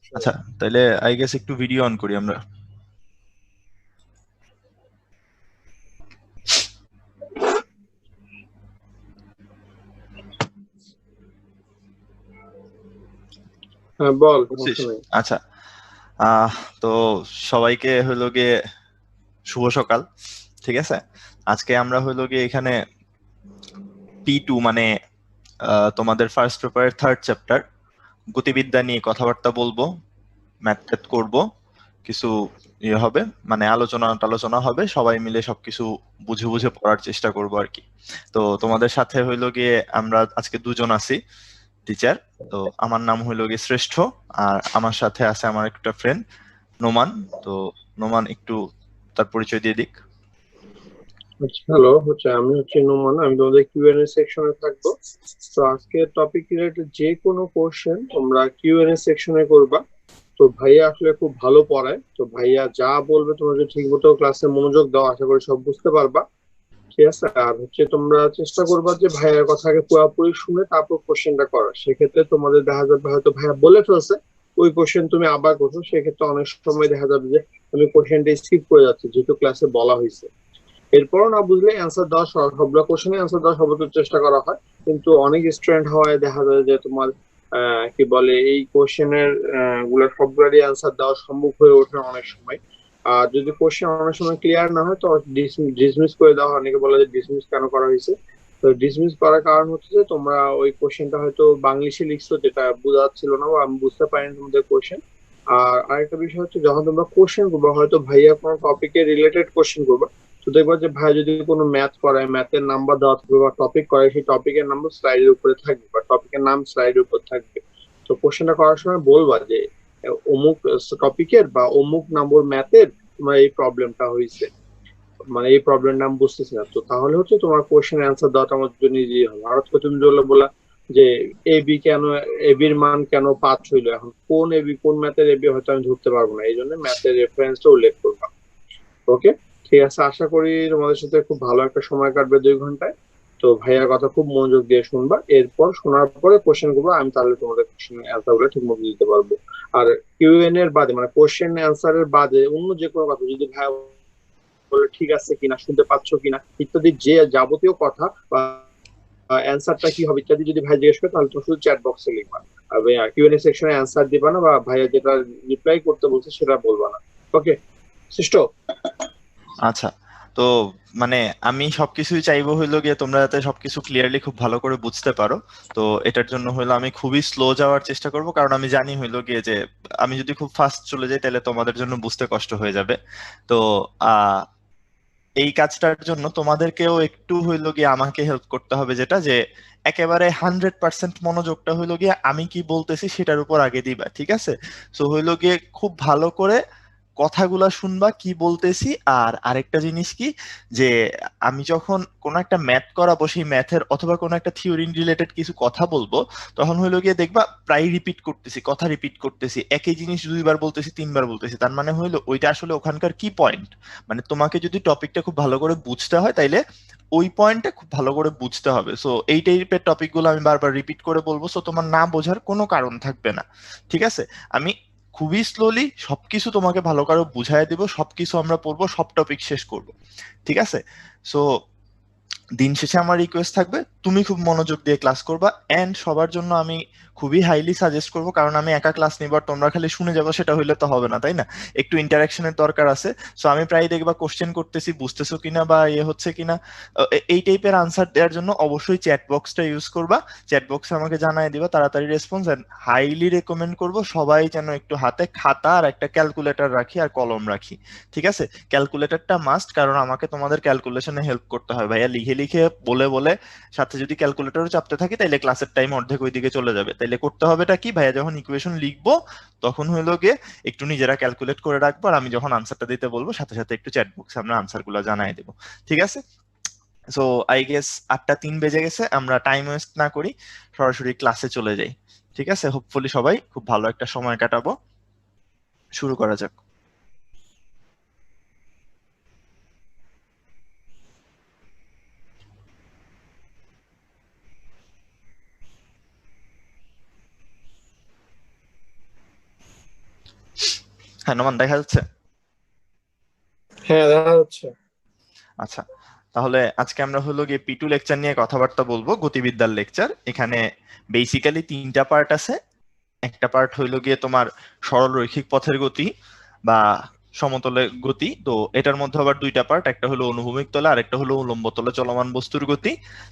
সমস্যা নেই। আচ্ছা, তাহলে আই গেস একটু ভিডিও অন করি আমরা। হ্যাঁ বল, বুঝছিস? সমস্যা নেই। আচ্ছা, আহ তো সবাইকে হইলো গিয়ে শুভ সকাল। ঠিক আছে, আজকে আমরা হইলো গিয়ে এখানে P2 মানে তোমাদের ফার্স্ট পেপারের থার্ড চ্যাপ্টার গতিবিদ্যা নিয়ে কথাবার্তা বলবো, ম্যাথ ট্যাথ করবো, কিছু ইয়ে হবে, মানে আলোচনা টালোচনা হবে, সবাই মিলে সবকিছু বুঝে বুঝে পড়ার চেষ্টা করবো আর কি। তো তোমাদের সাথে হইলো গিয়ে আমরা আজকে দুজন আছি টিচার। তো আমার নাম হইলো গিয়ে শ্রেষ্ঠ, আর আমার সাথে আছে আমার একটা ফ্রেন্ড নোমান। তো নোমান একটু তার পরিচয় দিয়ে দিক। আচ্ছা, হ্যালো, আমি নোমান, আমি তোমাদের কিউএনএ সেকশনে থাকবো। তো আজকে টপিক রিলেটেড যে কোনো কোশ্চেন তোমরা কিউএনএ সেকশনে করবা। তো ভাইয়া আসলে খুব ভালো পড়ায়, তো ভাইয়া যা বলবে তোমরা যদি ঠিক মতো ক্লাসে মনোযোগ দাও, আশা করি সব বুঝতে পারবা। ঠিক আছে, আর তোমরা চেষ্টা করবা যে ভাইয়ার কথাকে পুরোপুরি শুনে তারপর কোশ্চেনটা করার। সেক্ষেত্রে তোমাদের দেখা যাবে হয়তো ভাইয়া বলে ফেলছে, ওই কোশ্চেন তুমি আবার করছো, সেক্ষেত্রে অনেক সময় দেখা যাবে যে তুমি কোশ্চেনটা স্কিপ করে যাচ্ছ যেহেতু ক্লাসে বলা হয়েছে। এরপরও না বুঝলে অ্যান্সার দেওয়া, সবগুলো কোশ্চেনে অ্যান্সার দেওয়ার সর্বোচ্চ চেষ্টা করা হয়। কিন্তু অনেক স্টুডেন্ট হয় দেখা যায় যে তোমার কি বলে এই কোশ্চেনের গুলো সবগুলোরই অ্যান্সার দেওয়া সম্ভব হয়ে ওঠে না অনেক সময়। আর যদি কোশ্চেন অনেক সময় ক্লিয়ার না হয় তো ডিসমিস করে দেওয়া হয়। অনেকে বলে যে ডিসমিস কেন করা হয়েছে। তো ডিসমিস করার কারণ হচ্ছে যে তোমরা ওই কোশ্চেনটা হয়তো বাংলিশে লিখছো, যেটা বোঝা যাচ্ছিল না বা আমি বুঝতে পারিনি তোমাদের কোশ্চেন। আর আরেকটা বিষয় হচ্ছে যখন তোমরা কোশ্চেন করবো, হয়তো ভাইয়া কোনো টপিকে রিলেটেড কোশ্চেন করবে, তো দেখবা যে ভাই যদি কোনো ম্যাথ করায়, ম্যাথের নাম্বার দেওয়া থাকবে বা টপিক করে, সেই টপিকের নাম্বার স্লাইডের উপরে থাকবে বা টপিকের নাম স্লাইডের উপর থাকবে। তো কোশ্চেনটা করার সময় বলবা যে অমুক টপিকের বা অমুক নম্বর ম্যাথের তোমার এই প্রবলেমটা হয়েছে, মানে এই প্রবলেম নাম বুঝতেছি না। তো তাহলে তোমার কোশ্চেন অ্যান্সার দেওয়াটা আমার জন্য ইজি হবে। আর তুমি বললে বলা যে এবি কেন, এবির মান কেন 5 হইলো, এখন কোন এবি, কোন ম্যাথের এবি হয়তো আমি ধরতে পারবো না, এই জন্য ম্যাথের রেফারেন্সটা উল্লেখ করবা। ওকে, ঠিক আছে, আশা করি তোমাদের সাথে খুব ভালো একটা সময় কাটবে 2 ঘন্টায়। তো ভাইয়ার কথা খুব মনোযোগ দিয়ে শুনবা, এরপর শোনার পরে কোশ্চেন করবো, আমি তাহলে তোমাদের কোশ্চেন অ্যান্সার গুলো ঠিক মতো দিতে পারবো। আর কিউএন এর বাদে মানে কোশ্চেন অ্যান্সারের বাদে অন্য যে কোনো কথা যদি ভাইয়া বলে ঠিক আছে কিনা, শুনতে পাচ্ছ কিনা ইত্যাদি যে যাবতীয় কথা বা অ্যান্সারটা কি হবে ইত্যাদি যদি ভাই জিজ্ঞেস করে, তাহলে তুমি শুধু চ্যাট বক্সে লিখবা। আর কিউএনএ সেকশনে অ্যান্সার দিবা না, বা ভাইয়া যেটা রিপ্লাই করতে বলছে সেটা বলবা না। ওকে সিস্টো। আচ্ছা, তো মানে আমি সবকিছুই চাইবো হইলো গিয়ে তোমরা যাতে সবকিছু ক্লিয়ারলি খুব ভালো করে বুঝতে পারো। তো এটার জন্য হইলো আমি খুবই স্লো যাওয়ার চেষ্টা করব, কারণ আমি জানি হইলো গিয়ে যে আমি যদি খুব ফাস্ট চলে যাই তাহলে তোমাদের জন্য বুঝতে কষ্ট হয়ে যাবে। তো আহ এই কাজটার জন্য তোমাদেরকেও একটু হইলো গিয়ে আমাকে হেল্প করতে হবে, যেটা যে একেবারে 100% মনোযোগটা হইলো গিয়ে আমি কি বলতেছি সেটার উপর আগে দিবা, ঠিক আছে? সো হইলো গিয়ে খুব ভালো করে কথাগুলা শুনবা কি বলতেছি। আর আরেকটা জিনিস কি, যে আমি যখন কোনো একটা ম্যাথ করাবো, সেই ম্যাথের অথবা কোনো একটা থিওরি রিলেটেড কিছু কথা বলবো, তখন হইলো গিয়ে দেখবা প্রায় রিপিট করতেছি, কথা রিপিট করতেছি, একই জিনিস 2বার বলতেছি, 3বার বলতেছি। তার মানে হইলো ওইটা আসলে ওখানকার কি পয়েন্ট, মানে তোমাকে যদি টপিকটা খুব ভালো করে বুঝতে হয় তাইলে ওই পয়েন্টটা খুব ভালো করে বুঝতে হবে। সো এই টাইপের টপিকগুলো আমি বারবার রিপিট করে বলবো, সো তোমার না বোঝার কোনো কারণ থাকবে না। ঠিক আছে, আমি খুবই স্লোলি সবকিছু তোমাকে ভালো করে বুঝাই দিব, সবকিছু আমরা পড়বো, সব টপিক শেষ করব। ঠিক আছে, সো দিন শেষে আমার রিকোয়েস্ট থাকবে তুমি খুব মনোযোগ দিয়ে ক্লাস করবা। এন্ড সবার জন্য আমি খুবই হাইলি সাজেস্ট করব, কারণ আমি একা ক্লাস নিব আর তোমরা খালি শুনে যাবো সেটা হইলে তো হবে না, তাই না? একটু ইন্টারাকশনের দরকার আছে। সো আমি প্রায় দেখবা কোশ্চেন করতেছি, বুঝতেছো কিনা বা ইয়ে হচ্ছে কিনা, এই টাইপের আনসার দেওয়ার জন্য অবশ্যই চ্যাট বক্সটা ইউজ করবা। চ্যাট বক্সে আমাকে জানাই দিবা তাড়াতাড়ি রেসপন্স। এন্ড হাইলি রেকমেন্ড করব সবাই যেন একটু হাতে খাতা আর একটা ক্যালকুলেটর রাখি আর কলম রাখি। ঠিক আছে, ক্যালকুলেটরটা মাস্ট, কারণ আমাকে তোমাদের ক্যালকুলেশনে হেল্প করতে হয় ভাইয়া। লিখে লিখে বলে বলে সাথে যদি ক্যালকুলেটরও চাপতে থাকি তাইলে ক্লাসের টাইম অর্ধেক ওইদিকে চলে যাবে। তাইলে করতে হবেটা কি, ভাইয়া যখন ইকুয়েশন লিখবো তখন হইলো গিয়ে একটু নিজেরা ক্যালকুলেট করে রাখবো, আর আমি যখন আনসারটা দিতে বলবো সাথে সাথে একটু চ্যাট বক্সে আমরা আনসার গুলো জানাই দেবো। ঠিক আছে, সো আই গেস 8টা 3 বেজে গেছে, আমরা টাইম ওয়েস্ট না করি, সরাসরি ক্লাসে চলে যাই। ঠিক আছে, হোপফুলি সবাই খুব ভালো একটা সময় কাটাবো। শুরু করা যাক। হ্যাঁ নোমান, দেখা যাচ্ছে? হ্যাঁ দেখা যাচ্ছে। আচ্ছা, তাহলে আজকে আমরা হলো গিয়ে P2 লেকচার নিয়ে কথাবার্তা বলবো, গতিবিদ্যার লেকচার। এখানে বেসিক্যালি তিনটা পার্ট আছে। একটা পার্ট হইলো গিয়ে তোমার সরল রৈখিক পথের গতি বা সমতলে গতি। তো এটার মধ্যে আবার দুইটা পার্ট, একটা হলো অনুভূমিক তলে, আরেকটা হলো উল্লম্ব তলে চলমান বস্তুর গতি।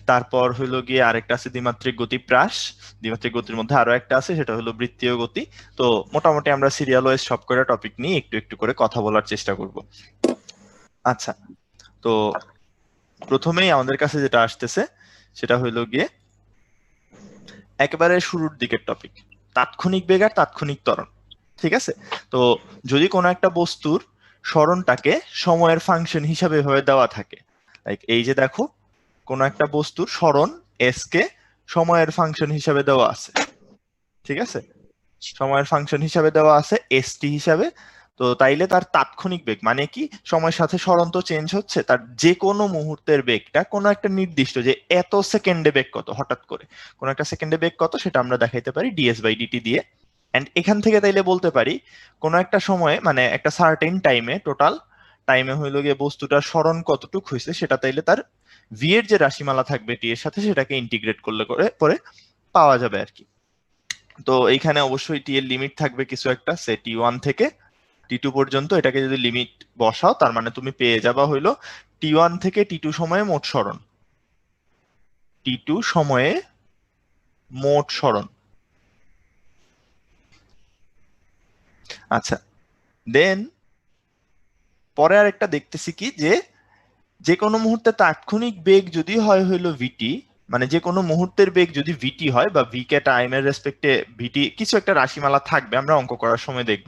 তারপর হইলো গিয়ে আরেকটা আছে দ্বিমাত্রিক গতি প্রাস। দ্বিমাত্রিক গতির মধ্যে আরো একটা আছে, সেটা হলো বৃত্তীয় গতি। তো মোটামুটি আমরা সিরিয়াল ওয়াইজ সব কয়টা টপিক নিয়ে একটু একটু করে কথা বলার চেষ্টা করব। আচ্ছা, তো প্রথমেই আমাদের কাছে যেটা আসতেছে সেটা হইলো গিয়ে একেবারে শুরুর দিকের টপিক, তাৎক্ষণিক বেগ আর তাৎক্ষণিক ত্বরণ। ঠিক আছে? তো যদি কোনো একটা বস্তুর সরণটাকে সময়ের ফাংশন হিসাবে হয়ে দেওয়া থাকে, লাইক এই যে দেখো, কোনো একটা বস্তুর সরণ এস কে সময়ের ফাংশন হিসাবে দেওয়া আছে। ঠিক আছে? সময়ের ফাংশন হিসাবে দেওয়া আছে এস টি হিসাবে। তো তাইলে তার তাৎক্ষণিক বেগ মানে কি, সময়ের সাথে সরণ তো চেঞ্জ হচ্ছে, তার যে কোনো মুহূর্তের বেগটা কোনো একটা নির্দিষ্ট, যে এত সেকেন্ডে বেগ কত, হঠাৎ করে কোনো একটা সেকেন্ডে বেগ কত, সেটা আমরা দেখাইতে পারি ডিএস বাই ডিটি দিয়ে। এন্ড এখান থেকে তাইলে বলতে পারি কোনো একটা সময়ে, মানে একটা সার্টেন টাইমে, টোটাল টাইমে হইলো গিয়ে বস্তুটার সরণ কতটুক হয়েছে, সেটা তাইলে তার ভি এর যে রাশিমালা থাকবে টি এর সাথে, সেটাকে ইন্টিগ্রেট করলে করে পরে পাওয়া যাবে আর কি। তো এইখানে অবশ্যই টি এর লিমিট থাকবে কিছু একটা, সে T1 থেকে T2 পর্যন্ত। এটাকে যদি লিমিট বসাও, তার মানে তুমি পেয়ে যাবা হইলো T1 থেকে T2 সময়ে মোট সরণ, T2 সময়ে মোট সরণ। আচ্ছা, দেন পরে আরেকটা দেখতেছি কি, যে যে কোনো মুহূর্তে তাৎক্ষণিক বেগ যদি হয় হইলো ভিটি, মানে যে কোনো মুহূর্তের বেগ যদি ভিটি হয়, বা ভি কে টাইমের রেসপেক্টে ভিটি কিছু একটা রাশিমালা থাকবে, আমরা অঙ্ক করার সময় দেখব।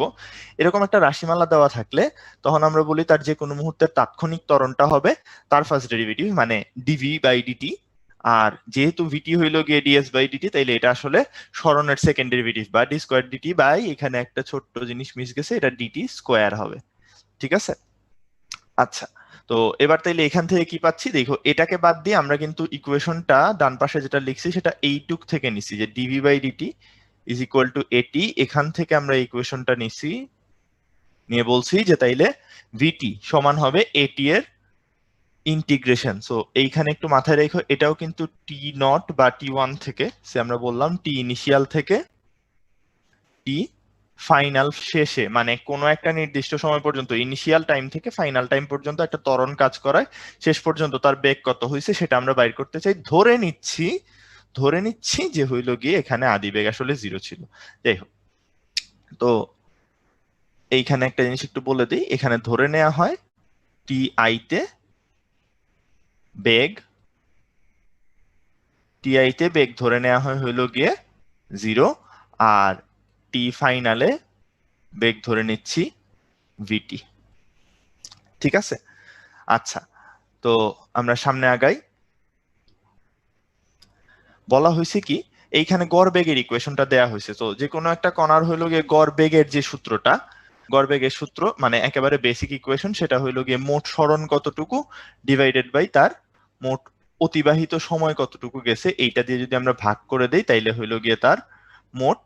এরকম একটা রাশিমালা দেওয়া থাকলে তখন আমরা বলি তার যে কোনো মুহূর্তের তাৎক্ষণিক ত্বরণটা হবে তার ফার্স্ট ডেরিভেটিভ, মানে ডিভি বাই ডিটি। আর যেহেতু ভিটি হইলো গিয়ে ডিএস বাই ডিটি, তাইলে এটা আসলে সরণের সেকেন্ড ডেরিভেটিভ, বা ডি স্কোয়ার ডিটি বাই, এখানে একটা ছোট্ট জিনিস মিস গেছে, এটা ডিটি স্কোয়ার হবে। ঠিক আছে? আচ্ছা, তো এবার তাইলে এখান থেকে কি পাচ্ছি দেখো, এটাকে বাদ দিয়ে আমরা কিন্তু ইকুয়েশনটা ডান পাশে যেটা লিখছি সেটা এইটুক থেকে নিছি, যে DV by DT is equal to AT. এখান থেকে আমরা ইকুয়েশনটা নিছি, নিয়ে বলছি যে তাইলে ভিটি সমান হবে এটি এর ইন্টিগ্রেশন। সো এইখানে একটু মাথায় রেখো, এটাও কিন্তু টি নট বা T1 থেকে, সে আমরা বললাম টি ইনিশিয়াল থেকে টি ফাইনাল শেষে, মানে কোনো একটা নির্দিষ্ট সময় পর্যন্ত, ইনিশিয়াল টাইম থেকে ফাইনাল টাইম পর্যন্ত একটা ত্বরণ কাজ করায়, শেষ পর্যন্ত তার বেগ কত হয়েছে সেটা আমরা বাইর করতে চাই। ধরে নিচ্ছি যে হইল গিয়ে এখানে আদি বেগ আসলে 0 ছিল। যাই হোক, তো এইখানে একটা জিনিস একটু বলে দিই, এখানে ধরে নেওয়া হয় টি আইতে বেগ, ধরে নেওয়া হয় হইল গিয়ে 0, আর টি ফাইনালে বেগ ধরে নিচ্ছি ভিটি। ঠিক আছে? আচ্ছা, তো আমরা সামনে আগাই। বলা হয়েছে কি, এইখানে গড় বেগের ইকুয়েশনটা দেয়া হয়েছে। তো যে কোনো একটা কণার হইলো গিয়ে গড় বেগের যে সূত্রটা, গড় বেগের সূত্র মানে একেবারে বেসিক ইকুয়েশন, সেটা হইলো গিয়ে মোট সরণ কতটুকু ডিভাইডেড বাই তার মোট অতিবাহিত সময় কতটুকু গেছে, এইটা দিয়ে যদি আমরা ভাগ করে দেই, তাইলে হইলো গিয়ে তার মোট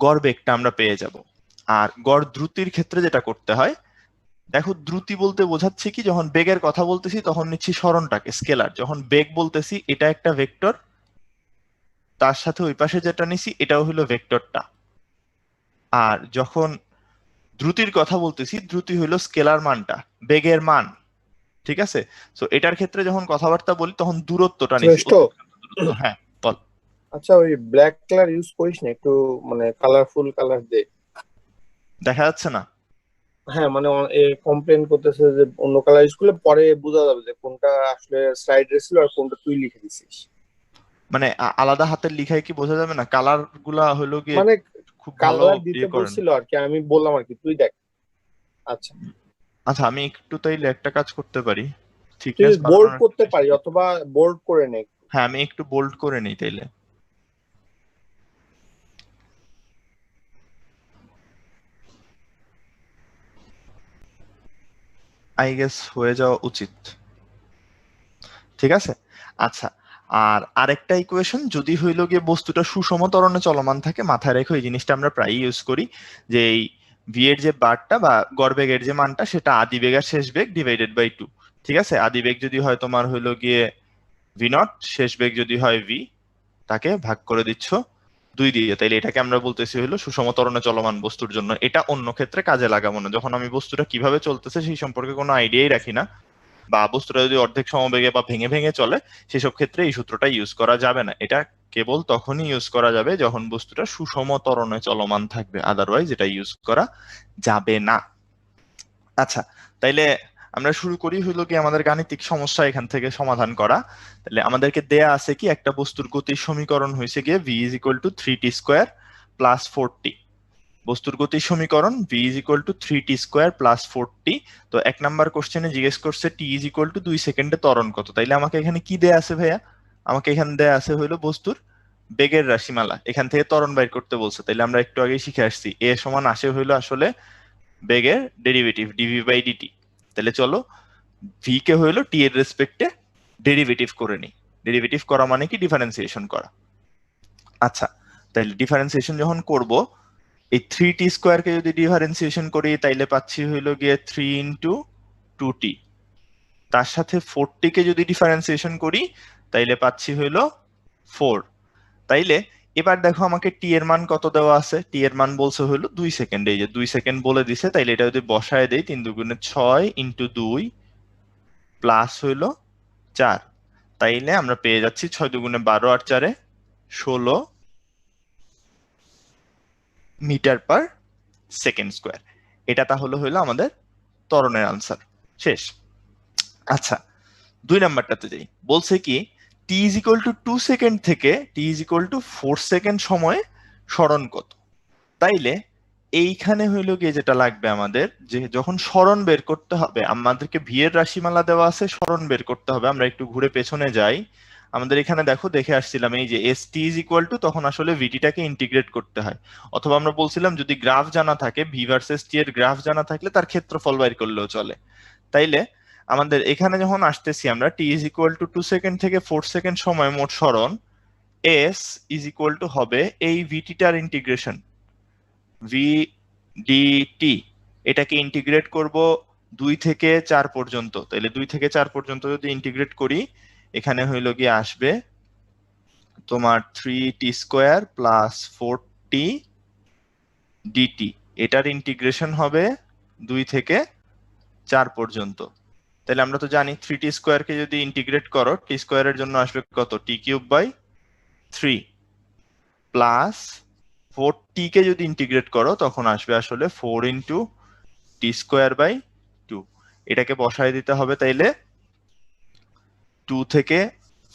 গড় বেগটা আমরা পেয়ে যাব। আর গড় দ্রুতির ক্ষেত্রে যেটা করতে হয়, দেখো দ্রুতি বলতে বোঝাচ্ছে কি, যখন বেগের কথা বলতেছি তখন নিচ্ছি সরণটাকে স্কেলার, যখন বেগ বলতেছি এটা একটা ভেক্টর, তার সাথে ওই পাশে যেটা নিছি এটাও হলো ভেক্টরটা। আর যখন দ্রুতির কথা বলতেছি, দ্রুতি হলো স্কেলার মানটা, বেগের মান। ঠিক আছে? তো এটার ক্ষেত্রে যখন কথাবার্তা বলি তখন দূরত্বটা নিছি, শ্রেষ্ঠ। দূরত্ব। হ্যাঁ বল। আচ্ছা ওই ব্ল্যাক কালার ইউজ করিস না একটু, মানে কালারফুল কালার দে। দেখা যাচ্ছে না? হ্যাঁ মানে কমপ্লেন করতেছে যে অন্য কালার ইউজ করলে পরে বোঝা যাবে যে কোনটা আসলে স্লাইডে ছিল আর কোনটা তুই লিখে দিছিস। মানে আলাদা হাতের লিখায় কি বোঝা যাবে না? কালার গুলা হলো গিয়ে মানে খুব ভালো কালার দিতে ইয়ে করেন। বলছিল আর কি, আমি বললাম আর কি, তুই দেখ। আচ্ছা আচ্ছা, আমি একটু তাইলে একটা কাজ করতে পারি, তুই থিকনেস বোল্ড বাড়ানোর একটা করতে চেষ্টা পারি করি। অথবা বোল্ড করে নে। হ্যাঁ, আমি একটু বোল্ড করে নিই তাইলে। আই গেস হয়ে যাওয়া উচিত। ঠিক আছে? আচ্ছা, আর আরেকটা ইকুয়েশন, যদি হইলো গিয়ে বস্তুটা সুষম ত্বরণে চলমান থাকে, মাথায় রেখো এই জিনিসটা আমরা প্রায়ই ইউজ করি, যে এই ভি এর যে বারটা বা গড়বেগের যে মানটা সেটা আদি বেগ আর শেষ বেগ ডিভাইডেড বাই 2। ঠিক আছে, আদি বেগ যদি হয় তোমার হইলো গিয়ে ভি নট, শেষ বেগ যদি হয় ভি, তাকে ভাগ করে দিচ্ছ 2 দিয়ে, তাইলে এটাকে আমরা বলতেছি হলো সুষম ত্বরণে চলমান বস্তুর জন্য। এটা অন্য ক্ষেত্রে কাজে লাগাবো না, যখন আমি বস্তুটা কিভাবে চলতেছে সেই সম্পর্কে কোনো আইডিয়াই রাখি না, বা বস্তুটা যদি অর্ধেক সমবেগে বা ভেঙে ভেঙে চলে, সেসব ক্ষেত্রে এই সূত্রটা ইউজ করা যাবে না। এটা কেবল তখনই ইউজ করা যাবে যখন বস্তুটা সুষম ত্বরণে চলমান থাকবে, আদারওয়াইজ এটা ইউজ করা যাবে না। আচ্ছা, তাইলে আমরা শুরু করি হইলো কি আমাদের গাণিতিক সমস্যা এখান থেকে সমাধান করা। তাহলে আমাদেরকে দেয়া আছে কি একটা বস্তুর গতির সমীকরণ হয়েছে গিয়ে v is equal two 3t square plus 4t। বস্তুর গতির সমীকরণ v is equal two 3t square plus 4t। তো 1 নাম্বার কোশ্চেনে জিজ্ঞেস করছে t ইজ ইকুয়াল টু 2 সেকেন্ডে ত্বরণ কত। তাইলে আমাকে এখানে কি দেয়া আছে ভাইয়া? আমাকে এখানে দেয়া আছে হইলো বস্তুর বেগের রাশিমালা, এখান থেকে ত্বরণ বাইর করতে বলছে। তাইলে আমরা একটু আগেই শিখে আসছি a সমান আসে হইলো আসলে বেগের ডেরিভেটিভ ডিভি বাই ডিটি। তাহলে চলো ভি কে হইলো টি এর রেসপেক্টে ডেরিভেটিভ করে নিই। ডেরিভেটিভ করা মানে কি? ডিফারেন্সিয়েশন করা। আচ্ছা, তাহলে ডিফারেন্সিয়েশন যখন করব, এই 3t স্কোয়ারকে যদি ডিফারেন্সিয়েশন করি তাইলে পাচ্ছি হইলো গিয়ে 3 ইন্টু 2t, তার সাথে 4t কে যদি ডিফারেন্সিয়েশন করি তাইলে পাচ্ছি হইলো 4। তাইলে এবার দেখো আমাকে টি এর মান কত দেওয়া আছে, টি এর মান বলছে হইলো 2 সেকেন্ড, এই যে 2 সেকেন্ড বলে দিছে। তাইলে এটা যদি বসায় দেই 3 দুগুণে 6 ইন্টু 2 প্লাস হইলো 4, তাইলে আমরা পেয়ে যাচ্ছি 6 দুগুণে 12 আর 4 এ 16 মিটার পার সেকেন্ড স্কোয়ার। এটা তাহলে হইলো আমাদের ত্বরণের আনসার। শেষ। আচ্ছা, 2 নাম্বারটাতে যাই। বলছে কি টি ইজ ইকুয়াল টু 2 সেকেন্ড থেকে t is equal to 4 second সময়ে সরণ কত। তাইলে এইখানে হইলো গিয়ে যেটা লাগবে আমাদের, যে যখন সরণ বের করতে হবে আমাদেরকে ভি এর রাশিমালা দেওয়া আছে, সরণ বের করতে হবে। আমরা একটু ঘুরে পেছনে যাই, আমাদের এখানে দেখো দেখে আসছিলাম এই যে S T is equal two, তখন আসলে ভিটিটাকে ইন্টিগ্রেট করতে হয়। অথবা আমরা বলছিলাম যদি গ্রাফ জানা থাকে, ভি ভার্সেস টি এর গ্রাফ জানা থাকলে তার ক্ষেত্রফল বাইর করলেও চলে। তাইলে আমাদের এখানে যখন আসতেছি আমরা টি ইজ ইকুয়াল টু 2 সেকেন্ড থেকে 4 সেকেন্ড সময় মোট সরণ, এস ইজ ইকুয়াল টু হবে এই ভিটিটার ইন্টিগ্রেশন ভি ডিটি, এটাকে ইন্টিগ্রেট করব 2 থেকে 4 পর্যন্ত। তাহলে 2 থেকে 4 পর্যন্ত যদি ইন্টিগ্রেট করি, এখানে হইল গিয়ে আসবে তোমার 3t square plus 4t DT. এটার ইন্টিগ্রেশন হবে 2 থেকে 4 পর্যন্ত। তাহলে আমরা তো জানি 3t স্কোয়ারকে যদি ইন্টিগ্রেট করো টি স্কোয়ারের জন্য আসবে কত, টি কিউব বাই 3 প্লাস 4t কে যদি ইন্টিগ্রেট করো তখন আসবে আসলে 4 ইন্টু টি স্কোয়ার বাই 2। এটাকে বসায় দিতে হবে তাইলে 2 থেকে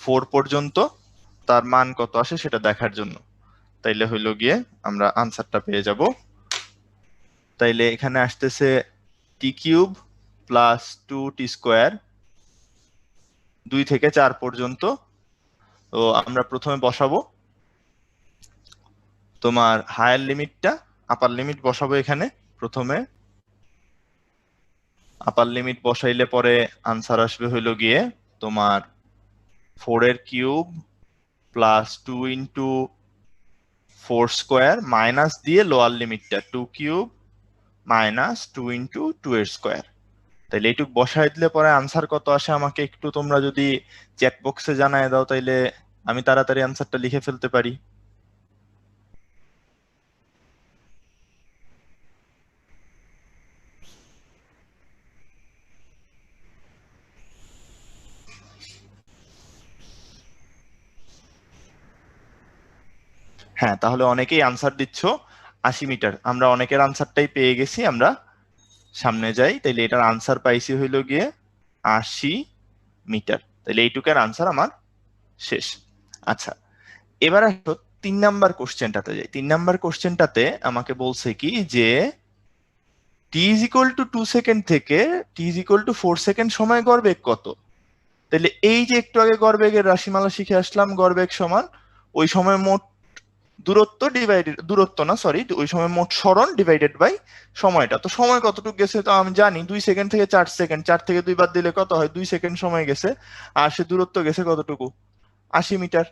4 পর্যন্ত তার মান কত আসে সেটা দেখার জন্য। তাইলে হইলো গিয়ে আমরা আনসারটা পেয়ে যাব। তাইলে এখানে আসতেছে টি কিউব প্লাস 2t স্কোয়ার 2 থেকে 4 পর্যন্ত। তো আমরা প্রথমে বসাবো তোমার হায়ার লিমিটটা, আপার লিমিট বসাবো এখানে। প্রথমে আপার লিমিট বসাইলে পরে আনসার আসবে হইলো গিয়ে তোমার 4 এর cube plus 2 into 4 square minus দিয়ে লোয়ার লিমিটটা 2 কিউব মাইনাস 2 ইন্টু 2 এর স্কোয়ার। তাইলে এইটুক বসাই দিলে পরে আনসার কত আসে আমাকে একটু তোমরা যদি চ্যাট বক্সে জানায় দাও তাইলে আমি তাড়াতাড়ি আনসারটা লিখে ফেলতে পারি। হ্যাঁ, তাহলে অনেকেই আনসার দিচ্ছ 80 মিটার। আমরা অনেকের আনসারটাই পেয়ে গেছি, আমরা সামনে যাই। তাইলে এটার আনসার পাইছি হইলো গিয়ে 80 মিটার। তাইলে এইটুকের আনসার আমার শেষ। আচ্ছা, এবার আসো 3 নাম্বার কোশ্চেনটাতে যাই। 3 নাম্বার কোশ্চেনটাতে আমাকে বলছে কি যে t is equal to 2 second থেকে t is equal to 4 second সময় গড়বেগ কত। তাহলে এই যে একটু আগে গড়বেগের রাশিমালা শিখে আসলাম, গড়বেগ সমান ওই সময় মোট দূরত্ব ডিভাইডেড, দূরত্ব না সরি, ওই সময় মোট সরণ ডিভাইডেড বাই সময়টা। তো সময় কতটুকু গেছে তো আমি জানি 2 সেকেন্ড থেকে 4 সেকেন্ড, 4 থেকে 2 বাদ দিলে কত হয়, 2 সেকেন্ড সময় গেছে। আর সে দূরত্ব গেছে কতটুকু, 80 মিটার।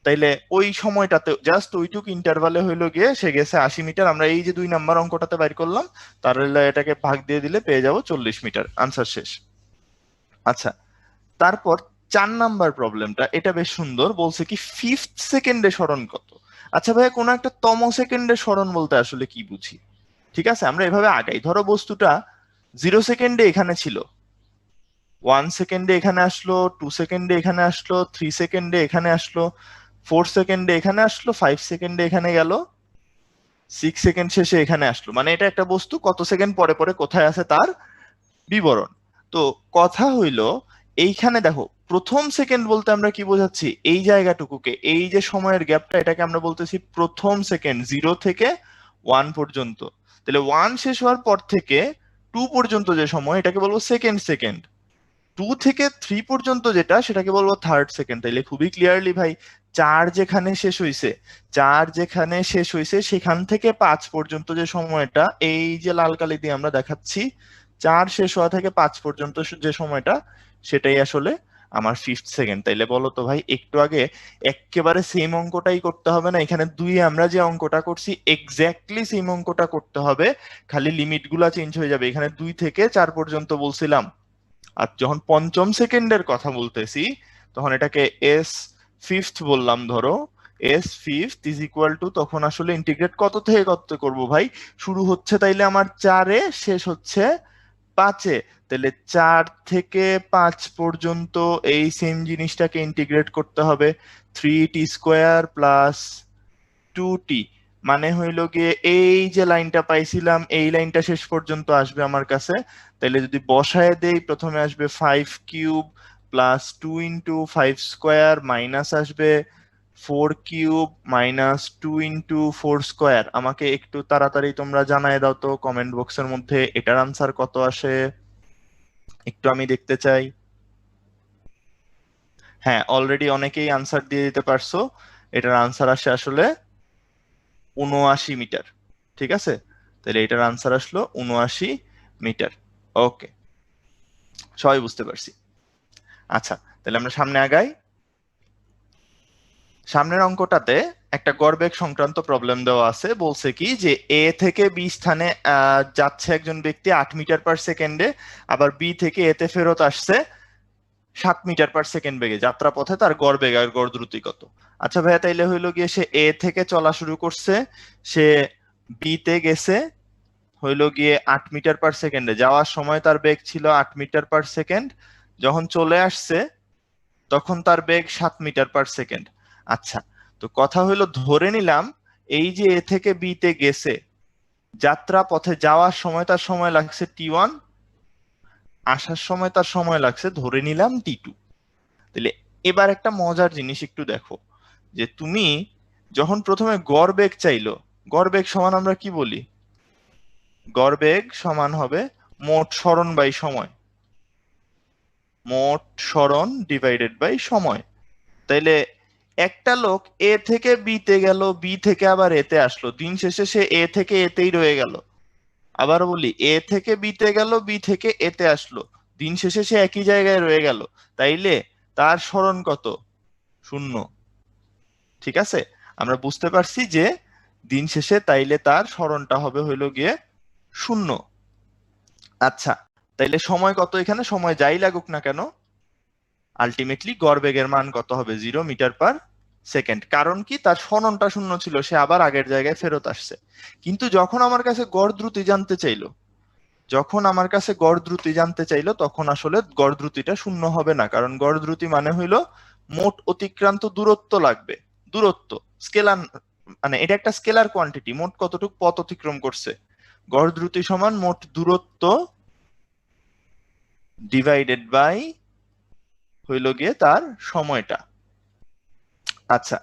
তাইলে ওই সময়টাতে জাস্ট ওইটুক ইন্টারভালে হইলো গিয়ে সে গেছে 80 মিটার। আমরা এই যে 2 নাম্বার অঙ্কটাতে বাইর করলাম, তাহলে এটাকে ভাগ দিয়ে দিলে পেয়ে যাবো 40 মিটার। আনসার শেষ। আচ্ছা, তারপর 4 নাম্বার প্রবলেমটা, এটা বেশ সুন্দর, বলছে কি 5th সেকেন্ডে সরণ কত। আচ্ছা ভাইয়া, কোন একটা তম সেকেন্ডে সরণ বলতে আসলে কি বুঝি? ঠিক আছে, আমরা এভাবে আগাই। ধরো বস্তুটা 0 সেকেন্ডে এখানে ছিল, 1 সেকেন্ডে এখানে আসলো, 2 সেকেন্ডে এখানে আসলো, 3 সেকেন্ডে এখানে আসলো, 4 সেকেন্ডে এখানে আসলো, 5 সেকেন্ডে এখানে গেল, 6 সেকেন্ড শেষে এখানে আসলো। মানে এটা একটা বস্তু কত সেকেন্ড পরে পরে কোথায় আছে তার বিবরণ। তো কথা হইলো, এইখানে দেখো প্রথম সেকেন্ড বলতে আমরা কি বোঝাচ্ছি, এই জায়গাটুকুকে, এই যে সময়ের গ্যাপটা, এটাকে আমরা বলতেছি প্রথম সেকেন্ড, 0 থেকে 1 পর্যন্ত। তাহলে 1 শেষ হওয়ার পর থেকে 2 পর্যন্ত যে সময়, এটাকে বলবো সেকেন্ড সেকেন্ড। 2 থেকে 3 পর্যন্ত যেটা, সেটাকে বলবো থার্ড সেকেন্ড। তাইলে খুবই ক্লিয়ারলি ভাই, 4 যেখানে শেষ হইছে, 4 যেখানে শেষ হইছে সেখান থেকে 5 পর্যন্ত যে সময়টা, এই যে লাল কালি দিয়ে আমরা দেখাচ্ছি, 4 শেষ হওয়া থেকে 5 পর্যন্ত যে সময়টা, সেটাই আসলে আমার 5th সেকেন্ড। তাইলে বলো তো ভাই, একটু আগে একেবারে সেম অঙ্কটাই করতে হবে না? এখানে 2 আমরা যে অঙ্কটা করছি এক্স্যাক্টলি সেম অঙ্কটা করতে হবে, খালি লিমিট গুলা চেঞ্জ হয়ে যাবে। এখানে 2 থেকে 4 পর্যন্ত বলছিলাম, আর যখন পঞ্চম সেকেন্ডের কথা বলতেছি তখন এটাকে এস ফিফথ বললাম। ধরো S fifth is equal two, তখন আসলে ইন্টিগ্রেট কত থেকে কত করব ভাই? শুরু হচ্ছে তাইলে আমার 4-এ, শেষ হচ্ছে 5-এ। তাহলে 4 থেকে 5 পর্যন্ত এই সেম জিনিসটাকে ইন্টিগ্রেট করতে হবে। 3t² প্লাস 2t, মানে হইলো গিয়ে এই যে লাইনটা পাইছিলাম, এই লাইনটা শেষ পর্যন্ত আসবে আমার কাছে। তাহলে যদি বসায় দেই, প্রথমে আসবে 5³ প্লাস 2 × 5² মাইনাস আসবে 4³ মাইনাস 2 × 4²। আমাকে একটু তাড়াতাড়ি তোমরা জানায় দাও তো কমেন্ট বক্সের মধ্যে এটার আনসার কত আসে, একটু আমি দেখতে চাই। হ্যাঁ, অলরেডি অনেকেই আনসার দিয়ে দিতে পারছো। এটার আনসার আসে আসলে 79 মিটার। ঠিক আছে, তাহলে এটার আনসার আসলো 79 মিটার। ওকে, সবাই বুঝতে পারছি। আচ্ছা, তাহলে আমরা সামনে আগাই। সামনের অঙ্কটাতে একটা গড়বেগ সংক্রান্ত প্রবলেম দেওয়া আছে। বলছে কি যে এ থেকে বি স্থানে যাচ্ছে একজন ব্যক্তি 8 মিটার পার সেকেন্ডে, আবার বি থেকে এতে ফেরত আসছে 7 মিটার পার সেকেন্ড বেগে। যাত্রা পথে তার গড় বেগ আর গড় দ্রুতি কত? আচ্ছা ভাইয়া, তাইলে হইলো গিয়ে সে এ থেকে চলা শুরু করছে, সে বি তে গেছে হইলো গিয়ে 8 মিটার পার সেকেন্ডে। যাওয়ার সময় তার বেগ ছিল 8 মিটার পার সেকেন্ড, যখন চলে আসছে তখন তার বেগ 7 মিটার পার সেকেন্ড। আচ্ছা, তো কথা হইলো, ধরে নিলাম এই যে এ থেকে বি তে গেছে, যাত্রা পথে যাওয়ার সময় তার সময় লাগছে t1, আসার সময় তার সময় লাগছে ধরে নিলাম t2। তাহলে এবার একটা মজার জিনিস একটু দেখো, যে তুমি যখন প্রথমে গড় বেগ চাইলো, গড় বেগ সমান আমরা কি বলি? গড় বেগ সমান হবে মোট সরণ বাই সময়, মোট সরণ ডিভাইডেড বাই সময়। তাইলে একটা লোক এ থেকে বি তে গেল, বি থেকে আবার এতে আসলো, দিন শেষে সে এ থেকে এতেই রয়ে গেল। আবার বলি, এ থেকে বি তে গেল, বি থেকে এতে আসলো, দিন শেষে সে একই জায়গায় রয়ে গেল। তাইলে তার সরণ কত? 0। ঠিক আছে, আমরা বুঝতে পারছি যে দিন শেষে তাইলে তার সরণটা হবে হইলো গিয়ে 0। আচ্ছা, তাইলে সময় কত? এখানে সময় যাই লাগুক না কেন, আলটিমেটলি গড় বেগের মান কত হবে? 0 মিটার পার সেকেন্ড। কারণ কি, তার সরণটা 0 ছিল, সে আবার আগের জায়গায় ফেরত আসছে। কিন্তু যখন আমার কাছে গড় দ্রুতি জানতে চাইলো, যখন আমার কাছে গড় দ্রুতি জানতে চাইলো, তখন আসলে গড় দ্রুতিটা 0 হবে না। কারণ গড় দ্রুতি মানে হইলো মোট অতিক্রান্ত দূরত্ব লাগবে। দূরত্ব স্কেলার, মানে এটা একটা স্কেলার কোয়ান্টিটি, মোট কতটুকু পথ অতিক্রম করছে। গড় দ্রুতি সমান মোট দূরত্ব ডিভাইডেড বাই হইলো গিয়ে তার সময়টা। আচ্ছা,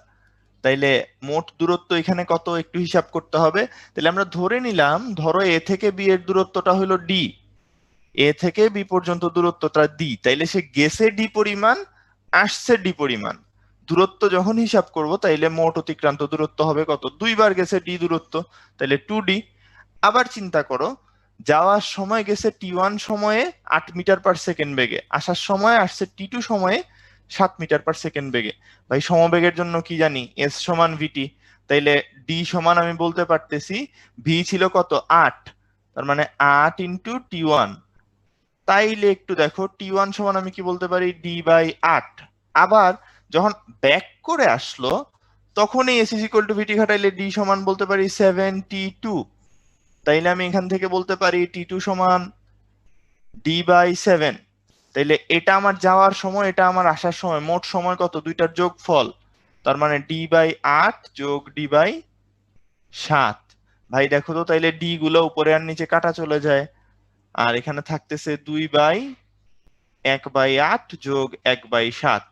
তাইলে মোট দূরত্ব এখানে কত একটু হিসাব করতে হবে। তাহলে আমরা ধরে নিলাম, ধরো এ থেকে বি এর দূরত্বটা হলো ডি, এ থেকে বি পর্যন্ত দূরত্বটা ডি। তাইলে সে গেছে ডি পরিমাণ, আসছে ডি পরিমাণ। দূরত্ব যখন হিসাব করব, তাইলে মোট অতিক্রান্ত দূরত্ব হবে কত? 2 বার গেছে ডি দূরত্ব, তাইলে 2d। আবার চিন্তা করো, যাওয়ার সময় গেছে t1 সময়ে 8 মিটার পার সেকেন্ড বেগে, আসার সময় আসছে t2 সময়ে 7 মিটার/সেকেন্ড বেগে। ভাই সমবেগের জন্য কি জানি, এস সমান ভিটি, তাইলে ডি সমান আমি বলতে পারতেছি ভি ছিল কত 8, তার মানে 8 ইন্টু টি1। তাইলে একটু দেখো টি1 সমান আমি কি বলতে পারি, d/8। আবার যখন ব্যাক করে আসলো তখনই এস ইজ ইকুয়াল টু ভিটি খাটাইলে ডি সমান বলতে পারি 7t2। তাইলে আমি এখান থেকে বলতে পারি টি2 সমান d/7। তাইলে এটা আমার যাওয়ার সময়, এটা আমার আসার সময়, মোট সময় কত, দুইটার যোগফল, তার মানে d/8 যোগ d/7। ভাই দেখো তো, তাইলে ডি গুলো উপরে আর নিচে কাটা চলে যায়, আর এখানে থাকতেছে 2/1/8 যোগ 1/7।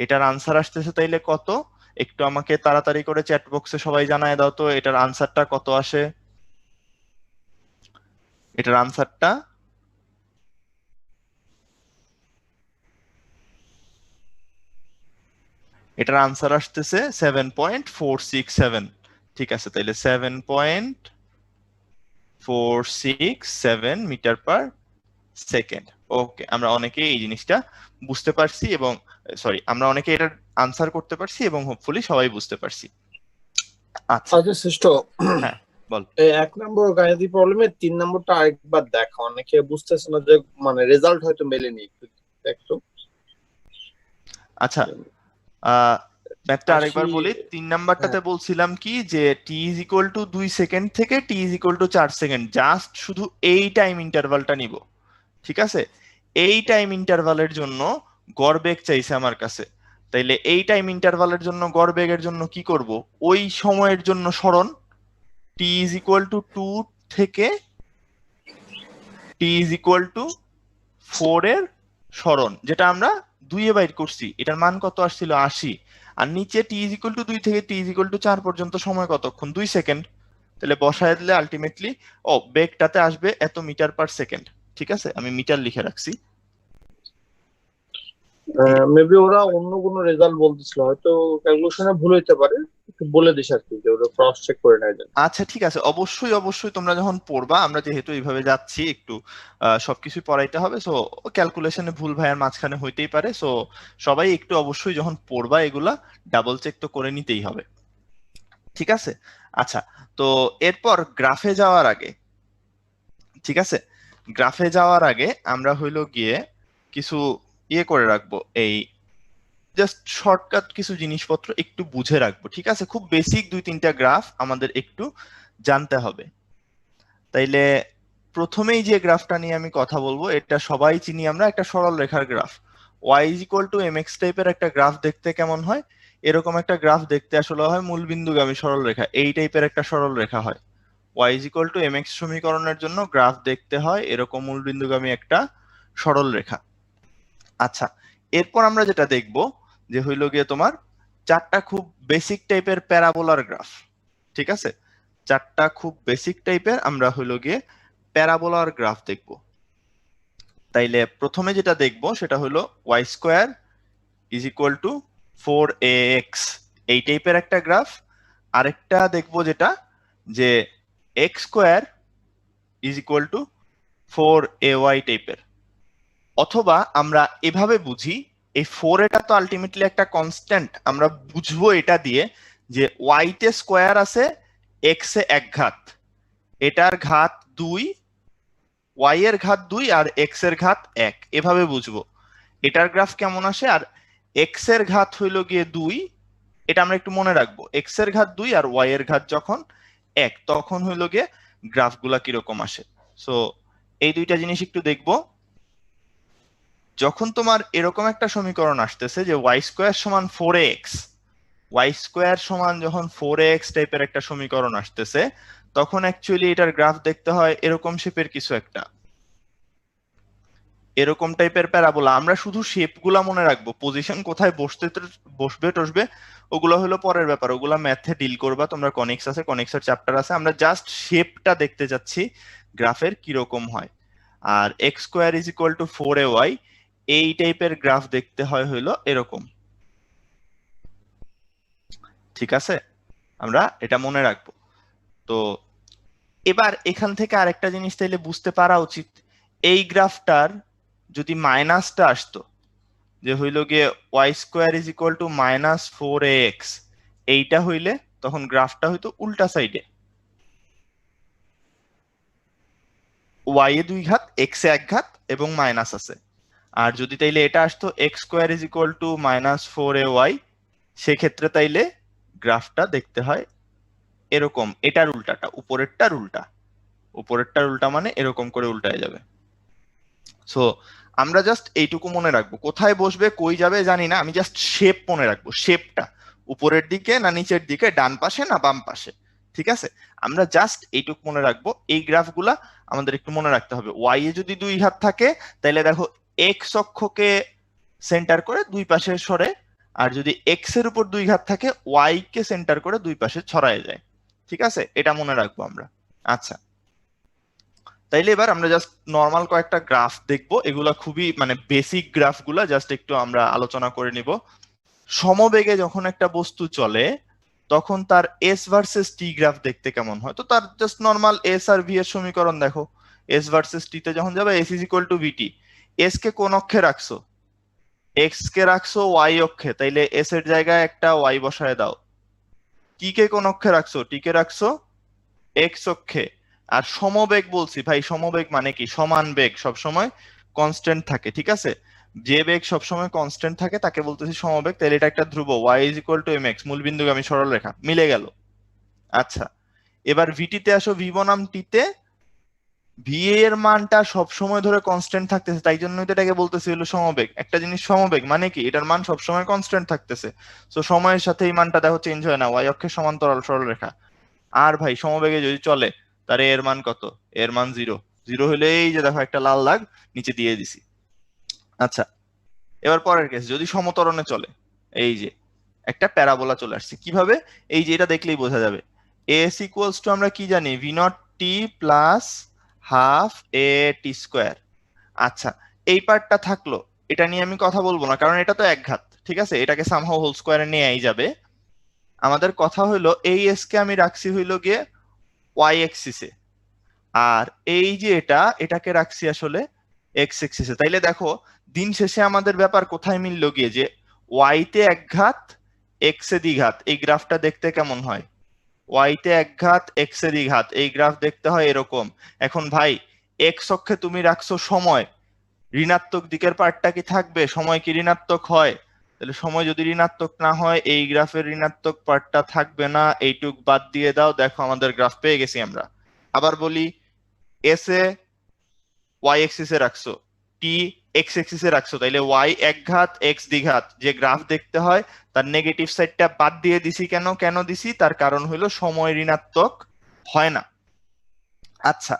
এটার আনসার আসতেছে তাইলে কত, একটু আমাকে তাড়াতাড়ি করে চ্যাট বক্সে সবাই জানায় দাও তো এটার আনসারটা কত আসে। এটার আনসারটা এটার আনসার আসতেছে 7.467। ঠিক আছে, তাইলে 7.467 মিটার/সেকেন্ড। ওকে, আমরা অনেকে এই জিনিসটা বুঝতে পারছি, এবং সরি, আমরা অনেকে এটার আনসার করতে পারছি, এবং হোপফুলি সবাই বুঝতে পারছি। আচ্ছা, আচ্ছা শ্রেষ্ঠ, হ্যাঁ বল। এই 1 নম্বর গাণিতিক প্রবলেমে 3 নম্বরটা আরেকবার দেখা, অনেকে বুঝতেছে না যে মানে রেজাল্ট হয়তো মেলেনি, একটু দেখতো। আচ্ছা, ম্যাথটা আরেকবার বলি। 3 নাম্বারটাতে বলছিলাম কি, যে t is equal to 2 second থেকে t is equal to 4 second, just শুধু এই টাইম ইন্টারভালটা নিব। ঠিক আছে, এই টাইম ইন্টারভালের জন্য গড় বেগ চাইছে আমার কাছে। তাইলে এই টাইম ইন্টারভালের জন্য গড় বেগের জন্য কি করব, ওই সময়ের জন্য সরণ টি ইজ ইকুয়াল টু 2 থেকে টি ইজ ইকুয়াল টু 4 এর সরণ, যেটা আমরা 2 এ বাইর করছি, এটার মান কত আসছিল 80। আর নিচে টি ইজ ইকুয়াল টু 2 থেকে টি ইজ ইকুয়াল টু 4 পর্যন্ত সময় কতক্ষণ, 2 সেকেন্ড। তাহলে বসায় দিলে আলটিমেটলি বেগটাতে আসবে এত মিটার/সেকেন্ড। ঠিক আছে, আমি মিটার লিখে রাখছি। মেবি ওরা অন্য কোনো রেজাল্ট বলতেছিল, হয়তো ক্যালকুলেশনে ভুল হইতে পারে, একটু বলে দিস আর কি, যে ওরা ক্রস চেক করে নেয় যেন। আচ্ছা ঠিক আছে, অবশ্যই অবশ্যই তোমরা যখন পড়বা, আমরা যেহেতু এইভাবে যাচ্ছি একটু সবকিছু পড়াইতে হবে, সো ক্যালকুলেশনে ভুল ভাইয়ার মাঝখানে হইতেই পারে, সো সবাই একটু অবশ্যই যখন পড়বা এগুলা ডাবল চেক তো করে নিতেই হবে। ঠিক আছে, আচ্ছা, তো এরপর গ্রাফে যাওয়ার আগে, ঠিক আছে, গ্রাফে যাওয়ার আগে আমরা হইলো গিয়ে কিছু ইয়ে করে রাখবো, এই জাস্ট শর্টকাট কিছু জিনিসপত্র একটু বুঝে রাখবো। ঠিক আছে, খুব বেসিক 2-3টা গ্রাফ আমাদের একটু জানতে হবে। তাইলে প্রথমেই যে গ্রাফটা নিয়ে আমি কথা বলবো, এটা সবাই চিনি আমরা, একটা সরল রেখার graph. y is equal two mx টাইপের একটা গ্রাফ দেখতে কেমন হয়, এরকম একটা গ্রাফ দেখতে আসলে হয় মূলবিন্দুগামী সরল রেখা, এই টাইপের একটা সরল রেখা হয়। y is equal two mx সমীকরণের জন্য গ্রাফ দেখতে হয় এরকম মূলবিন্দুগামী একটা সরল রেখা। আচ্ছা, এরপর আমরা যেটা দেখব যে হইল গিয়ে তোমার 4টা খুব বেসিক টাইপের প্যারাবোলার গ্রাফ। ঠিক আছে, 4টা খুব বেসিক টাইপের আমরা হইল গিয়ে প্যারাবোলার গ্রাফ দেখব। তাইলে প্রথমে যেটা দেখব সেটা হলো y square is equal to 4ax, এই টাইপের একটা গ্রাফ। আরেকটা দেখব যেটা, যে x square is equal two 4ay টাইপের। অথবা আমরা এভাবে বুঝি, এই 4 এটা তো আলটিমেটলি একটা কনস্ট্যান্ট, আমরা বুঝবো এটা দিয়ে যে y তে স্কোয়ার আছে, x এ এক ঘাত, এটার ঘাত 2, y এর ঘাত 2 আর x এর ঘাত 1, এভাবে বুঝবো এটার গ্রাফ কেমন আসে। আর x এর ঘাত হইল গিয়ে 2, এটা আমরা একটু মনে রাখবো, x এর ঘাত 2 আর y এর ঘাত যখন 1, তখন হইল গিয়ে গ্রাফগুলা কিরকম আসে। সো এই দুইটা জিনিস একটু দেখবো। যখন তোমার এরকম একটা সমীকরণ আসতেছে যে y স্কোয়ার সমান 4ax, y স্কোয়ার সমান যখন 4ax টাইপের একটা সমীকরণ আসতেছে, তখন অ্যাকচুয়ালি এটার গ্রাফ দেখতে হয় এরকম শেপের কিছু একটা, এরকম টাইপের প্যারাবোলা। আমরা শুধু শেপগুলা মনে রাখবো, পজিশন কোথায় বসবে টসবে ওগুলো হলো পরের ব্যাপার, ওগুলা ম্যাথে ডিল করবা তোমরা, কনিক্স আছে, কনিক্সের চ্যাপ্টার আছে। আমরা জাস্ট শেপটা দেখতে যাচ্ছি গ্রাফের কিরকম হয়। আর x square is equal two 4ay, এই টাইপের গ্রাফ দেখতে হয় হইলো এরকম। ঠিক আছে, আমরা এটা মনে রাখবো। তো এবার এখান থেকে আরেকটা জিনিস তাইলে বুঝতে পারা উচিত, এই গ্রাফটার যদি মাইনাসটা আসতো, যে হইল গিয়ে Y square is equal to -4ax, এইটা হইলে তখন গ্রাফটা হইতো উল্টা সাইডে, ওয়াই এ 2 ঘাত, এক্স এ 1 ঘাত এবং মাইনাস আছে। আর যদি তাইলে এটা আসতো x square is equal two -4ay, সেক্ষেত্রে তাইলে গ্রাফটা দেখতে হয় এরকম, এটার উল্টাটা, উপরেরটার উল্টা, উপরেরটার উল্টা মানে এরকম করে উল্টায় যাবে। সো আমরা জাস্ট এইটুকু মনে রাখবো, কোথায় বসবে কই যাবে জানি না, আমি জাস্ট শেপ মনে রাখবো, শেপটা উপরের দিকে না নিচের দিকে, ডান পাশে না বাম পাশে, ঠিক আছে? আমরা জাস্ট এইটুকু মনে রাখবো। এই গ্রাফগুলা আমাদের একটু মনে রাখতে হবে। ওয়াই এ যদি 2 ঘাত থাকে তাহলে দেখো এক্স অক্ষকে সেন্টার করে দুই পাশে সরে, আর যদি এক্স এর উপর 2 ঘাত থাকে ওয়াই কে সেন্টার করে দুই পাশে ছড়ায় যায়, ঠিক আছে? এটা মনে রাখবো আমরা। আচ্ছা, তাইলে এবার আমরা জাস্ট নর্মাল কয়েকটা গ্রাফ দেখবো, এগুলা খুবই মানে বেসিক গ্রাফগুলা, জাস্ট একটু আমরা আলোচনা করে নিব। সমবেগে যখন একটা বস্তু চলে তখন তার এস ভার্সেস টি গ্রাফ দেখতে কেমন হয়? তো তার জাস্ট নর্মাল এস আর ভি এর সমীকরণ দেখো, এস ভার্সেস টি তে যখন যাবে S is equal to VT. S কে কোন অক্ষে রাখছো? এক্স কে রাখছো ওয়াই অক্ষে, তাইলে এস এর জায়গায় একটা ওয়াই বসায় দাও। টি কে কোন অক্ষে রাখছো? টি কে রাখছো এক্স অক্ষে। আর সমবেগ বলছি ভাই, সমবেগ মানে কি? সমান বেগ সবসময় কনস্ট্যান্ট থাকে, ঠিক আছে? যে বেগ সবসময় কনস্ট্যান্ট থাকে তাকে বলতেছি সমবেগ। তাহলে এটা একটা ধ্রুব, y is equal two mx, মূলবিন্দুগামী সরলরেখা, মিলে গেল। আচ্ছা, এবার ভিটি তে আসো, ভি বনাম টি তে ভি এর মানটা সবসময় ধরে কনস্ট্যান্ট থাকতেছে, তাই জন্যই তো এটাকে বলতেছি হলো সমবেগ। একটা জিনিস সমবেগ মানে কি? এটার মান সবসময় কনস্ট্যান্ট থাকতেছে, তো সময়ের সাথে এই মানটা দেখো চেঞ্জ হয় না, y অক্ষের সমান্তরাল সরলরেখা। আর ভাই সমবেগে যদি চলে তাহলে এর মান কত? এর মান 0। 0 হলে এই যে দেখো একটা লাল দাগ নিচে দিয়ে দিছি। আচ্ছা, এবার পরের কেস, যদি সমতরণে চলে, এই যে একটা প্যারাবোলা চলে আসছে। কিভাবে? এই যে এটা দেখলেই বোঝা যাবে। এস ইকুয়ালস টু আমরা কি জানি? ভি নট টি প্লাস হাফ এ টি স্কোয়ার। আচ্ছা, এই পার্টটা থাকলো, এটা নিয়ে আমি কথা বলবো না কারণ এটা তো এক ঘাত, ঠিক আছে? এটাকে সামহাও হোল স্কোয়ারে নিয়েই যাবে। আমাদের কথা হইলো এই এস কে আমি রাখছি হইলো গিয়ে ওয়াই এক্সিসে, আর এই যে এটাকে রাখছি আসলে এক্স এক্সিসে। তাইলে দেখো দিন শেষে আমাদের ব্যাপার কোথায় মিললো গিয়ে, যে ওয়াই তে 1 ঘাত এক্স এ 2 ঘাত, এই গ্রাফটা দেখতে কেমন হয়? ওয়াই তে 1 ঘাত এক্স এ 2 ঘাত, এই গ্রাফ দেখতে হয় এরকম। এখন ভাই এক্স অক্ষে তুমি রাখছো সময়, ঋণাত্মক দিকের পার্টটা কি থাকবে? সময় কি ঋণাত্মক হয়? তাহলে সময় যদি ঋণাত্মক না হয় এই গ্রাফের ঋণাত্মক পার্টটা থাকবে না, এইটুক বাদ দিয়ে দাও, দেখো আমাদের গ্রাফ পেয়ে গেছি আমরা। আবার বলি, এস এ ওয়াই এক্সিসে রাখছো, টি এক্স এক্সিসে রাখছো, তাইলে ওয়াই 1 ঘাত এক্স 2 ঘাত যে গ্রাফ দেখতে হয় তার নেগেটিভ সাইডটা বাদ দিয়ে দিছি। কেন কেন দিছি? তার কারণ হলো সময় ঋণাত্মক হয় না। আচ্ছা,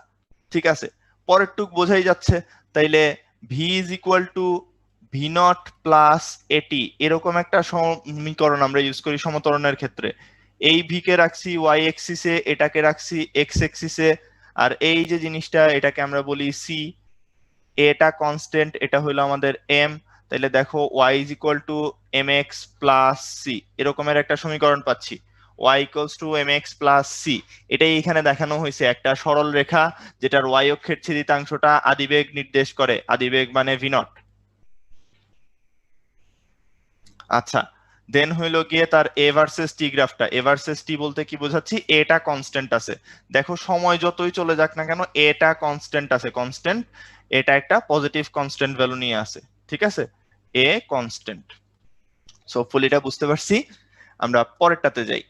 ঠিক আছে, পরের টুক বোঝাই যাচ্ছে। তাইলে V is equal to V not plus এটি, এরকম একটা সমীকরণ আমরা ইউজ করি সমতরণের ক্ষেত্রে। এই ভি কে রাখছি ওয়াই এক্সিসে, এটাকে রাখছি এক্স এক্সিসে, আর এই যে জিনিসটা এটাকে আমরা বলি সি, এটা কনস্ট্যান্ট, এটা হলো আমাদের এম। তাহলে দেখো Y is equal to M X plus C, এরকমের একটা সমীকরণ পাচ্ছি। Y equals to M X plus C, এটাই এখানে দেখানো হয়েছে, একটা সরল রেখা যেটার ওয়াই অক্ষের ছেদিতাংশটা আদিবেগ নির্দেশ করে, আদিবেগ মানে ভি নট। আচ্ছা, দেন হইলো গিয়ে তার এ ভার্সেস টি গ্রাফটা। এ ভার্সেস টি বলতে কি বোঝাচ্ছি? এটা কনস্ট্যান্ট আছে, দেখো সময় যতই চলে যাক না কেন এটা কনস্ট্যান্ট আছে, কনস্ট্যান্ট। এটা একটা পজিটিভ কনস্ট্যান্ট ভ্যালু নিয়ে আসে, ঠিক আছে? A constant. সো ফুল এটা বুঝতে পারছি। আমরা পরেরটাতে যাই।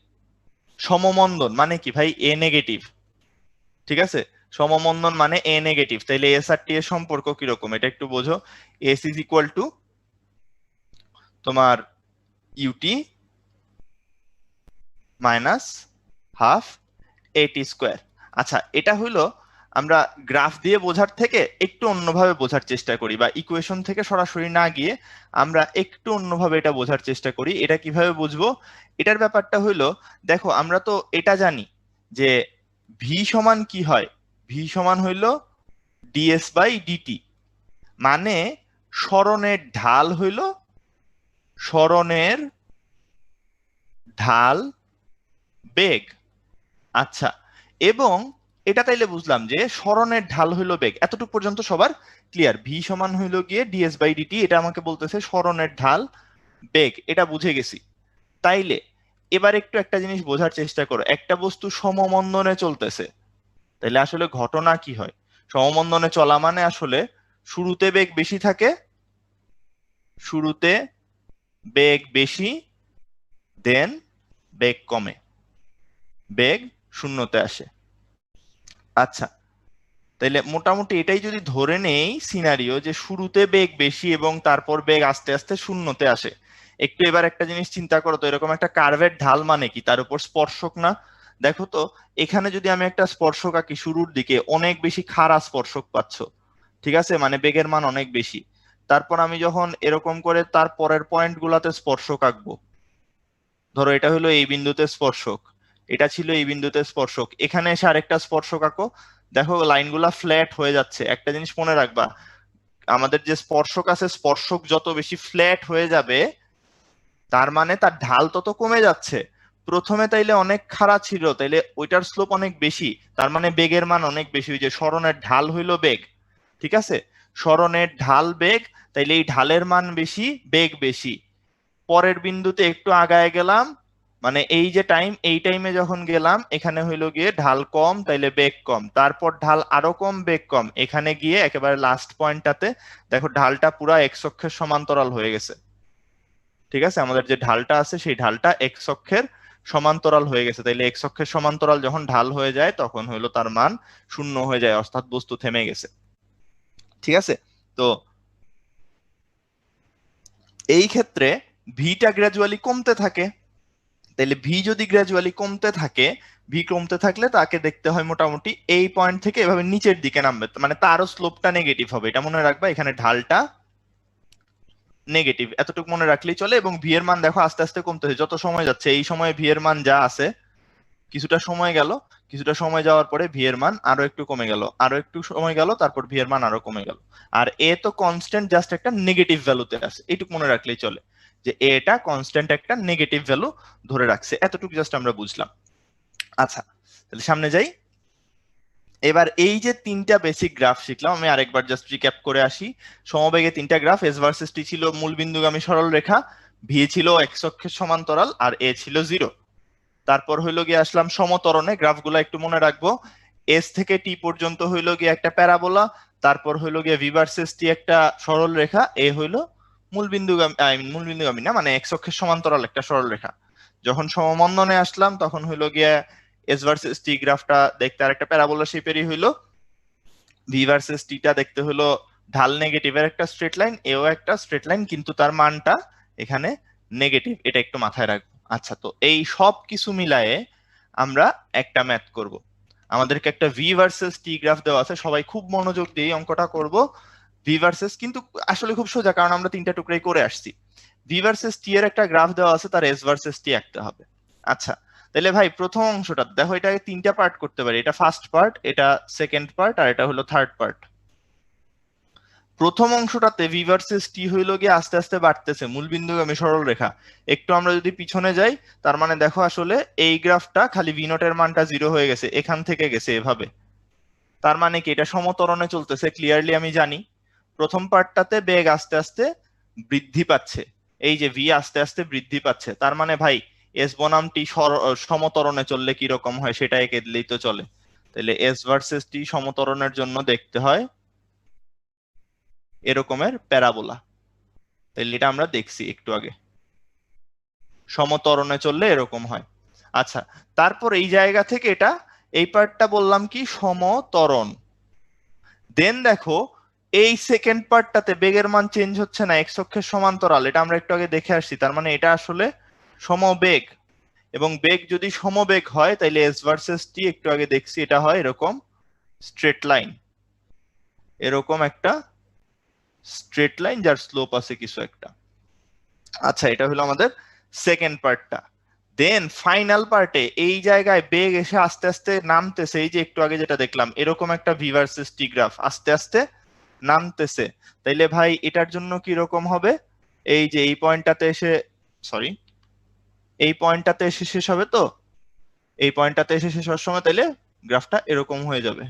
সমমন্দন মানে কি ভাই? এ নেগেটিভ, ঠিক আছে? সমমন্দন মানে এ নেগেটিভ, তাইলে এস আর টি এর সম্পর্ক কিরকম এটা একটু বোঝো। এস ইজ ইকুয়াল টু তোমার ইউটি মাইনাস হাফ এটি স্কোয়ার। আচ্ছা, এটা হইলো আমরা গ্রাফ দিয়ে বোঝার থেকে একটু অন্যভাবে বোঝার চেষ্টা করি, বা ইকুয়েশন থেকে সরাসরি না গিয়ে আমরা একটু অন্যভাবে এটা বোঝার চেষ্টা করি। এটা কিভাবে বুঝবো? এটার ব্যাপারটা হইলো, দেখো আমরা তো এটা জানি যে ভি সমান কি হয়? ভি সমান হইলো ডিএস বাই ডিটি, মানে সরণের ঢাল হইলো সরণের ঢাল বেগ। আচ্ছা, এবং এটা তাইলে বুঝলাম যে সরণের ঢাল হইলো বেগ, এতটুকু পর্যন্ত সবার ক্লিয়ার। ভি সমান হইলো গিয়ে ডিএস বাই ডিটি, এটা আমাকে বলতেছে সরণের ঢাল বেগ, এটা বুঝে গেছি। তাইলে এবার একটু একটা জিনিস বোঝার চেষ্টা করো, একটা বস্তু সমমন্দনে চলতেছে, তাইলে আসলে ঘটনা কি হয়? সমমন্দনে চলা মানে আসলে শুরুতে বেগ বেশি থাকে, শুরুতে বেগ বেশি, দেন বেগ কমে, বেগ শূন্যতে আসে। আচ্ছা, তাইলে মোটামুটি এটাই যদি ধরে নেই সিনারিও যে শুরুতে বেগ বেশি এবং তারপর বেগ আস্তে আস্তে শূন্যতে আসে, একটু এবার একটা জিনিস চিন্তা করো তো, এরকম একটা কার্ভের ঢাল মানে কি? তার উপর স্পর্শক না? দেখো তো এখানে যদি আমি একটা স্পর্শক আঁকি, শুরুর দিকে অনেক বেশি খাড়া স্পর্শক পাচ্ছ, ঠিক আছে, মানে বেগের মান অনেক বেশি। তারপর আমি যখন এরকম করে তার পরের পয়েন্ট গুলাতে স্পর্শক আঁকবো, ধরো এটা হলো এই বিন্দুতে স্পর্শক, এটা ছিল এই বিন্দুতে স্পর্শক, এখানে এসে আরেকটা স্পর্শক আঁকো, দেখো লাইনগুলা ফ্ল্যাট হয়ে যাচ্ছে। একটা জিনিস মনে রাখবা, আমাদের যে স্পর্শক আছে, স্পর্শক যত বেশি ফ্ল্যাট হয়ে যাবে তার মানে তার ঢাল তত কমে যাচ্ছে। প্রথমে তাইলে অনেক খাড়া ছিল, তাইলে ওইটার স্লোপ অনেক বেশি, তার মানে বেগের মান অনেক বেশি। ওই যে সরণের ঢাল হইলো বেগ, ঠিক আছে, সরণের ঢাল বেগ, তাইলে এই ঢালের মান বেশি, বেগ বেশি। পরের বিন্দুতে একটু আগায় গেলাম, মানে এই যে টাইম, এই টাইমে যখন গেলাম এখানে হইলো গিয়ে ঢাল কম, তাইলে বেগ কম, তারপর ঢাল আরো কম, বেগ কম, এখানে গিয়ে একেবারে লাস্ট পয়েন্টটাতে দেখো ঢালটা পুরা এক্স অক্ষের সমান্তরাল হয়ে গেছে, ঠিক আছে, আমাদের যে ঢালটা আছে সেই ঢালটা এক্স অক্ষের সমান্তরাল হয়ে গেছে। তাইলে এক্স অক্ষের সমান্তরাল যখন ঢাল হয়ে যায় তখন হইলো তার মান শূন্য হয়ে যায়, অর্থাৎ বস্তু থেমে গেছে, ঠিক আছে। তো এই ক্ষেত্রে ভিটা গ্র্যাজুয়ালি কমতে থাকে, তাহলে ভি যদি গ্র্যাজুয়ালি কমতে থাকে, ভি কমতে থাকলে তাকে দেখতে হয় মোটামুটি এই পয়েন্ট থেকে এভাবে নিচের দিকে নামবে, মানে তারও স্লোপটা নেগেটিভ হবে, এটা মনে রাখবা, এখানে ঢালটা নেগেটিভ, এতটুকু মনে রাখলেই চলে। এবং ভি এর মান দেখো আস্তে আস্তে কমতে হয় যত সময় যাচ্ছে, এই সময়ে ভি এর মান যা আছে, কিছুটা সময় গেল, কিছুটা সময় যাওয়ার পরে ভি এর মান আরো একটু কমে গেল, আরো একটু সময় গেল, তারপর ভি এর মান আরো কমে গেল। আর এ তো কনস্ট্যান্ট, জাস্ট একটা নেগেটিভ ভ্যালুতে আছে, এইটুকু মনে রাখলেই চলে যে এটা কনস্ট্যান্ট একটা নেগেটিভ ভ্যালু ধরে রাখছে, এতটুকু জাস্ট আমরা বুঝলাম। আচ্ছা, তাহলে সামনে যাই। এবার এই যে তিনটা বেসিক গ্রাফ শিখলাম, আমি আরেকবার জাস্ট রিক্যাপ করে আসি। সমবেগে তিনটা গ্রাফ, এস ভার্সেস টি ছিল মূলবিন্দুগামী সরল রেখা, ভি ছিল এক্স অক্ষের সমান্তরাল, আর এ ছিল 0। তারপর হইলো গিয়ে আসলাম সমতরণে, গ্রাফগুলো একটু মনে রাখবো, এস থেকে টি পর্যন্ত হইলো গিয়ে একটা প্যারাবোলা, তারপর হইলো গিয়ে ভি ভার্সেস টি একটা সরল রেখা, এ হইলো মূলবিন্দুগামী, মূলবিন্দুগামী না, মানে এক্স অক্ষের সমান্তরাল একটা সরল রেখা। যখন সমমন্দনে আসলাম তখন হইলো গিয়ে এস ভার্সেস টি গ্রাফটা দেখতে আর একটা প্যারাবোলা শেপেরই হইলো, ভি ভার্সেস টিটা দেখতে হলো ঢাল নেগেটিভের একটা স্ট্রেট লাইন, এও একটা স্ট্রেট লাইন, কিন্তু তার মানটা এখানে নেগেটিভ, এটা একটু মাথায় রাখবো। আচ্ছা, তো এই সব কিছু মিলায়ে আমরা একটা ম্যাথ করব, আমাদেরকে একটা ভি ভার্সেস টি গ্রাফ দেওয়া আছে, সবাই খুব মনোযোগ দিয়ে এই অঙ্কটা করব। ভি ভার্সেস কিন্তু আসলে খুব সোজা, কারণ আমরা তিনটা টুকরাই করে আসছি। ভি ভার্সেস টি এর একটা গ্রাফ দেওয়া আছে, তার এস ভার্সেস টি আঁকতে হবে। আচ্ছা, তাহলে ভাই প্রথম অংশটা দেখো, এটাকে তিনটা পার্ট করতে পারি, এটা ফার্স্ট পার্ট, এটা সেকেন্ড পার্ট, আর এটা হলো থার্ড পার্ট। প্রথম অংশটাতে ভি ভার্সেস টি হইলো গিয়ে আস্তে আস্তে বাড়তেছে, মূলবিন্দুগামী সরল রেখা। একটু আমরা যদি পিছনে যাই, তার মানে দেখো আসলে এই গ্রাফটা খালি ভি নট এর মানটা 0 হয়ে গেছে, এখান থেকে গেছে এভাবে, তার মানে কি এটা সমতরণে চলতেছে, ক্লিয়ারলি আমি জানি। প্রথম পার্টটাতে বেগ আস্তে আস্তে বৃদ্ধি পাচ্ছে, এই যে ভি আস্তে আস্তে বৃদ্ধি পাচ্ছে, তার মানে ভাই এস বনাম টি সমতরণে চললে কি রকম হয় সেটা এঁকে দিলেই তো চলে। তাহলে এস ভার্সেস টি সমতরণের জন্য দেখতে হয় এরকমের প্যারাবোলা, তাহলে এটা আমরা দেখছি একটু আগে, সমতরণে চললে এরকম হয়। আচ্ছা, তারপর এই জায়গা থেকে এটা, এই পার্টটা বললাম কি সমতরণ, দেন দেখো এই সেকেন্ড পার্টটাতে বেগের মান চেঞ্জ হচ্ছে না, এক্স অক্ষের সমান্তরাল, এটা আমরা একটু আগে দেখে আসছি, তার মানে এটা আসলে সমবেগ। এবং বেগ যদি সমবেগ হয় তাইলে এস ভার্সেস টি একটু আগে দেখছি এটা হয় এরকম স্ট্রেট লাইন, এরকম একটা স্ট্রেট লাইন যার স্লোপ আছে কিছু একটা। আচ্ছা, এটা হলো আমাদের সেকেন্ড পার্টটা। দেন ফাইনাল পার্টে এই জায়গায় বেগ এসে আস্তে আস্তে নামতেছে, এই যে একটু আগে যেটা দেখলাম এরকম একটা ভি ভার্সেস টি গ্রাফ আস্তে আস্তে নামতেছে। তাইলে ভাই এটার জন্য কি রকম হবে, এই যে এই পয়েন্টটাতে এসে, সরি, এই পয়েন্টটাতে এসে শেষ হবে, তো এই পয়েন্টটাতে এসে শেষ হওয়ার সময় তাইলে গ্রাফটা এরকম হয়ে যাবে,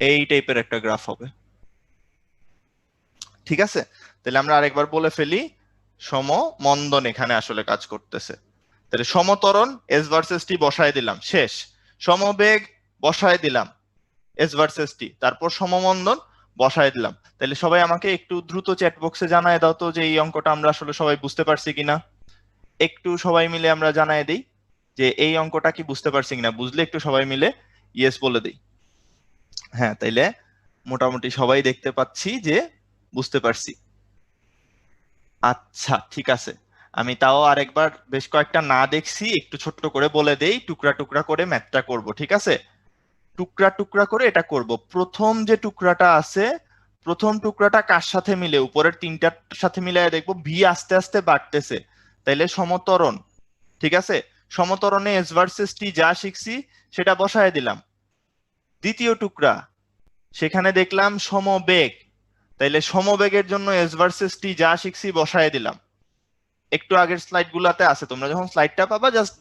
এই টাইপের একটা গ্রাফ হবে। ঠিক আছে, তাহলে আমরা আরেকবার বলে ফেলি, সমমন্দন এখানে আসলে কাজ করতেছে। তাহলে সমত্বরণ এস ভার্সেস টি বসায় দিলাম, শেষ। সমবেগ বসায় দিলাম এস ভার্সেস টি, তারপর সমমন্দন বসায় দিলাম। তাহলে সবাই আমাকে একটু দ্রুত চ্যাট বক্সে জানায় দাও তো যে এই অঙ্কটা আমরা আসলে সবাই বুঝতে পারছি কিনা। একটু সবাই মিলে আমরা জানায় দিই যে এই অঙ্কটা কি বুঝতে পারছি কিনা, বুঝলে একটু সবাই মিলে ইয়েস বলে দিই। হ্যাঁ, তাইলে মোটামুটি সবাই দেখতে পাচ্ছি যে বুঝতে পারছি। আচ্ছা ঠিক আছে, আমি তাও আরেকবার বেশ কয়েকটা না দেখছি একটু ছোট্ট করে বলে দেই, টুকরা টুকরা করে ম্যাথটা করব। ঠিক আছে, টুকরা টুকরা করে এটা করব। প্রথম যে টুকরাটা আছে, প্রথম টুকরাটা কার সাথে মিলে, উপরের তিনটার সাথে মিলাই দেখবো ভি আস্তে আস্তে বাড়তেছে, তাইলে সমত্বরণ। ঠিক আছে, সমত্বরণে এস ভার্সেস টি যা শিখছি সেটা বসায় দিলাম। দ্বিতীয় টুকরা, সেখানে দেখলাম সমবেগ, তাইলে সমবেগের জন্য এস ভার্সেস টি যা শিখছি বসায় দিলাম। একটু আগের স্লাইড গুলাতে আছে, তোমরা যখন স্লাইডটা পাবা জাস্ট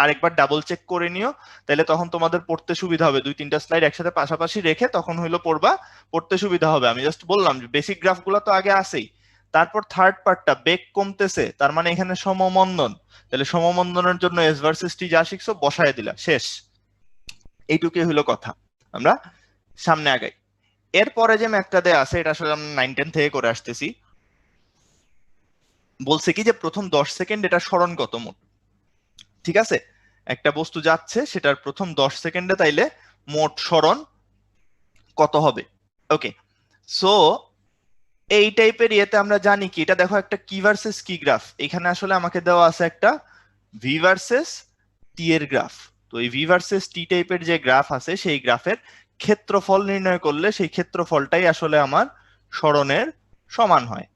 আরেকবার ডাবল চেক করে নিও, তাহলে তখন তোমাদের পড়তে সুবিধা হবে। দুই তিনটা স্লাইড একসাথে পাশাপাশি রেখে তখন হইলো পড়বা, পড়তে সুবিধা হবে। আমি জাস্ট বললাম যে বেসিক গ্রাফ গুলা তো আগে আসেই। তারপর থার্ড পার্টটা, বেগ কমতেছে, তার মানে এখানে সমমন্দন, তাহলে সমমন্দনের জন্য এস ভার্সেস টি যা শিখছো বসায় দিলা, শেষ। এইটুকুই হইলো কথা, আমরা সামনে আগাই। এরপরে যে ম্যাথটা দেয়া আছে এটা আসলে আমরা 9-10 থেকে করে আসতেছি। বলছে কি যে প্রথম 10 সেকেন্ড এটা সরণ কত মোট। ঠিক আছে, একটা বস্তু যাচ্ছে সেটার প্রথম 10 সেকেন্ডে তাইলে মোট সরণ কত হবে। ওকে, সো এই টাইপের ইয়েতে আমরা জানি কি, এটা দেখো একটা কি ভার্সেস কি গ্রাফ, এখানে আসলে আমাকে দেওয়া আছে একটা ভি ভার্সেস টি এর গ্রাফ। তো এই ভি ভার্সেস টি টাইপের যে গ্রাফ আছে সেই গ্রাফের ক্ষেত্রফল নির্ণয় করলে সেই ক্ষেত্রফলটাই আসলে আমার সরণের সমান হয়।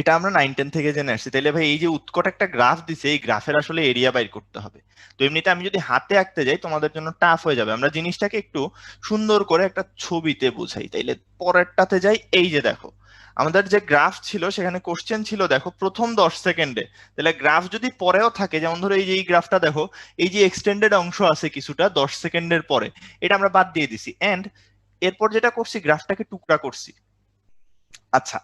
এটা আমরা 9-10 থেকে জেনে আসছি। তাইলে ভাই এই যে উৎকট একটা গ্রাফ দিছে, এই গ্রাফের আসলে এরিয়া বাইর করতে হবে। তো এমনিতে আমি যদি হাতে আঁকতে যাই তোমাদের জন্য টাফ হয়ে যাবে, আমরা জিনিসটাকে একটু সুন্দর করে একটা ছবিতে বুঝাই। তাইলে পরেরটাতে যাই, এই যে দেখো আমাদের যে গ্রাফ ছিল সেখানে কোশ্চেন ছিল দেখো প্রথম 10 সেকেন্ডে, তাহলে গ্রাফ যদি পরেও থাকে, যেমন ধরো এই যে এই গ্রাফটা দেখো, এই যে এক্সটেন্ডেড অংশ আছে কিছুটা 10 সেকেন্ডের পরে, এটা আমরা বাদ দিয়ে দিছি। এন্ড এরপর যেটা করছি, গ্রাফটাকে টুকরা করছি। আচ্ছা,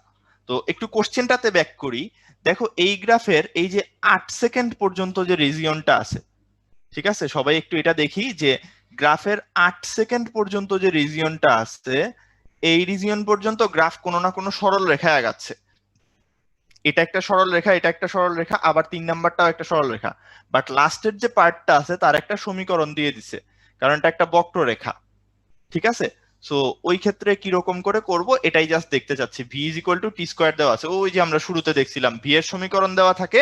তো একটু কোশ্চেনটাতে ব্যাক করি। দেখো এই গ্রাফের এই যে 8 সেকেন্ড পর্যন্ত যে রিজিয়নটা আছে, ঠিক আছে, সবাই একটু এটা দেখি যে গ্রাফের 8 সেকেন্ড পর্যন্ত যে রিজিয়নটা আছে, এই রিজিয়ন পর্যন্ত গ্রাফ কোনো না কোনো সরল রেখায় আগাচ্ছে। এটা একটা সরল রেখা, এটা একটা সরল রেখা, আবার 3 নাম্বারটাও একটা সরল রেখা। বাট লাস্টের যে পার্টটা আছে তার একটা সমীকরণ দিয়ে দিছে, কারণ এটা একটা বক্ররেখা। ঠিক আছে, সো ওই ক্ষেত্রে কি রকম করে করব এটাই জাস্ট দেখতে চাচ্ছি। V is equal two T square দেওয়া আছে, ওই যে আমরা শুরুতে দেখছিলাম ভি এর সমীকরণ দেওয়া থাকে,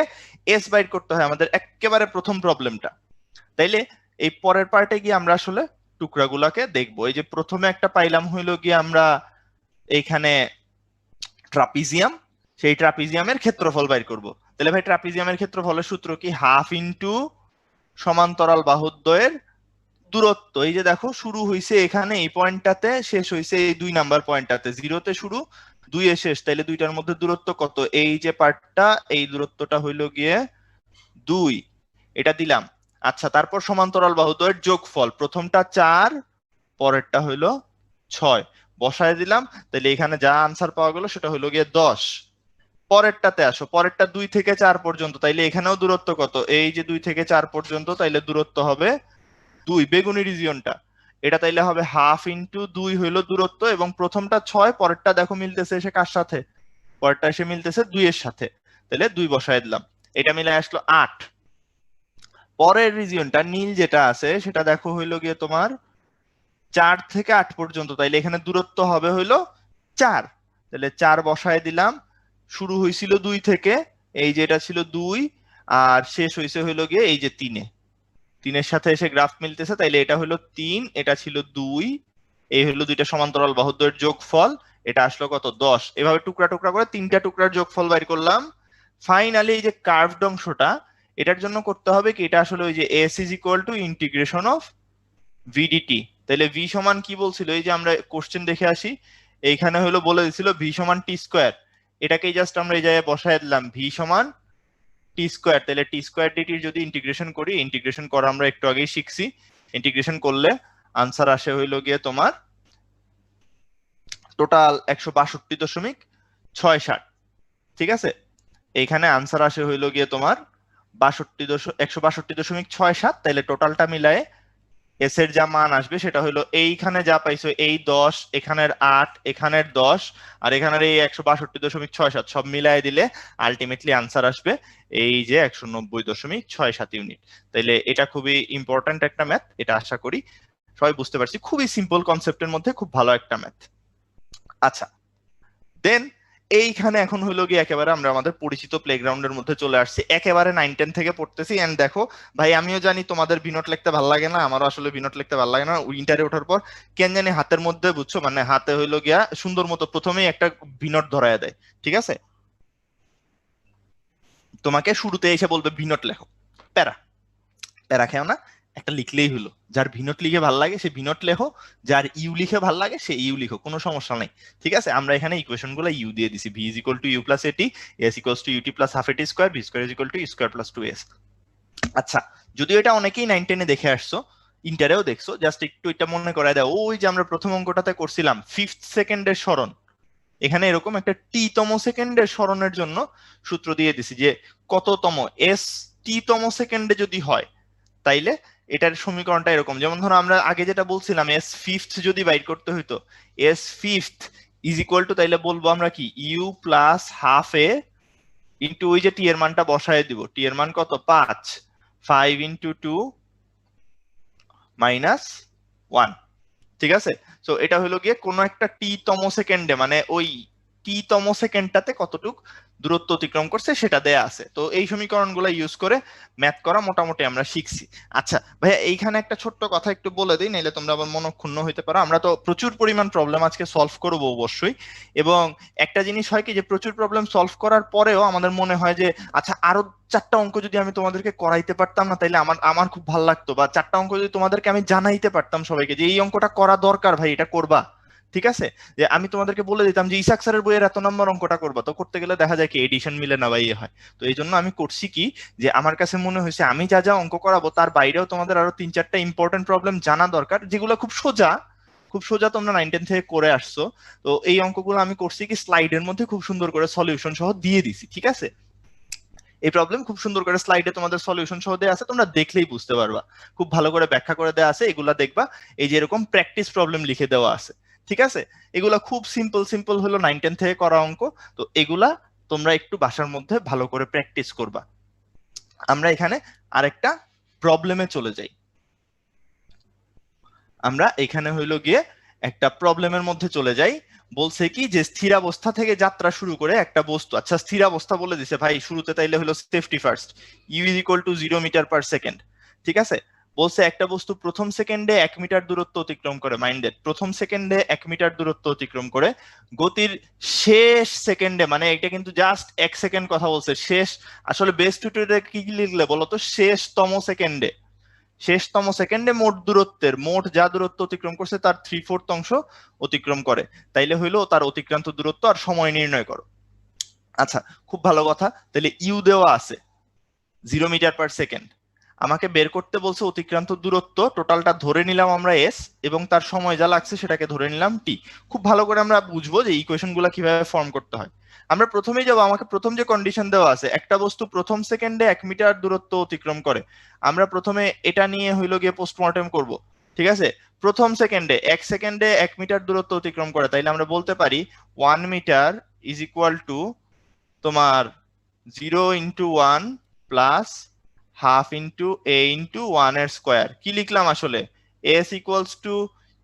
এস বাইর করতে হয় আমাদের একেবারে প্রথম প্রবলেমটা। তাইলে এই পরের পার্টে গিয়ে আমরা আসলে টুকরাগুলাকে দেখবো। এই যে প্রথমে একটা পাইলাম হইলো গিয়ে আমরা এইখানে ট্রাপিজিয়াম, সেই ট্রাপিজিয়ামের ক্ষেত্রফল বাইর করব। তাহলে ভাই ট্রাপিজিয়ামের ক্ষেত্রফলের সূত্র কি, হাফ ইন্টু সমান্তরাল বাহুদ্বয়ের দূরত্ব। এই যে দেখো শুরু হইছে এখানে এই পয়েন্টটাতে, শেষ হইছে এই 2 নাম্বার পয়েন্টটাতে, 0-তে শুরু 2-এ শেষ। তাইলে দুইটার মধ্যে দূরত্ব কত, এই যে পার্টটা, এই দূরত্বটা হইলো গিয়ে 2, এটা দিলাম। আচ্ছা, তারপর সমান্তরাল বাহুদ্বয়ের যোগফল, প্রথমটা 4, পরেরটা হইলো 6, বসায় দিলাম। তাহলে এখানে যা আনসার পাওয়া গেল সেটা হইলো গিয়ে 10। পরেরটাতে আসো, পরেরটা 2 থেকে 4 পর্যন্ত, তাইলে এখানেও দূরত্ব কত, এই যে 2 থেকে 4 পর্যন্ত, তাইলে দূরত্ব হবে 2, বেগুনি রিজিয়নটা, এটা তাইলে হবে হাফ ইন্টু 2 হইলো দূরত্ব, এবং প্রথমটা 6, পরেরটা দেখো মিলতেছে এসে কার সাথে, পরেরটা এসে মিলতেছে 2 এর সাথে, তাহলে 2 বসায় দিলাম, এটা মিলে আসলো 8। পরের রিজিয়নটা নীল যেটা আছে সেটা দেখো হইলো গিয়ে তোমার 4 থেকে 8 পর্যন্ত, তাইলে এখানে দূরত্ব হবে হইলো 4, তাহলে 4 বসায় দিলাম। শুরু হয়েছিল 2 থেকে, এই যে এটা ছিল 2, আর শেষ হয়েছে হইলো গিয়ে এই যে 3-এ, 3-এর সাথে এসে গ্রাফ মিলতেছে, তাইলে এটা হলো 3, এটা ছিল 2, এই হলো দুইটা সমান্তরাল বাহুদ্বয়ের যোগফল, এটা আসলো কত, 10। এভাবে টুকরা টুকরা করে 3টা টুকরার যোগফল বাইর করলাম। ফাইনালি এই যে কার্ভড অংশটা, এটার জন্য করতে হবে কি, এটা আসলে ওই যে S is equal two integration of VDT. তাহলে ভি সমান কি বলছিল, এই যে আমরা কোশ্চেন দেখে আসি, এইখানে হলো বলে দিছিল ভি সমান টি স্কোয়ার, এটাকেই জাস্ট আমরা এই জায়গায় বসায় দিলাম, ভি সমান টি স্কোয়ার, তাহলে টি স্কোয়ার ডিটির যদি ইন্টিগ্রেশন করি, ইন্টিগ্রেশন করা আমরা একটু আগেই শিখছি, ইন্টিগ্রেশন করলে আনসার আসে হইলো গিয়ে তোমার টোটাল 162.67। ঠিক আছে, এইখানে আনসার আসে হইলো গিয়ে তোমার 162.67, তাইলে টোটালটা মিলায়ে এস এর যা মান আসবে সেটা হলো এইখানে যা পাইছো এই 10, এখানের 8, এখানের 10 আর এখানের এই 162.67 সব মিলায়ে দিলে আলটিমেটলি আনসার আসবে এই যে 190.67 ইউনিট। তাইলে এটা খুবই ইম্পর্ট্যান্ট একটা ম্যাথ, এটা আশা করি সবাই বুঝতে পারছি, খুবই সিম্পল কনসেপ্টের মধ্যে খুব ভালো একটা ম্যাথ। আচ্ছা, দেন এইখানে এখন হইলো গিয়ে একেবারে আমরা আমাদের পরিচিত প্লেগ্রাউন্ডের মধ্যে চলে আসছি, একেবারে 9-10 থেকে পড়তেছি। এন্ড দেখো ভাই, আমিও জানি তোমাদের বিনোট লিখতে ভালো লাগে না, আমারও আসলে বিনোট লিখতে ভালো লাগে না। ইন্টারে ওঠার পর কেন জানি হাতের মধ্যে বুঝছো, মানে হাতে হইলো গিয়া সুন্দর মতো প্রথমেই একটা বিনোট ধরায় দেয়। ঠিক আছে, তোমাকে শুরুতে এসে বলবে বিনোট লেখো, প্যারা প্যারা খেও না, একটা লিখলেই হলো। যার ভিনোট লিখে ভাল লাগে সে ভিনোট লেখো, যার ইউ লিখে ভাল লাগে সে ইউ লিখো, কোনো সমস্যা নেই। ঠিক আছে, আমরা এখানে ইকুয়েশন গুলো ইউ দিয়ে দিছি, v is equal to u plus at, s equals to UT plus half এটি square, v square is equal to u square plus 2s। আচ্ছা, যদিও এটা অনেকেই 9-10-এ দেখে আসছো, ইন্টারেও দেখছো, জাস্ট একটু এটা মনে করায় দাও, ওই যে আমরা প্রথম অঙ্কটাতে করছিলাম 5th সেকেন্ডের স্মরণ, এখানে এরকম একটা টি তম সেকেন্ডের স্মরণের জন্য সূত্র দিয়ে দিছি যে কততম এস টি তম সেকেন্ডে যদি হয় তাইলে এটার সমীকরণটা এরকম। যেমন ধরো আমরা আগে যেটা বলছিলাম এস ফিফথ যদি বাইর করতে হইতো, S fifth is equal to, তাইলে বলবো আমরা কি U plus half A into ওই যে টি এর মানটা বসায় দিব, টি এর মান কত 5, 5 ইন্টু 2 মাইনাস 1। ঠিক আছে, তো এটা হলো গিয়ে কোন একটা টি তম সেকেন্ডে, মানে ওই টি তম সেকেন্ডটাতে কতটুক দূরত্ব অতিক্রম করছে সেটা দেয়া আছে। তো এই সমীকরণগুলো ইউজ করে ম্যাথ করা মোটামুটি আমরা শিখছি। আচ্ছা ভাইয়া, এইখানে একটা ছোট্ট কথা একটু বলে দিই, নাইলে তোমরা আবার মনক্ষুণ্ণ হইতে পারো। আমরা তো প্রচুর পরিমাণ প্রবলেম আজকে সলভ করবো অবশ্যই, এবং একটা জিনিস হয় কি যে প্রচুর প্রবলেম সলভ করার পরেও আমাদের মনে হয় যে আচ্ছা আরো 4টা অঙ্ক যদি আমি তোমাদেরকে করাইতে পারতাম না তাইলে আমার আমার খুব ভালো লাগতো, বা 4টা অঙ্ক যদি তোমাদেরকে আমি জানাইতে পারতাম সবাইকে যে এই অঙ্কটা করা দরকার ভাই, এটা করবা। ঠিক আছে, যে আমি তোমাদেরকে বলে দিতাম যে ইসাক স্যারের বইয়ের এত নম্বর অঙ্কটা করবা, তো করতে গেলে দেখা যায় কি এডিশন মিলে না বা ইয়ে হয়। তো এই জন্য আমি করছি কি যে আমার কাছে মনে হয়েছে আমি যা যা অঙ্ক করাবো তার বাইরেও তোমাদের আরো 3-4টা ইম্পর্টেন্ট প্রবলেম জানা দরকার, যেগুলো খুব সোজা, খুব সোজা তোমরা 9-10 থেকে করে আসছো। তো এই অঙ্কগুলো আমি করছি কি স্লাইডের মধ্যে খুব সুন্দর করে সলিউশন সহ দিয়ে দিছি। ঠিক আছে, এই প্রবলেম খুব সুন্দর করে স্লাইডে তোমাদের সলিউশন সহ দেওয়া আছে, তোমরা দেখলেই বুঝতে পারবা, খুব ভালো করে ব্যাখ্যা করে দেওয়া আছে। এগুলা দেখবা, এই যে এরকম প্র্যাকটিস প্রবলেম লিখে দেওয়া আছে। ঠিক আছে, এগুলা খুব সিম্পল সিম্পল হলো 9-10 থেকে করা অঙ্ক, তো এগুলা তোমরা একটু বাসার মধ্যে ভালো করে প্র্যাকটিস করবা। আমরা এখানে আরেকটা প্রবলেমে চলে যাই। আমরা এখানে হইলো গিয়ে একটা প্রবলেমের মধ্যে চলে যাই। বলছে কি যে স্থিরাবস্থা থেকে যাত্রা শুরু করে একটা বস্তু, আচ্ছা স্থিরাবস্থা বলে দিছে ভাই শুরুতে, তাইলে হলো safety first, U is equal to 0 metre per second. ঠিক আছে, বলছে একটা বস্তু প্রথম সেকেন্ডে 1 মিটার দূরত্ব অতিক্রম করে, মাইন্ডেড প্রথম সেকেন্ডে 1 মিটার দূরত্ব অতিক্রম করে গতির শেষ সেকেন্ডে, মানে এটা কিন্তু জাস্ট 1 সেকেন্ড কথা বলছে, শেষ আসলে বেস টিউটোরিয়ালে কি লিখলে বলতো, শেষতম সেকেন্ডে, শেষতম সেকেন্ডে মোট দূরত্বের, মোট যা দূরত্ব অতিক্রম করছে তার 3/4 অংশ অতিক্রম করে, তাইলে হইলো তার অতিক্রান্ত দূরত্ব আর সময় নির্ণয় করো। আচ্ছা, খুব ভালো কথা, তাহলে ইউ দেওয়া আছে 0 মিটার পার সেকেন্ড, আমাকে বের করতে বলছে অতিক্রান্ত দূরত্ব, টোটালটা ধরে নিলাম আমরা এস, এবং তার সময় যা লাগছে সেটাকে ধরে নিলাম টি। খুব ভালো করে আমরা বুঝবো যে ইকুয়েশন গুলা কিভাবে ফর্ম করতে হয়। আমরা প্রথমেই যাবো, আমাকে প্রথম যে কন্ডিশন দেওয়া আছে, একটা বস্তু প্রথম সেকেন্ডে 1 মিটার দূরত্ব অতিক্রম করে, আমরা প্রথমে এটা নিয়ে হইলো গিয়ে পোস্টমর্টেম করব। ঠিক আছে, প্রথম সেকেন্ডে 1 সেকেন্ডে 1 মিটার দূরত্ব অতিক্রম করে, তাইলে আমরা বলতে পারি 1 মিটার ইজ ইকুয়াল টু তোমার 0 into 1 plus half into A into 1 এর স্কোয়ার। কি লিখলাম আসলে, S equals to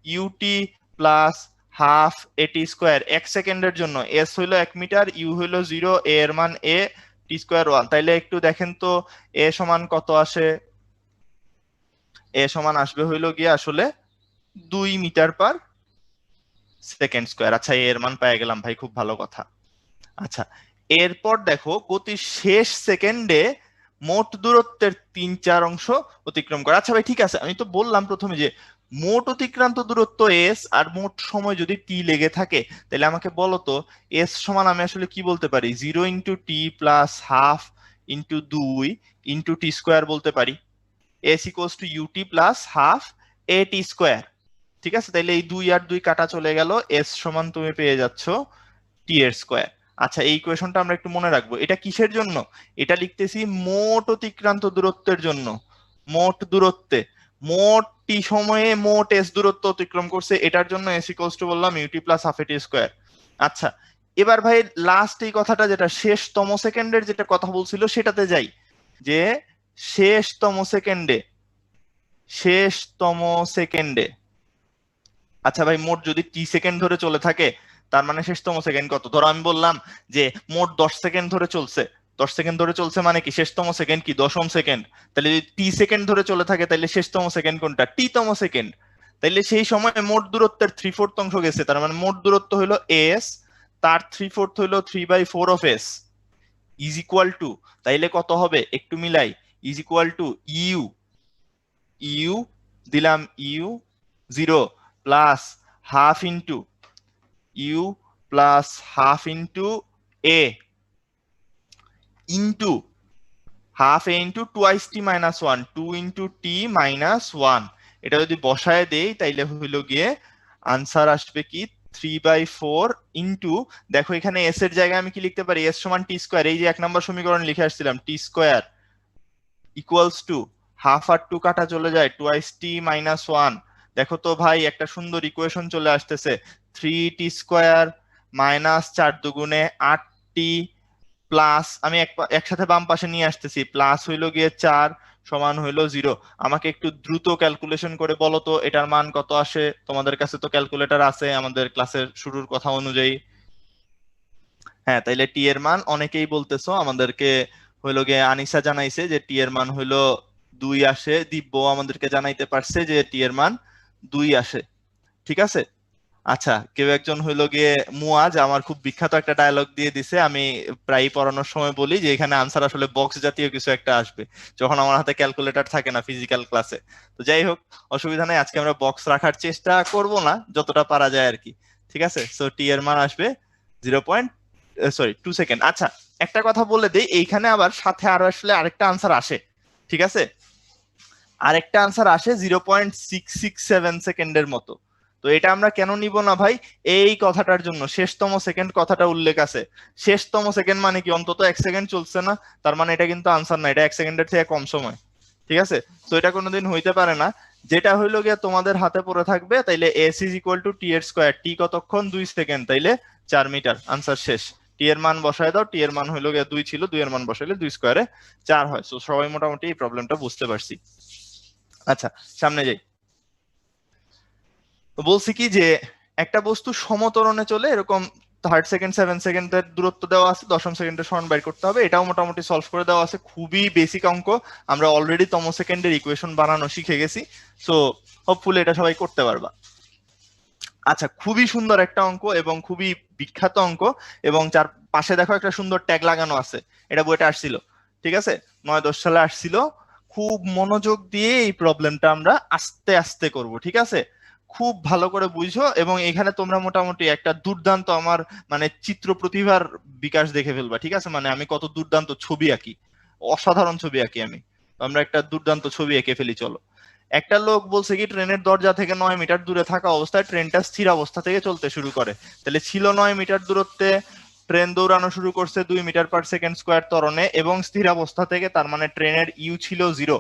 UT plus half এটি স্কোয়ার। 1 সেকেন্ডের জন্য এস হইলো 1 মিটার, ইউ হইলো 0, এ এর মান এ, টি স্কোয়ার 1। তাইলে একটু দেখেন তো এ সমান কত আসে, এ সমান আসবে হইলো গিয়ে আসলে 2 মিটার পার সেকেন্ড স্কোয়ার। আচ্ছা, এর মান পেয়ে গেলাম ভাই, খুব ভালো কথা। আচ্ছা, এরপর দেখো গতির শেষ সেকেন্ডে মোট দূরত্বের 3/4 অংশ অতিক্রম করে। আচ্ছা ভাই ঠিক আছে, আমি তো বললাম প্রথমে যে মোট অতিক্রান্ত দূরত্ব এস আর মোট সময় যদি টি লেগে থাকে, তাহলে আমাকে বলো তো এস সমান আমি আসলে কি বলতে পারি, 0 ইন্টু টি প্লাস হাফ ইন্টু 2 ইন্টু টি স্কোয়ার বলতে পারি। S equals to UT plus half A T square. ঠিক আছে, তাইলে এই 2 আর 2 কাটা চলে গেল, এস সমান তুমি পেয়ে যাচ্ছ টি এর স্কোয়ার। আচ্ছা, এই ইকুয়েশনটা আমরা একটু মনে রাখবো। এটা কিসের জন্য? এটা লিখতেছি মোট অতিক্রান্ত দূরত্বের জন্য। মোট দূরত্বে, মোট টি সময়ে মোট এস দূরত্ব অতিক্রম করছে, এটার জন্য এস ইকুয়ালস টু বললাম ইউটি প্লাস হাফ এ টি স্কোয়ার। আচ্ছা, এবার ভাই লাস্ট এই কথাটা, যেটা শেষতম সেকেন্ডের যেটা কথা বলছিল সেটাতে যাই, যে শেষতম সেকেন্ডে আচ্ছা ভাই, মোট যদি টি সেকেন্ড ধরে চলে থাকে, তার মানে শেষতম সেকেন্ড কত? ধরো আমি বললাম যে মোট 10 সেকেন্ড ধরে চলছে, 10 সেকেন্ড ধরে চলছে মানে কি শেষতম সেকেন্ড কি? 10ম সেকেন্ড। তাহলে যদি টি সেকেন্ড ধরে চলে থাকে, তাহলে শেষতম সেকেন্ড কোনটা? টি তম সেকেন্ড। তাইলে সেই সময় মোট দূরত্বের 3/4 অংশ গেছে, তার মানে মোট দূরত্ব হলো এস, তার 3/4 হলো 3/4 of S is equal to, তাইলে কত হবে একটু মিলাই, ইজ ইকুয়াল টু ইউ দিলাম, U 0 plus half into U plus half into A into half A into twice T minus 1, 2 into T minus 1। এটা যদি বসায় দেই তাইলে হইল গিয়ে আনসার আসবে কি 3/4 ইন্টু, দেখো এখানে এস এর জায়গায় আমি কি লিখতে পারি? এস সমান টি স্কোয়ার, এই যে 1 নম্বর সমীকরণ লিখে আসছিলাম, টি স্কোয়ার ইকুয়ালস টু হাফ আর 2 কাটা চলে যায়, টুয়াইস টি মাইনাস 1। দেখো তো ভাই, একটা সুন্দর ইকুয়েশন চলে আসতেছে, 3t স্কোয়ার মাইনাস 4 দুগুণে 8t প্লাস, আমি একসাথে বাম পাশে নিয়ে আসতেছি, প্লাস হইলো গিয়ে 4 সমান হইলো 0। আমাকে একটু দ্রুত ক্যালকুলেশন করে বলো তো এটার মান কত আসে? তোমাদের কাছে তো ক্যালকুলেটর আছে আমাদের ক্লাসের শুরুর কথা অনুযায়ী। হ্যাঁ, তাইলে টি এর মান অনেকেই বলতেছো, আমাদেরকে হইলো গিয়ে আনিসা জানাইছে যে টি এর মান হইলো 2 আসে, দিব্য আমাদেরকে জানাইতে পারছে যে টি এর মান 2 আসে। ঠিক আছে, আচ্ছা, কেউ একজন হইলো গিয়ে মুয়াজ আমার খুব বিখ্যাত একটা ডায়লগ দিয়ে দিছে, আমি প্রায় পড়ানোর সময় বলি যে এখানে আনসার আসলে বক্স জাতীয় কিছু একটা আসবে যখন আমার হাতে ক্যালকুলেটর থাকে না ফিজিক্যাল ক্লাসে। তো যাই হোক, অসুবিধা নেই, আজকে আমরা বক্স রাখার চেষ্টা করব না, যতটা পারা যায় আর কি। ঠিক আছে, সো টি এর মান আসবে 2 সেকেন্ড। আচ্ছা, একটা কথা বলে দেই, এইখানে আবার সাথে আরো আসলে আরেকটা আনসার আসে। ঠিক আছে, আরেকটা আনসার আসে 0.667 সেকেন্ডের মতো। তো এটা আমরা কেন নিব না ভাই? এই কথাটার জন্য, শেষতম সেকেন্ড কথাটা উল্লেখ আছে। শেষতম সেকেন্ড মানে কি? অন্তত 1 সেকেন্ড চলছে না, তার মানে এটা কিন্তু আনসার না, এটা 1 সেকেন্ডের থেকে কম সময়। ঠিক আছে, তো এটা কোনোদিন হইতে পারে না। যেটা হইলো গিয়ে তোমাদের হাতে পড়ে থাকবে, তাইলে এস ইজ ইকুয়াল টু টি এর স্কোয়ার, টি কতক্ষণ? 2 সেকেন্ড, তাইলে 4 মিটার। আনসার শেষ। টি এর মান বসায় দাও, টি এর মান হইলো গিয়ে 2 ছিল, 2 এর মান বসাইলে 2 স্কোয়ারে 4 হয়। তো সবাই মোটামুটি এই প্রবলেমটা বুঝতে পারছি। আচ্ছা, সামনে যাই। বলছি কি যে একটা বস্তু সমতরণে চলে, এরকম 3rd সেকেন্ড 7 সেকেন্ডের দূরত্ব দেওয়া আছে, 10ম সেকেন্ডের সরণ বাইর করতে হবে, এটাও মোটামুটি সলভ করে দেওয়া আছে। খুবই বেসিক অঙ্ক, আমরা অলরেডি তম সেকেন্ডের ইকুয়েশন বানানো শিখে গেছি, সো হোপফুলি এটা সবাই করতে পারবা। আচ্ছা, খুবই সুন্দর একটা অঙ্ক এবং খুবই বিখ্যাত অঙ্ক, এবং যার পাশে দেখো একটা সুন্দর ট্যাগ লাগানো আছে, এটা বইটা আসছিল। ঠিক আছে, 9-10 সালে আসছিল। খুব মনোযোগ দিয়ে এই প্রবলেমটা আমরা আস্তে আস্তে করব। ঠিক আছে, খুব ভালো করে বুঝো, এবং এখানে তোমরা মোটামুটি একটা দুর্দান্ত আমার মানে চিত্র প্রতিভার বিকাশ দেখে ফেলবা। ঠিক আছে, মানে আমি কত দুর্দান্ত ছবি আঁকি, অসাধারণ ছবি আঁকি আমি। আমরা একটা দুর্দান্ত ছবি এঁকে ফেলি, চলো। একটা লোক বলছে কি ট্রেনের দরজা থেকে 9 মিটার দূরে থাকা অবস্থায় ট্রেনটা স্থির অবস্থা থেকে চলতে শুরু করে। তাহলে ছিল 9 মিটার দূরত্বে, ট্রেন দৌড়ানো শুরু করছে 2 মিটার পার সেকেন্ড স্কোয়ার ত্বরণে এবং স্থির অবস্থা থেকে, তার মানে ট্রেনের ইউ ছিল 0।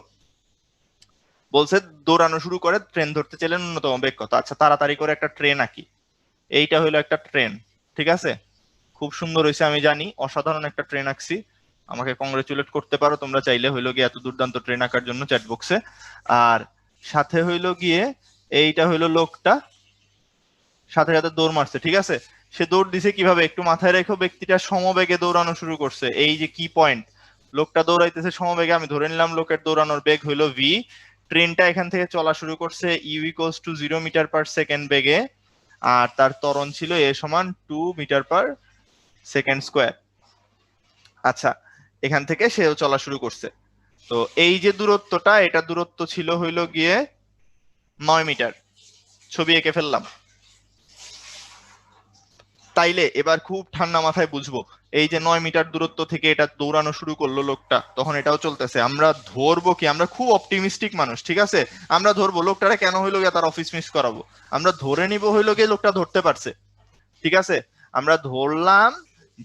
বলছে দৌড়ানো শুরু করে, ট্রেন ধরতে চাইলে ন্যূনতম বেগ কত? আচ্ছা, তাড়াতাড়ি করে একটা ট্রেন আঁকি। এইটা হলো একটা ট্রেন। ঠিক আছে, খুব সুন্দর হয়েছে আমি জানি, অসাধারণ একটা ট্রেন আঁকছি, আমাকে কংগ্রেচুলেট করতে পারো তোমরা চাইলে, হইলো গিয়ে এত দুর্দান্ত ট্রেন আঁকার জন্য চ্যাট বক্সে। আর সাথে হইলো গিয়ে এইটা হইলো লোকটা সাথে সাথে দৌড় মারছে। ঠিক আছে, সে দৌড় দিছে কিভাবে একটু মাথায় রেখো, ব্যক্তিটা সমবেগে দৌড়ানো শুরু করছে। এই যে কি পয়েন্ট, লোকটা দৌড়াইতেছে সমবেগে, আমি ধরে নিলাম লোকের দৌড়ানোর বেগ হইলো ভি। ট্রেনটা এখান থেকে চলা শুরু করছে U equals to 0 metre per second বেগে, আর তার ত্বরণ ছিল এ সমান 2 মিটার পার সেকেন্ড স্কোয়ার। আচ্ছা, এখান থেকে সেও চলা শুরু করছে। তো এই যে দূরত্বটা, এটা দূরত্ব ছিল হইলো গিয়ে 9 মিটার। ছবি এঁকে ফেললাম। তাইলে এবার খুব ঠান্ডা মাথায় বুঝবো, এই যে 9 মিটার দূরত্ব থেকে এটা দৌড়ানো শুরু করলো লোকটা, তখন এটাও চলতেছে, আমরা ধরবো কি, আমরা খুব অপটিমিস্টিক মানুষ, ঠিক আছে, আমরা ধরবো লোকটারে কেন হইলো গিয়ে তার অফিস মিস করাবো, আমরা ধরে নিব হইলো গিয়ে লোকটা ধরতে পারছে, ঠিক আছে। আমরা ধরলাম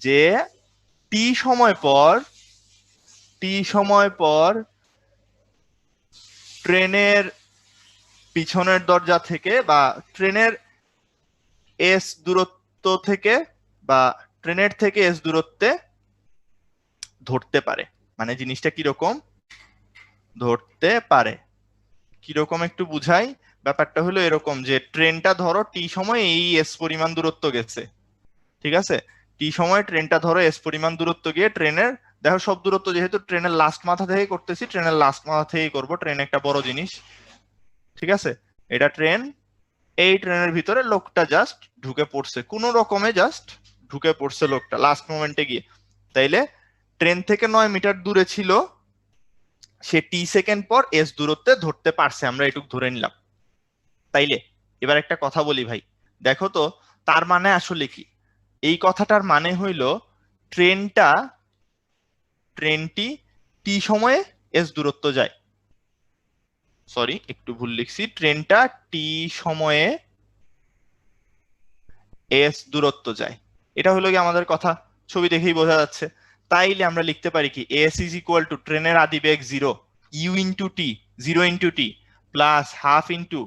যে টি সময় পর ট্রেনের পিছনের দরজা থেকে বা ট্রেনের এস দূরত্ব থেকে বা ট্রেনের থেকে এস দূরত্বে ধরতে পারে। মানে জিনিসটা কিরকম ধরতে পারে, কিরকম একটু বুঝাই। ব্যাপারটা হলো এরকম যে ট্রেনটা ধরো টি সময় এই এস পরিমাণ দূরত্ব গেছে, ঠিক আছে, টি সময় ট্রেনটা ধরো এস পরিমাণ দূরত্ব গিয়ে ট্রেনের, দেখো সব দূরত্ব যেহেতু ট্রেনের লাস্ট মাথা থেকে করতেছি, ট্রেনের লাস্ট মাথা থেকেই করবো, ট্রেন একটা বড় জিনিস, ঠিক আছে, এটা ট্রেন, এই ট্রেনের ভিতরে লোকটা জাস্ট ঢুকে পড়ছে, কোনো রকমে জাস্ট ঢুকে পড়ছে লোকটা লাস্ট মোমেন্টে গিয়ে, তাইলে ট্রেন থেকে 9 মিটার দূরে ছিল, সে টি সেকেন্ড পর এস দূরত্বে ধরতে পারছে, আমরা এটুক ধরে নিলাম। তাইলে এবার একটা কথা বলি ভাই, দেখো তো তার মানে আসলে কি, এই কথাটার মানে হইল ট্রেনটি টি সময়ে এস দূরত্ব যায়, সরি একটু ভুল লিখছি, ট্রেনটা টি সময়ে এস দূরত্ব যায়, এটা হলো কি আমাদের কথা, ছবি দেখেই বোঝা যাচ্ছে। তাইলে আমরা লিখতে পারি কি, এস ইজ ইকুয়াল টু ট্রেনের আদিবেগ 0 ইউ ইন্টু টি, 0 ইন্টু টি প্লাস হাফ ইন্টু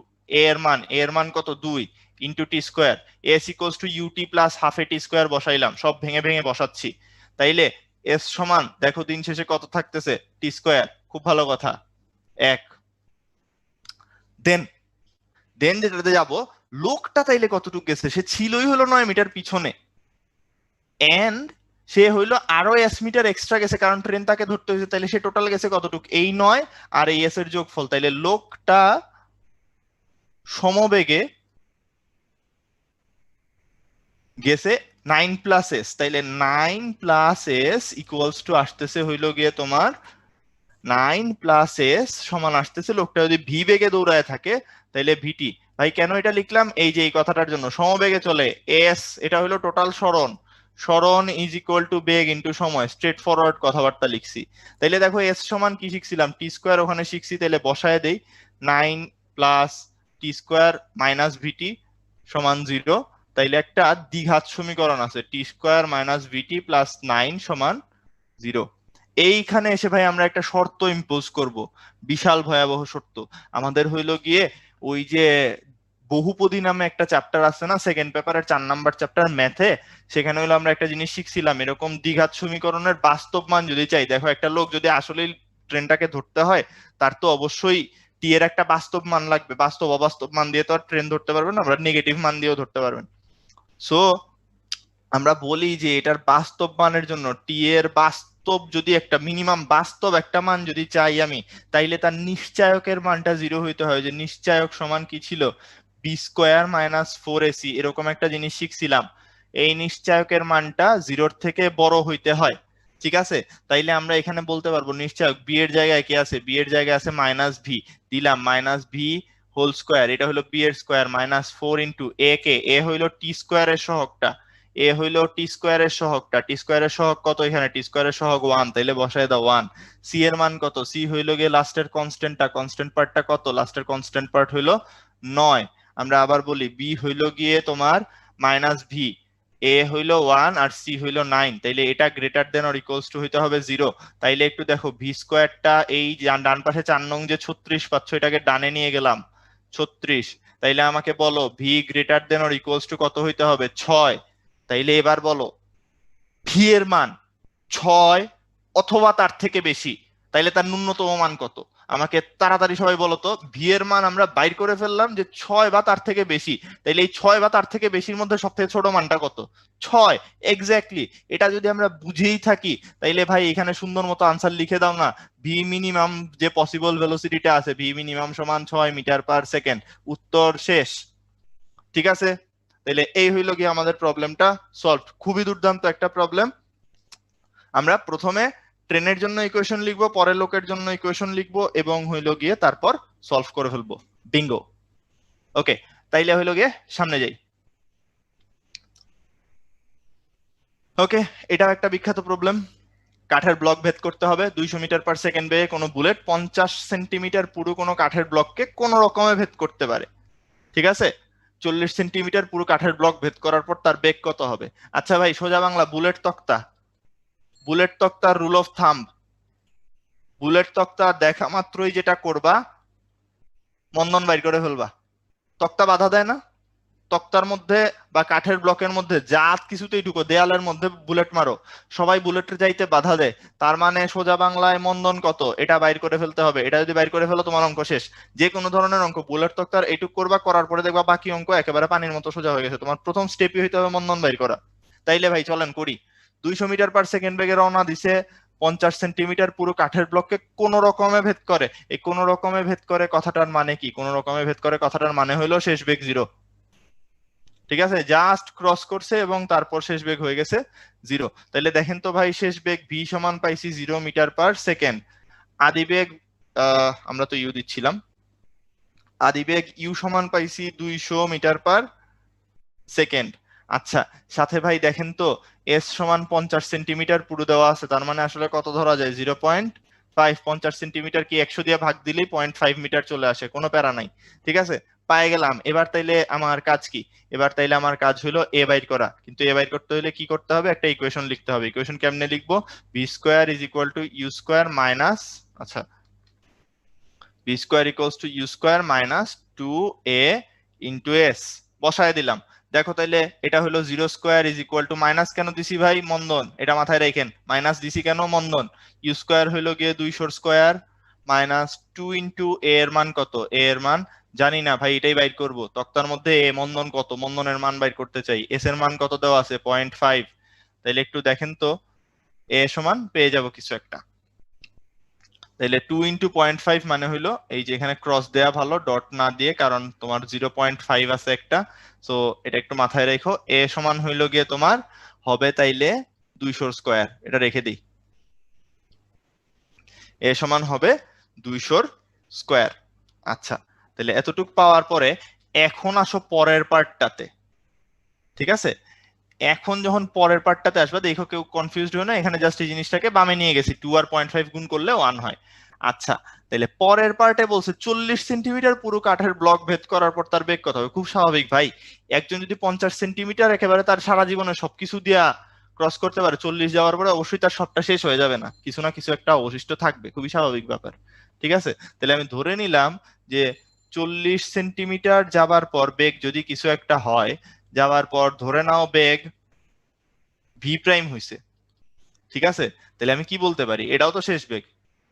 এর মান কত 2 into T square, s equals to UT plus half A T square বসাইলাম, সব ভেঙে ভেঙে বসাচ্ছি, তাইলে এস সমান দেখো দিন শেষে কত থাকতেছে, টি স্কোয়ার, খুব ভালো কথা, 1। দেন যেটাতে যাবো, লোকটা তাইলে কতটুকু গেছে, সে ছিলই হলো 9 মিটার পিছনে, এন্ড সে হইলো আরো এস মিটার এক্সট্রা গেছে কারণ ট্রেন তাকে ধরতে হয়েছে, তাইলে সে টোটাল গেছে কতটুকু, এই 9 আর এই এস এর যোগফল, তাইলে লোকটা সমবেগে গেছে 9 প্লাস এস, তাইলে 9 প্লাস এস ইকুয়ালস টু আসতেছে হইলো গিয়ে তোমার 9 প্লাস এস সমান আসতেছে, লোকটা যদি ভি বেগে দৌড়ায় থাকে তাইলে ভিটি। ভাই কেন এটা লিখলাম, এই যে এই কথাটার জন্য, সমবেগে চলে এস, এটা হলো টোটাল সরণ is equal two beg into সময়, স্ট্রেট ফরওয়ার্ড কথাবার্তা লিখছি। তাইলে দেখো এস সমান কি শিখছিলাম, টি স্কোয়ার ওখানে শিখছি, তাইলে বসায় দেই 9 প্লাস টি স্কোয়ার মাইনাস ভিটি সমান 0, তাইলে একটা দ্বিঘাত সমীকরণ আছে, টি স্কোয়ার মাইনাস ভিটি প্লাস 9 সমান 0। এইখানে এসে ভাই আমরা একটা শর্ত ইম্পোজ করব, বিশাল ভয়াবহ শর্ত, আমাদের হইলো গিয়ে ওই যে বহুপদী নামে একটা চ্যাপ্টার আছে না সেকেন্ড পেপারের 4 নাম্বার চ্যাপ্টার ম্যাথে, সেখানে হইলো আমরা একটা জিনিস শিখছিলাম, এরকম দ্বিঘাত সমীকরণের বাস্তব মান যদি চাই, দেখো একটা লোক যদি আসলে ট্রেনটাকে ধরতে হয়, তার তো অবশ্যই টি এর একটা বাস্তব মান লাগবে, বাস্তব অবাস্তব মান দিয়ে তো আর ট্রেন ধরতে পারবেন না, আমরা নেগেটিভ মান দিয়েও ধরতে পারবেন। সো আমরা বলি যে এটার বাস্তব মানের জন্য টি এর বাস্তব যদি একটা মিনিমাম বাস্তব একটা মান যদি চাই আমি, তাইলে তার নিশ্চায়কের মানটা 0 হইতে হয়, যে নিশ্চায়ক সমান কি ছিল, বি স্কোয়ার মাইনাস 4ac, এরকম একটা জিনিস শিখছিলাম, এই নিশ্চায়কের মানটা 0 থেকে বড় হইতে হয়, ঠিক আছে। তাইলে আমরা এখানে বলতে পারবো নিশ্চায়ক বি এর জায়গায় কি আছে, বি এর জায়গায় আছে মাইনাস ভি, দিলাম মাইনাস ভি হোল স্কোয়ার, এটা হলো বি এর স্কোয়ার মাইনাস 4 ইন্টু এ কে, এ হইলো টি স্কোয়ারের সহগটা, এ হইলো টি স্কোয়ারের সহগটা, টি স্কোয়ারের সহগ কত, এখানে টি স্কোয়ারের সহগ 1, তাইলে বসায় দাও 1। সি এর মান কত, সি হইলো গিয়ে লাস্টের কনস্ট্যান্টটা, কনস্ট্যান্ট পার্টটা কত, লাস্টের কনস্ট্যান্ট পার্ট হইলো 9। আমরা আবার বলি বি হইলো গিয়ে তোমার মাইনাস ভি, এ হইলো 1 আর সি হইলো 9, তাইলে এটা greater than or equals to হইতে হবে 0। তাইলে একটু দেখো ভি স্কোয়ারটা এই ডান পাশে 4 নং যে 36 পাচ্ছ, এটাকে ডানে নিয়ে গেলাম 36, তাইলে আমাকে বলো V greater than or equals to কত হইতে হবে, 6। তাইলে এবার বলো ভি এর মান 6 অথবা তার থেকে বেশি, তাইলে তার ন্যূনতম মান কত, আমাকে তাড়াতাড়ি সবাই বলো তো, ভি এর মান আমরা বাইর করে ফেললাম যে 6 বা তার থেকে বেশি, তাইলে এই 6 বা তার থেকে বেশির মধ্যে সবথেকে ছোট মানটা কত, 6, এক্স্যাক্টলি। এটা যদি আমরা বুঝেই থাকি তাইলে ভাই এখানে সুন্দর মতো আনসার লিখে দাও না, ভি মিনিমাম যে পসিবল ভেলোসিটিটা আছে, ভি মিনিমাম সমান 6 মিটার পার সেকেন্ড, উত্তর শেষ, ঠিক আছে। তাহলে এই হইলো কি আমাদের প্রবলেমটা সলভ, খুবই দুর্দান্ত একটা প্রবলেম। আমরা প্রথমে ট্রেনের জন্য ইকুয়েশন লিখবো, পরে লোকের জন্য ইকুয়েশন লিখবো এবং হইলো গিয়ে তারপর সলভ করে ফেলবো, বিঙ্গো। ওকে, তাইলে হইলো গিয়ে সামনে যাই। ওকে, এটাও একটা বিখ্যাত প্রবলেম। কাঠের ব্লক ভেদ করতে হবে 200 মিটার পার সেকেন্ড বেগে কোনো বুলেট 50 সেন্টিমিটার পুরো কোনো কাঠের ব্লককে কোন রকমে ভেদ করতে পারে। ঠিক আছে, 40 সেন্টিমিটার পুরো কাঠের ব্লক ভেদ করার পর তার বেগ কত হবে? আচ্ছা ভাই, সোজা বাংলা, বুলেট তক্তার রুল অফ থাম্ব, বুলেট তক্তা দেখা মাত্রই যেটা করবা, মন্দন বাইর করে ফেলবা। তক্তা বাধা দেয় না, তক্তার মধ্যে বা কাঠের ব্লকের মধ্যে যা কিছুতেই ঢুকো, দেয়ালের মধ্যে বুলেট মারো, সবাই বুলেটের যাইতে বাধা দেয়। তার মানে সোজা বাংলায় মন্দন কত এটা বাইর করে ফেলতে হবে। এটা যদি বাইর করে ফেলো তোমার অঙ্ক শেষ। যে কোনো ধরনের অঙ্ক বুলেট তক্তার এইটুক করবা, করার পরে দেখবা বাকি অঙ্ক একেবারে পানির মতো সোজা হয়ে গেছে। তোমার প্রথম স্টেপই হইতে হবে মন্দন বাইর করা। তাইলে ভাই চলেন করি। 200 মিটার পার সেকেন্ড বেগে রওনা দিছে, 50 সেন্টিমিটার পুরো কাঠের ব্লককে কোন রকমে ভেদ করে। এই কোন রকমে ভেদ করে কথাটার মানে কি? কোন রকমে ভেদ করে কথাটার মানে হলো শেষ বেগ 0। ঠিক আছে, জাস্ট ক্রস করছে এবং তারপর শেষ বেগ হয়ে গেছে 0। তাহলে দেখেন তো ভাই, শেষ বেগ ভি সমান পাইছি 0 মিটার পার সেকেন্ড। আদি বেগ আমরা তো ইউ দিচ্ছিলাম, আদি বেগ ইউ সমান পাইছি 200 মিটার পার সেকেন্ড। আচ্ছা, সাথে ভাই দেখেন তো এস সমান 50 সেন্টিমিটার পুরো দেওয়া আছে, তার মানে আসলে কত ধরা যায়? 0.5। 50 সেন্টিমিটার কি 100 দিয়ে ভাগ দিলেই 0.5 মিটার চলে আসে, কোনো প্যারা নাই। ঠিক আছে, পায়ে গেলাম। এবার তাইলে আমার কাজ কি? এবার তাইলে আমার কাজ হলো এ বাইর করা। কিন্তু এ বাইর করতে হলে কি করতে হবে? একটা ইকুয়েশন লিখতে হবে। ইকুয়েশন কেমনে লিখবো? V square is equal to u square minus, আচ্ছা, v square equals to u square minus 2a into s বসায় দিলাম। দেখো তাইলে এটা হলো 0 square is equal to, minus কেন দিছি ভাই? মন্দন, এটা মাথায় রাখেন। মাইনাস দিছি কেন? মন্দন। ইউ স্কোয়ার হইলো গিয়ে 200 স্কোয়ার মাইনাস 2 ইন্টু এ এর মান কত? এ এর মান জানি না ভাই, এটাই বাইর করব। তক্তার মধ্যে এ মন্দন কত, মন্দনের মান বাইর করতে চাই। এস এর মান কত দেওয়া আছে? 0.5। তাইলে একটু দেখেন তো, এ সমান পেয়ে যাব কিছু একটা। তাহলে 2 ইন্টু 0.5 মানে হইলো, এই যে এখানে ক্রস দেয়া ভালো, ডট না দিয়ে, কারণ তোমার 0.5 আছে একটা। সো এটা একটু মাথায় রেখো। এ সমান হইলো গিয়ে তোমার হবে তাইলে 200 স্কোয়ার, এটা রেখে দিই। এ সমান হবে 200 স্কোয়ার। আচ্ছা, তাহলে এতটুক পাওয়ার পরে এখন আসো পরের পার্টটাতে। ঠিক আছে, এখন যখন পরের পার্টটাতে আসবে, দেখো কেউ কনফিউজড হয় না, এখানে জাস্ট এই জিনিসটাকে বামে নিয়ে গেছি, 2 আর 0.5 গুণ করলে 1 হয়। আচ্ছা, তাহলে পরের পার্টে বলছে 40 সেন্টিমিটার পুরো কাঠের ব্লক ভেদ করার পর তার বেগ কত হবে? খুব স্বাভাবিক ভাই, একজন যদি 50 সেন্টিমিটার একেবারে তার সারা জীবনে সবকিছু দিয়া ক্রস করতে পারে, 40 যাওয়ার পরে অবশ্যই তার সবটা শেষ হয়ে যাবে না, কিছু না কিছু একটা অবশিষ্ট থাকবে, খুবই স্বাভাবিক ব্যাপার। ঠিক আছে, তাহলে আমি ধরে নিলাম যে 40 সেন্টিমিটার যাবার পর বেগ যদি কিছু একটা হয়, যাওয়ার পর ধরে নাও বেগ ভি প্রাইম হইছে। ঠিক আছে, তাহলে আমি কি বলতে পারি? এটাও তো শেষ বেগ।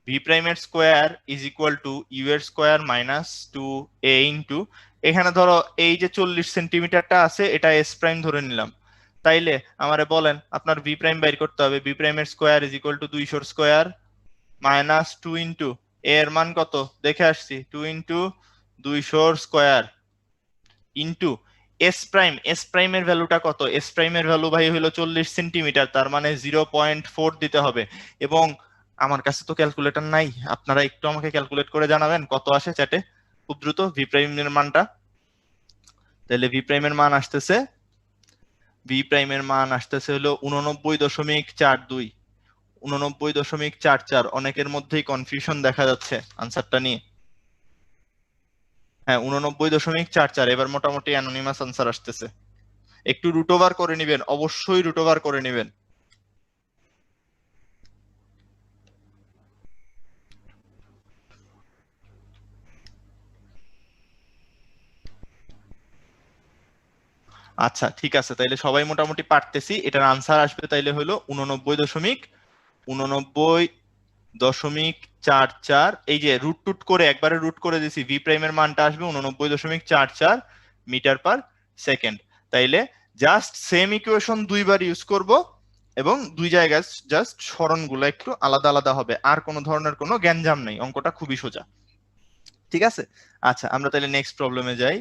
ভি প্রাইমের square is equal to U এর স্কোয়ার মাইনাস 2a ইন্টু, এখানে ধরো এই যে 40 সেন্টিমিটারটা আছে এটা এস প্রাইম ধরে নিলাম। তাইলে আমারে বলেন আপনার ভি প্রাইম বাইর করতে হবে। ভি প্রাইমের square is equal two 200 square minus 2 into এর মান কত দেখে আসছি, 2 into 200 square into S prime. S প্রাইমের ভ্যালুটা কত? এস প্রাইমের ভ্যালু ভাই হলো 40 সেন্টিমিটার, তার মানে 0.4 দিতে হবে। এবং আমার কাছে তো ক্যালকুলেটর নাই, আপনারা একটু আমাকে ক্যালকুলেট করে জানাবেন কত আসে চ্যাটে খুব দ্রুত ভি প্রাইমের মানটা। তাহলে ভি প্রাইমের মান আসতেছে, ভি প্রাইমের মান আসতেছে হলো 89.42, 89.44। অনেকের মধ্যেই কনফিউশন দেখা যাচ্ছে আনসারটা নিয়ে। হ্যাঁ, 89.44। এবার মোটামুটি অ্যানোনিমাস আনসার আসতেছে। একটু রুট ওভার করে নিবেন, অবশ্যই রুট ওভার করে নিবেন। আচ্ছা ঠিক আছে, তাইলে সবাই মোটামুটি পারতেছি। এটার আনসার আসবে তাইলে হলো 89.44। এই যে রুট টুট করে একবারে রুট করে দিছি, ভি প্রাইমের মানটা আসবে 89.44 মিটার পার সেকেন্ড। তাইলে জাস্ট সেম ইকুয়েশন দুইবার ইউজ করব এবং দুই জায়গায় জাস্ট সরণগুলো একটু আলাদা আলাদা হবে, আর কোনো ধরনের কোনো গ্যাঞ্জাম নেই, অঙ্কটা খুবই সোজা। ঠিক আছে, আচ্ছা আমরা তাহলে নেক্সট প্রবলেমে যাই।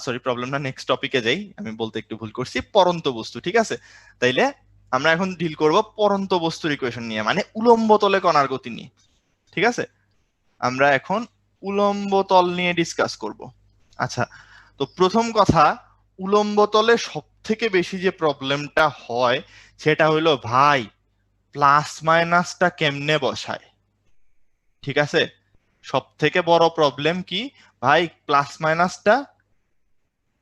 সরি, প্রবলেম না, নেক্সট টপিকে যাই, আমি বলতে একটু ভুল করছি, পরন্ত বস্তু। ঠিক আছে, তাইলে আমরা এখন ডিল করব পরন্ত বস্তুর ইকুয়েশন নিয়ে, মানে উলম্ব তলে কণার গতি নিয়ে। ঠিক আছে, আমরা এখন উলম্ব তল নিয়ে ডিসকাস করব। আচ্ছা, তো প্রথম কথা, উলম্ব তলে সব থেকে বেশি যে প্রবলেমটা হয় সেটা হলো ভাই প্লাস মাইনাসটা কেমনে বসায়। ঠিক আছে, সব থেকে বড় প্রবলেম কি ভাই, প্লাস মাইনাসটা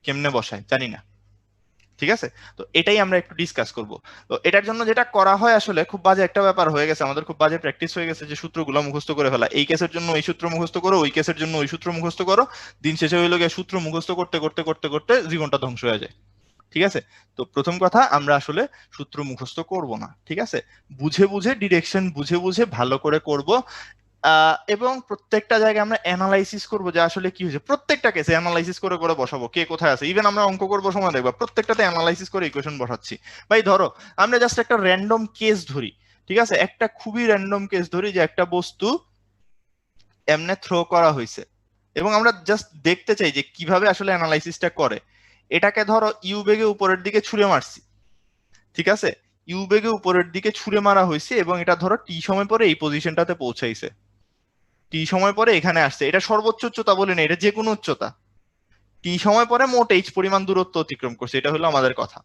কেমনে বসায় জানি না। ঠিক আছে, তো এটাই আমরা একটু ডিসকাস করব। তো এটার জন্য যেটা করা হয়, আসলে খুব বাজে একটা ব্যাপার হয়ে গেছে আমাদের, খুব বাজে প্র্যাকটিস হয়ে গেছে যে সূত্রগুলো মুখস্থ করে ফেলা, এই কেসের জন্য এই সূত্র মুখস্থ করো, ওই কেসের জন্য ওই সূত্র মুখস্থ করো, দিন শেষে হইলো গিয়ে সূত্র মুখস্থ করতে করতে করতে করতে জীবনটা ধ্বংস হয়ে যায়। ঠিক আছে, তো প্রথম কথা আমরা আসলে সূত্র মুখস্থ করব না। ঠিক আছে, বুঝে বুঝে ডিরেকশন বুঝে বুঝে ভালো করে করব। এবং প্রত্যেকটা জায়গায় আমরা অ্যানালাইসিস করবো যে আসলে কি হয়েছে, প্রত্যেকটা কেসে অ্যানালাইসিস করে করে বসাবো কে কোথায় আছে। ইভেন আমরা অঙ্ক করবো সময় দেখবা প্রত্যেকটাতে অ্যানালাইসিস করে ইকুয়েশন বসাচ্ছি। ভাই ধরো আমরা জাস্ট একটা র্যান্ডম কেস ধরি, ঠিক আছে, একটা খুবই র্যান্ডম কেস ধরি যে একটা বস্তু এমনে থ্রো করা হয়েছে এবং আমরা জাস্ট দেখতে চাই যে কিভাবে আসলে অ্যানালাইসিসটা করে। এটাকে ধরো ইউ বেগে উপরের দিকে ছুঁড়ে মারছি, ঠিক আছে, ইউ বেগে উপরের দিকে ছুঁড়ে মারা হয়েছে এবং এটা ধরো টি সময় পরে এই পজিশনটাতে পৌঁছাইছে, টি সময় পরে এখানে আসছে। এটা সর্বোচ্চ উচ্চতা বলে না, এটা যে কোনো উচ্চতা, টি সময় পরে মোট এইচ পরিমাণ দূরত্ব অতিক্রম করছে, এটা হলো আমাদের কথা।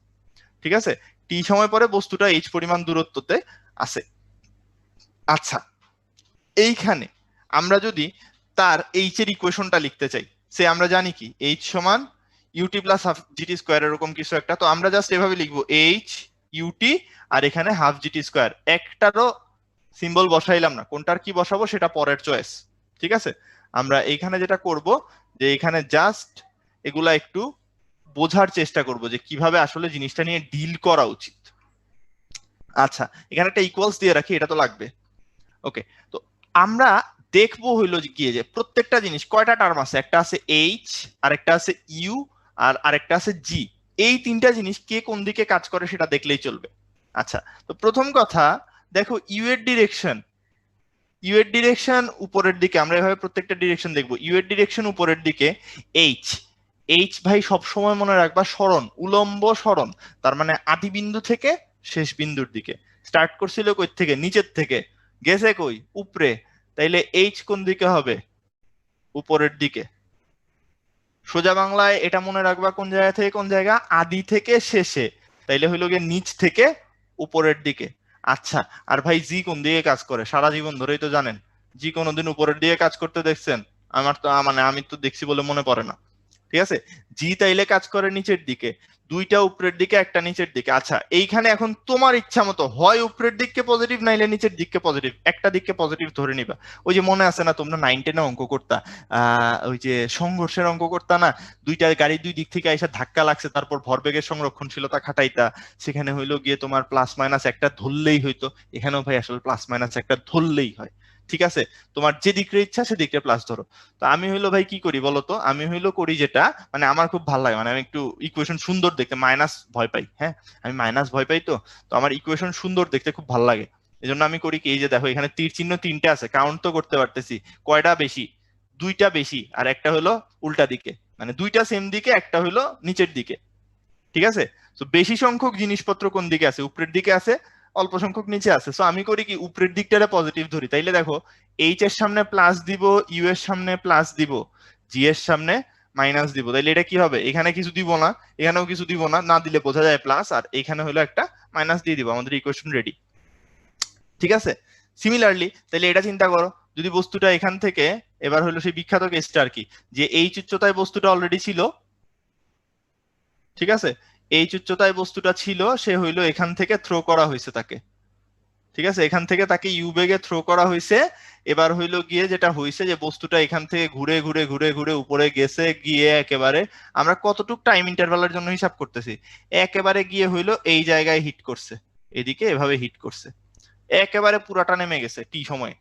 ঠিক আছে, টি সময় পরে বস্তুটা এইচ পরিমাণ দূরত্বতে আছে। আচ্ছা, এইখানে আমরা যদি তার এইচ এর ইকুয়েশনটা লিখতে চাই, সে আমরা জানি কি এইচ সমান UT plus half GT square, এরকম কিছু একটা। তো আমরা জাস্ট এভাবে লিখবো এইচ ইউটি আর এখানে হাফ জিটি স্কোয়ার, একটারও সিম্বল বসাইলাম না, কোনটার কি বসাবো সেটা পরের চয়েস। ঠিক আছে, আমরা এইখানে যেটা করব যে এখানে জাস্ট এগুলা একটু বোঝার চেষ্টা করব যে কিভাবে আসলে জিনিসটা নিয়ে ডিল করা উচিত। আচ্ছা, এখানে একটা ইকুয়ালস দিয়ে রাখি, এটা তো লাগবে। ওকে, তো আমরা দেখবো হইলো গিয়ে যে প্রত্যেকটা জিনিস কয়টা টার্ম আছে, একটা আছে এইচ, আরেকটা আছে ইউ, আর আরেকটা আছে জি। এই তিনটা জিনিস কে কোন দিকে কাজ করে সেটা দেখলেই চলবে। আচ্ছা, তো প্রথম কথা দেখো ইউ এর ডিরেকশন, ইউ এর ডিরেকশন উপরের দিকে, আমরা এভাবে প্রত্যেকটা ডিরেকশন দেখবো। ইউ এর ডিরেকশন উপরের দিকে, এইচ, এইচ ভাই সব সময় মনে রাখবা সরণ, উলম্ব সরণ, তার মানে আদি বিন্দু থেকে শেষ বিন্দুর দিকে। স্টার্ট করছিল কই থেকে, নিচের থেকে, গেছে কই উপরে, তাইলে এইচ কোন দিকে হবে, উপরের দিকে। সোজা বাংলায় এটা মনে রাখবা কোন জায়গা থেকে কোন জায়গা, আদি থেকে শেষে, তাইলে হইলো গিয়ে নিচ থেকে উপরের দিকে। আচ্ছা, আর ভাই জি কোন দিকে কাজ করে, সারা জীবন ধরেই তো জানেন, জি কোনোদিন উপরের দিকে কাজ করতে দেখছেন? আমার তো মানে আমি তো দেখছি বলে মনে পড়ে না। ঠিক আছে, জি তাইলে কাজ করে নিচের দিকে, দুইটা উপরের দিকে একটা নিচের দিকে। আচ্ছা, এইখানে এখন তোমার ইচ্ছা মতো হয় উপরের দিককে পজিটিভ নাইলে নিচের দিককে পজিটিভ, একটা দিককে পজিটিভ ধরে নিবা। ওই যে মনে আছে না তোমরা 9-10 অঙ্ক করতা, ওই যে সংঘর্ষের অঙ্ক করতা না, দুইটা গাড়ি দুই দিক থেকে এসে ধাক্কা লাগছে, তারপর ভরবেগের সংরক্ষণশীলতা খাটাইতা, সেখানে হইলো গিয়ে তোমার প্লাস মাইনাস একটা ধরলেই হইতো। এখানেও ভাই আসলে প্লাস মাইনাস একটা ধরলেই হয়। ঠিক আছে, তোমার যে দিকে ইচ্ছা সেদিকে প্লাস ধরো। তো আমি হইলো ভাই কি করি বলতো, আমি হইলো করি যেটা, মানে আমার খুব ভালো লাগে, মানে আমি একটু ইকুয়েশন সুন্দর দেখতে, মাইনাস ভয় পাই, হ্যাঁ আমি মাইনাস ভয় পাই, তো তো আমার ইকুয়েশন সুন্দর দেখতে খুব ভালো লাগে। এই জন্য আমি করি কি, এই যে দেখো এখানে তীর চিহ্ন তিনটে আছে, কাউন্ট তো করতে পারতেছি, কয়টা বেশি, দুইটা বেশি, আর একটা হলো উল্টা দিকে, মানে দুইটা সেম দিকে, একটা হলো নিচের দিকে। ঠিক আছে, তো বেশি সংখ্যক জিনিসপত্র কোন দিকে আছে, উপরের দিকে আছে, অল্প সংখ্যক নিচে আছে। সো আমি করি কি, উপরের দিকটা পজিটিভ ধরি, তাইলে দেখো এইচ এর সামনে প্লাস দিব, ইউ এর সামনে প্লাস দিব, জি এর সামনে মাইনাস দিব, তাইলে এটা কি হবে, এখানে কিছু দিব না, এখানেও কিছু দিব না, না দিলে বোঝা যায় প্লাস, আর এখানে হলো একটা মাইনাস দিয়ে দিব, আমাদের ইকুয়েশন রেডি। ঠিক আছে, সিমিলারলি তাহলে এটা চিন্তা করো, যদি বস্তুটা এখান থেকে, এবার হলো সেই বিখ্যাত কেসটা আর কি, যে এইচ উচ্চতায় বস্তুটা অলরেডি ছিল, ঠিক আছে, এইচ উচ্চতায় বস্তুটা ছিল, সে হইলো এখান থেকে থ্রো করা হয়েছে তাকে। ঠিক আছে, এখান থেকে তাকে ইউ বেগে থ্রো করা হয়েছে। এবার হইলো গিয়ে যেটা হয়েছে যে বস্তুটা এখান থেকে ঘুরে ঘুরে ঘুরে ঘুরে উপরে গেছে, গিয়ে একেবারে আমরা কতটুক টাইম ইন্টারভালের জন্য হিসাব করতেছি, একেবারে গিয়ে হইলো এই জায়গায় হিট করছে, এদিকে এভাবে হিট করছে, একেবারে পুরাটা নেমে গেছে টি সময়ে।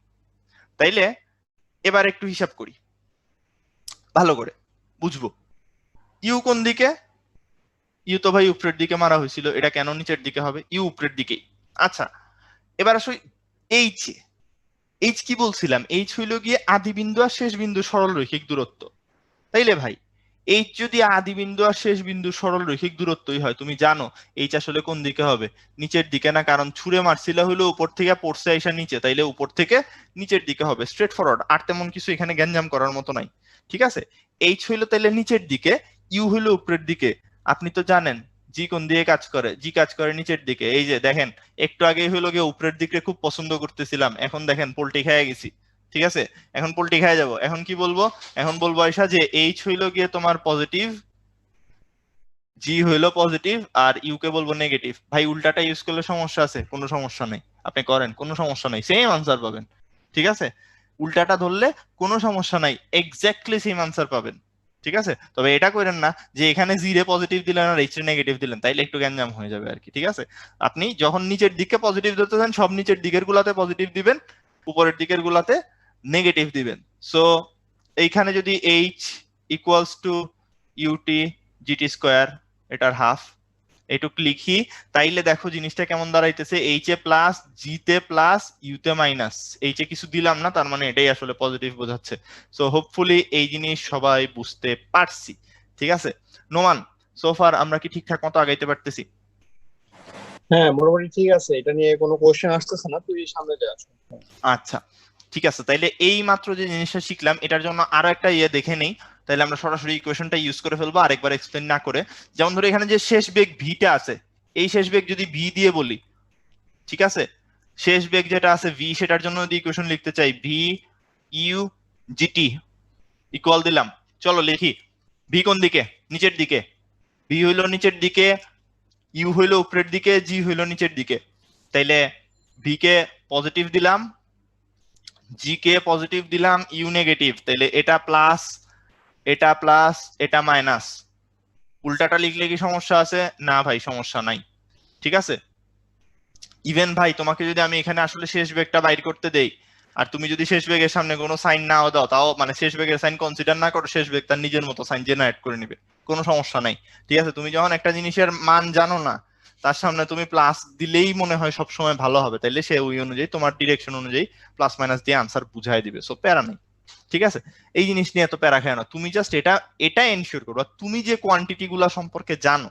তাইলে এবার একটু হিসাব করি ভালো করে বুঝবো, ইউ কোন দিকে, ইউ তো ভাই উপরের দিকে মারা হয়েছিল, এটা কেন নিচের দিকে হবে, ইউ উপরের দিকেই। আচ্ছা, এবার আসো এইচ, এইচ কি বলছিলাম, এইচ হইল গিয়ে আদি বিন্দু আর শেষ বিন্দু সরল রৈখিক দূরত্ব। তাইলে ভাই এইচ যদি আদি বিন্দু আর শেষ বিন্দু সরল রৈখিক দূরত্বই হয়, তুমি জানো এইচ আসলে কোন দিকে হবে, নিচের দিকে না, কারণ ছুঁড়ে মারছিল হইলো উপর থেকে পড়ছে আইসা নিচে, তাইলে উপর থেকে নিচের দিকে হবে, স্ট্রেট ফরওয়ার্ড, আর তেমন কিছু এখানে গ্যাঞ্জাম করার মতো নাই। ঠিক আছে, এইচ হইলো তাইলে নিচের দিকে, ইউ হইলো উপরের দিকে। আপনি তো জানেন জি কোন দিয়ে কাজ করে? জি কাজ করে নিচের দিকে। এই যে দেখেন, একটু আগেই হলো গিয়ে উপরের দিকে খুব পছন্দ করতেছিলাম, এখন দেখেন পোল্টি খেয়ে গেছি। ঠিক আছে, এখন পোল্টি খেয়ে যাব। এখন কি বলবো? এখন বলবো আয়সা যে এইচ হইলো গিয়ে তোমার পজিটিভ, জি হইলো পজিটিভ, আর ইউ কে বলবো নেগেটিভ। ভাই উল্টাটা ইউজ করলে সমস্যা আছে? কোনো সমস্যা নেই, আপনি করেন, কোনো সমস্যা নেই, সেম আনসার পাবেন। ঠিক আছে, উল্টাটা ধরলে কোনো সমস্যা নাই, এক্স্যাক্টলি সেম আনসার পাবেন। ঠিক আছে, তবে এটা করেন না যে এখানে জি রে পজিটিভ দিলেন আর এইচ রে নেগেটিভ দিলেন, তাইলে একটু গ্যাঞ্জাম হয়ে যাবে আর কি। ঠিক আছে, আপনি যখন নিচের দিকে পজিটিভ দিতে চান সব নিচের দিকের গুলাতে পজিটিভ দিবেন, উপরের দিকের গুলাতে নেগেটিভ দিবেন। সো এইখানে যদি H equals to UT GT square, এটার হাফ, এটুক লিখি, তাইলে দেখো জিনিসটা কেমন দাঁড়াইতেছে, এইচ এ প্লাস, জি তে প্লাস, ইউ তে মাইনাস। এইচ এ কিছু দিলাম না, তার মানে এটাই আসলে পজিটিভ বোঝাচ্ছে। সো হোপফুলি এই জিনিস সবাই বুঝতে পারছি। ঠিক আছে নোমান, সোফার আমরা কি ঠিকঠাক মতো আগাইতে পারতেছি? হ্যাঁ, মোটামুটি ঠিক আছে, এটা নিয়ে কোনো কোশ্চেন আসতেছে না, তুই সামনে যা। আচ্ছা ঠিক আছে, তাইলে এই মাত্র যে জিনিসটা শিখলাম এটার জন্য আরো একটা ইয়ে দেখে নেই, তাহলে আমরা সরাসরি ইকুয়েশনটা ইউজ করে ফেলবো আরেকবার এক্সপ্লেন না করে। যেমন ধরো এখানে যে শেষ বেগ ভিটা আছে, এই শেষ বেগ যদি ভি দিয়ে বলি, ঠিক আছে, শেষ বেগ যেটা আছে ভি, সেটার জন্য যদি ইকুয়েশন লিখতে চাই, ভি ইউ জিটি ইকুয়াল দিলাম, চলো লিখি। ভি কোন দিকে? নিচের দিকে। ভি হইলো নিচের দিকে, ইউ হইলো উপরের দিকে, জি হইলো নিচের দিকে। তাইলে ভি কে পজিটিভ দিলাম, জি কে পজিটিভ দিলাম, ইউ নেগেটিভ, তাইলে এটা প্লাস, এটা প্লাস, এটা মাইনাস। উল্টাটা লিখলে কি সমস্যা আছে? না ভাই সমস্যা নাই। ঠিক আছে, ইভেন ভাই তোমাকে যদি আমি এখানে আসলে শেষ বেগটা বাইর করতে দেই, আর তুমি যদি শেষ বেগের সামনে কোনো সাইন নাও দাও, তাও মানে শেষ বেগের সাইন কনসিডার না করো, শেষ বেগ তার নিজের মতো সাইন জেনারেট করে নিবে, কোনো সমস্যা নাই। ঠিক আছে, তুমি যখন একটা জিনিসের মান জানো না, তার সামনে তুমি প্লাস দিলেই মনে হয় সবসময় ভালো হবে, তাইলে সে ওই অনুযায়ী তোমার ডিরেকশন অনুযায়ী প্লাস মাইনাস দিয়ে আনসার বুঝাই দিবে। সো প্যারা নেই। ঠিক আছে, এই জিনিস নিয়ে এত প্যারা খায় না, তুমি জাস্ট এটা এনশিওর করো, তুমি যে কোয়ান্টিটি গুলা সম্পর্কে জানো,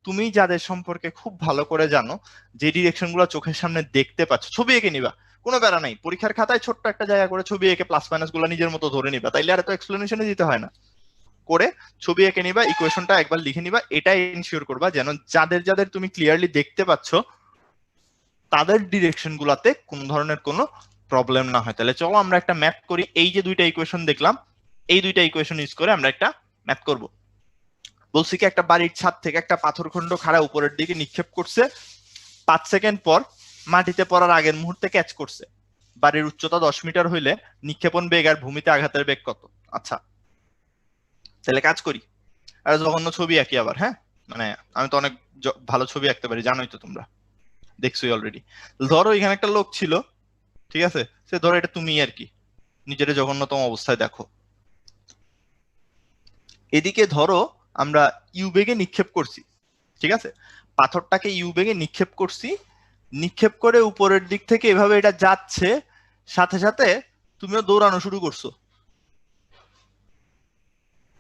তুমি যাদের সম্পর্কে খুব ভালো করে জানো, যে ডিরেকশন গুলো চোখের সামনে দেখতে পাচ্ছ, ছবি এঁকে নিবা, কোনো প্যারা নাই। পরীক্ষার খাতায় ছোট্ট একটা জায়গা করে ছবি এঁকে প্লাস মাইনাস গুলো নিজের মতো ধরে নিবা, তাইলে আর এত এক্সপ্লেনেশনে দিতে হয় না। করে ছবি এঁকে নিবা, ইকুয়েশনটা একবার লিখে নিবা, এটাই এনশিওর করবা যেন যাদের যাদের তুমি ক্লিয়ারলি দেখতে পাচ্ছ তাদের ডিরেকশন গুলাতে কোন ধরনের কোনো প্রবলেম না হয়। তাহলে চলো আমরা একটা ম্যাথ করি। এই যে দুইটা ইকুয়েশন দেখলাম, এই দুইটা ইকুয়েশন ইউজ করে আমরা একটা ম্যাথ করব। বলছি কি, একটা বাড়ির ছাদ থেকে একটা পাথরখণ্ড খাড়া উপরের দিকে নিক্ষেপ করছে, 5 সেকেন্ড পর মাটিতে পড়ার আগের মুহূর্তে ক্যাচ করছে। বাড়ির উচ্চতা 10 মিটার হইলে নিক্ষেপণ বেগ আর ভূমিতে আঘাতের বেগ কত? আচ্ছা তাহলে কাজ করি, আর জঘন্য ছবি আঁকি আবার। হ্যাঁ, মানে আমি তো অনেক ভালো ছবি আঁকতে পারি, জানোই তো তোমরা, দেখছোই অলরেডি। ধরো এখানে একটা লোক ছিল, ঠিক আছে, সে ধরো এটা তুমি আর কি, নিজের জঘন্যতম অবস্থায় দেখো। এদিকে ধরো আমরা ইউ বেগে নিক্ষেপ করছি, ঠিক আছে, পাথরটাকে ইউ বেগে নিক্ষেপ করছি, নিক্ষেপ করে উপরের দিক থেকে এভাবে এটা যাচ্ছে, সাথে সাথে তুমিও দৌড়ানো শুরু করছো।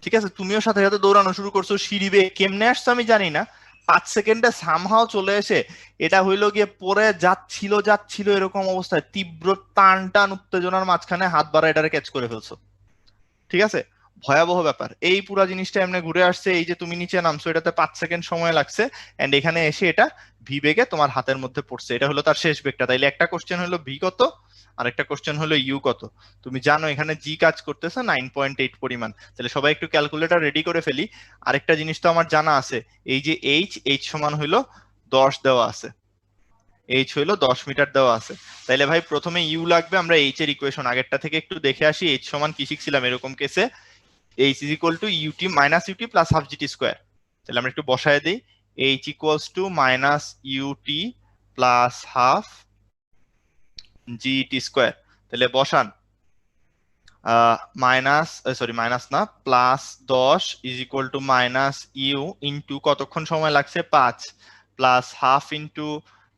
ঠিক আছে, তুমিও সাথে সাথে দৌড়ানো শুরু করছো, সিঁড়ি বেয়ে কেমনে আসছো আমি জানি না, 5 সেকেন্ডে সামহাও চলে এসে এটা হইলো গিয়ে পরে যাচ্ছিল যাচ্ছিল এরকম অবস্থায় তীব্র টান টান উত্তেজনার মাঝখানে হাত বাড়া এটারে ক্যাচ করে ফেলছো। ঠিক আছে, ভয়াবহ ব্যাপার। এই পুরো জিনিসটা এমনি ঘুরে আসছে, এই যে তুমি নিচে নামছো এটাতে 5 সেকেন্ড সময় লাগছে, এন্ড এখানে এসে এটা ভি বেগে তোমার হাতের মধ্যে পড়ছে, এটা হলো তার শেষ বেগটা। তাইলে একটা কোশ্চেন হলো ভি কত, আর একটা কোশ্চেন হলো ইউ কত। তুমি জানো এখানে জি কাজ করতেছে 9.8 পরিমাণ। তাহলে সবাই একটু ক্যালকুলেটর রেডি করে ফেলি। আরেকটা জিনিস তো আমার জানা আছে, এই যে এইচ সমান হইলো 10 দেওয়া আছে, এইচ হইলো 10 মিটার দেওয়া আছে। তাইলে ভাই প্রথমে ইউ লাগবে, আমরা এইচ এর ইকুয়েশন আগেরটা থেকে একটু দেখে আসি। এইচ সমান কি শিখছিলাম এরকম কেসে, H is equal to UT minus UT plus half GT square. তাহলে আমরা একটু বসায় দিই, H equals to minus UT plus half GT square. তাহলে বসান, মাইনাস, সরি মাইনাস না, plus 10 is equal to minus U into কতক্ষণ সময় লাগছে 5, plus half into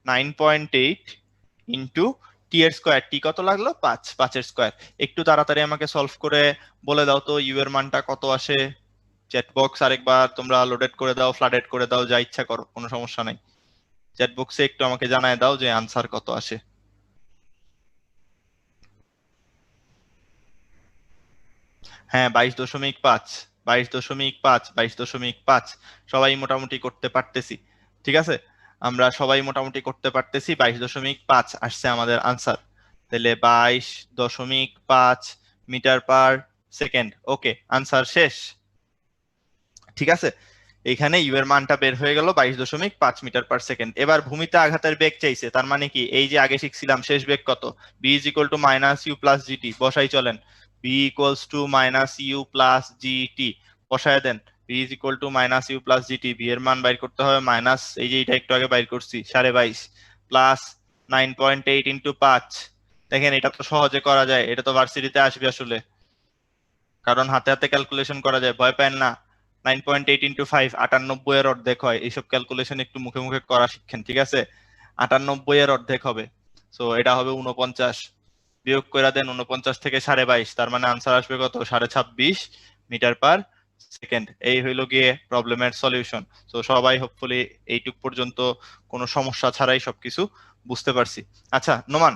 9.8 into T এর স্কোয়ার, টি কত লাগলো 5, 5 এর স্কোয়ার। একটু তাড়াতাড়ি আমাকে সলভ করে বলে দাও তো ইউ এর মানটা কত আসে। চ্যাট বক্স আরেকবার তোমরা লোডেড করে দাও, ফ্লাডেড করে দাও, যা ইচ্ছা করো, কোনো সমস্যা নাই। চ্যাট বক্সে একটু আমাকে জানায় দাও যে আনসার কত আসে। হ্যাঁ 22.5, 22.5, 22.5, সবাই মোটামুটি করতে পারতেছি। ঠিক আছে, আমরা সবাই মোটামুটি করতে পারতেছি। 22.5 আসছে আমাদের আনসার। তাহলে 22.5 মিটার পার সেকেন্ড। ওকে, আনসার শেষ। ঠিক আছে, এখানে ইউ এর মানটা বের হয়ে গেল 22.5 মিটার পার সেকেন্ড। এবার ভূমিতে আঘাতের বেগ চাইছে, তার মানে কি এই যে আগে শিখছিলাম শেষ বেগ কত, v is equal to minus u plus g t. বসাই চলেন, v equals to minus u plus g t, বসায় দেন। V is equal to minus u plus g t, v এর মান বাইর করতে হবে মাইনাস, এই যে এটা একটু আগে বাইর করছি 22.5 প্লাস 9.8 ইন্টু 5। দেখেন এটা তো সহজে করা যায়, এটা তো ভার্সিটিতে আসবে আসলে, কারণ হাতে হাতে ক্যালকুলেশন করা যায়, ভয় পায় না। 9.8 ইন্টু 5 98 এর অর্ধেক হয়। এইসব ক্যালকুলেশন একটু মুখে মুখে করা শিখেন, ঠিক আছে? 98 এর অর্ধেক হবে, সো এটা হবে 49। বিয়োগ করে দেন 49 থেকে 22.5, তার মানে আনসার আসবে কত, 26.5 মিটার পার সেকেন্ড। এই হইলো গিয়ে প্রবলেমের সলিউশন। সো সবাই হোপফুলি এইটুক পর্যন্ত কোনো সমস্যা ছাড়াই সবকিছু বুঝতে পারছি। আচ্ছা নোমান,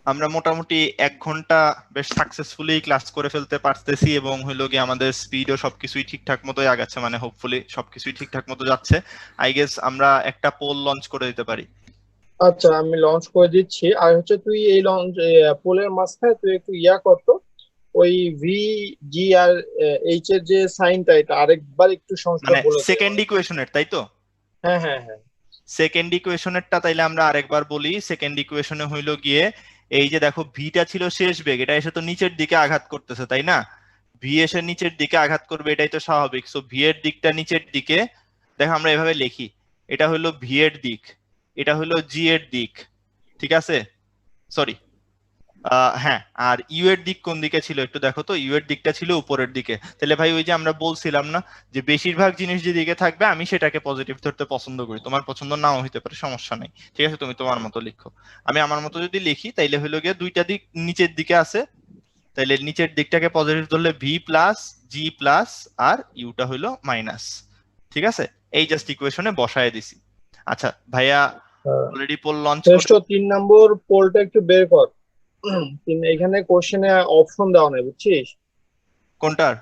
আমরা মোটামুটি 1 ঘন্টা বেশ সাকসেসফুলি ক্লাস করে ফেলতে পারতেছি, এবং হইলো গিয়ে আমাদের স্পিডও সবকিছুই ঠিকঠাক মতোই আগাচ্ছে, মানে হোপফুলি সবকিছুই ঠিকঠাক মতো যাচ্ছে। আই গেস আমরা একটা পোল লঞ্চ করে দিতে পারি। আচ্ছা, আমি লঞ্চ করে দিচ্ছি। আর হচ্ছে তুই এই লঞ্চ পোলের মাঝখানে তুই একটু করতো, ওই ভি জি আর এইচ এর যে সাইনটা, এটা আরেকবার একটু সংস্কার মানে বলে দে। সেকেন্ড ইকুয়েশনের, তাই তো? হ্যাঁ হ্যাঁ হ্যাঁ, সেকেন্ড ইকুয়েশনেরটা তাইলে আমরা আরেকবার বলি। সেকেন্ড ইকুয়েশনে হইলো গিয়ে এই যে দেখো ভিটা ছিল শেষ বেগ, এটা এসে তো নিচের দিকে আঘাত করতেছে, তাই না? ভি এসে নিচের দিকে আঘাত করবে, এটাই তো স্বাভাবিক। সো ভি এর দিকটা নিচের দিকে, দেখো আমরা এভাবে লিখি, এটা হলো ভি এর দিক, এটা হলো জি এর দিক, ঠিক আছে? সরি, হ্যাঁ, আর ইউ এর দিক কোন দিকে ছিল একটু দেখো তো, ইউ এর দিকটা ছিল উপরের দিকে। তাহলে ভাই ওই যে আমরা বলছিলাম না যে বেশিরভাগ জিনিস যেদিকে থাকবে আমি সেটাকে পজিটিভ ধরতে পছন্দ করি, তোমার পছন্দ নাও হইতে পারে, সমস্যা নেই, ঠিক আছে? তুমি তোমার মতো লিখো, আমি আমার মতো যদি লিখি তাইলে হইলো গিয়ে দুইটা দিক নিচের দিকে আছে, তাইলে নিচের দিকটাকে পজিটিভ ধরলে ভি প্লাস জি প্লাস আর ইউটা হইলো মাইনাস, ঠিক আছে? এই জাস্ট ইকুয়েশনে বসায় দিছি। আচ্ছা ভাইয়া অলরেডি পোল লঞ্চ শ্রেষ্ঠ 3 নম্বর পোলটা একটু বের কর। এখানে কোশ্চেনে অপশন দেওয়া নেই, বুঝছিস? কোনটার?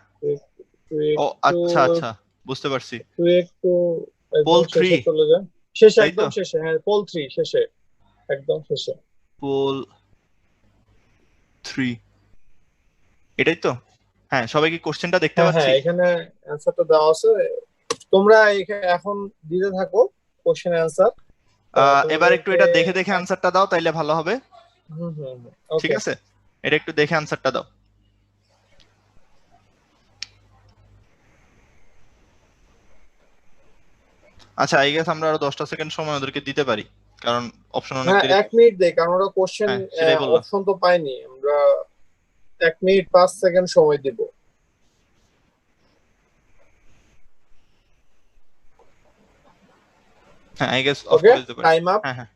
তুই ও একটু আচ্ছা আচ্ছা, বুঝতে পারছি। তুই একটু পোল একদম 3, শেষে চলে যা, শেষে, তাই তো? একদম শেষে। হ্যাঁ, পোল 3 শেষে, একদম শেষে। পোল 3, এটাই তো? হ্যাঁ, সবাই কি কোশ্চেনটা দেখতে হ্যাঁ হ্যাঁ, পাচ্ছি? এখানে অ্যান্সারটা দেওয়া আছে, তোমরা এখন দিতে থাকো কোশ্চেন অ্যান্সার এবার একটু এটা দেখে দেখে তোমাদেরকে। আনসারটা দাও, তাইলে ভালো হবে। হুম হুম, ঠিক ওকে। আছে, এটা একটু দেখে আনসারটা দাও। আচ্ছা, আই গেস আমরা আরো 10টা সেকেন্ড সময় ওদেরকে দিতে পারি, কারণ অপশন অনেক হ্যাঁ, দেরি। 1 মিনিট দেয়, কারণ ওরা কোশ্চেন হ্যাঁ সেটাই বললাম। অপশন তো পাইনি আমরা। 1 মিনিট 5 সেকেন্ড সময় দিব। হ্যাঁ আই গেস অফ ওকে, করে দিতে পারি। Time up. হ্যাঁ হ্যাঁ।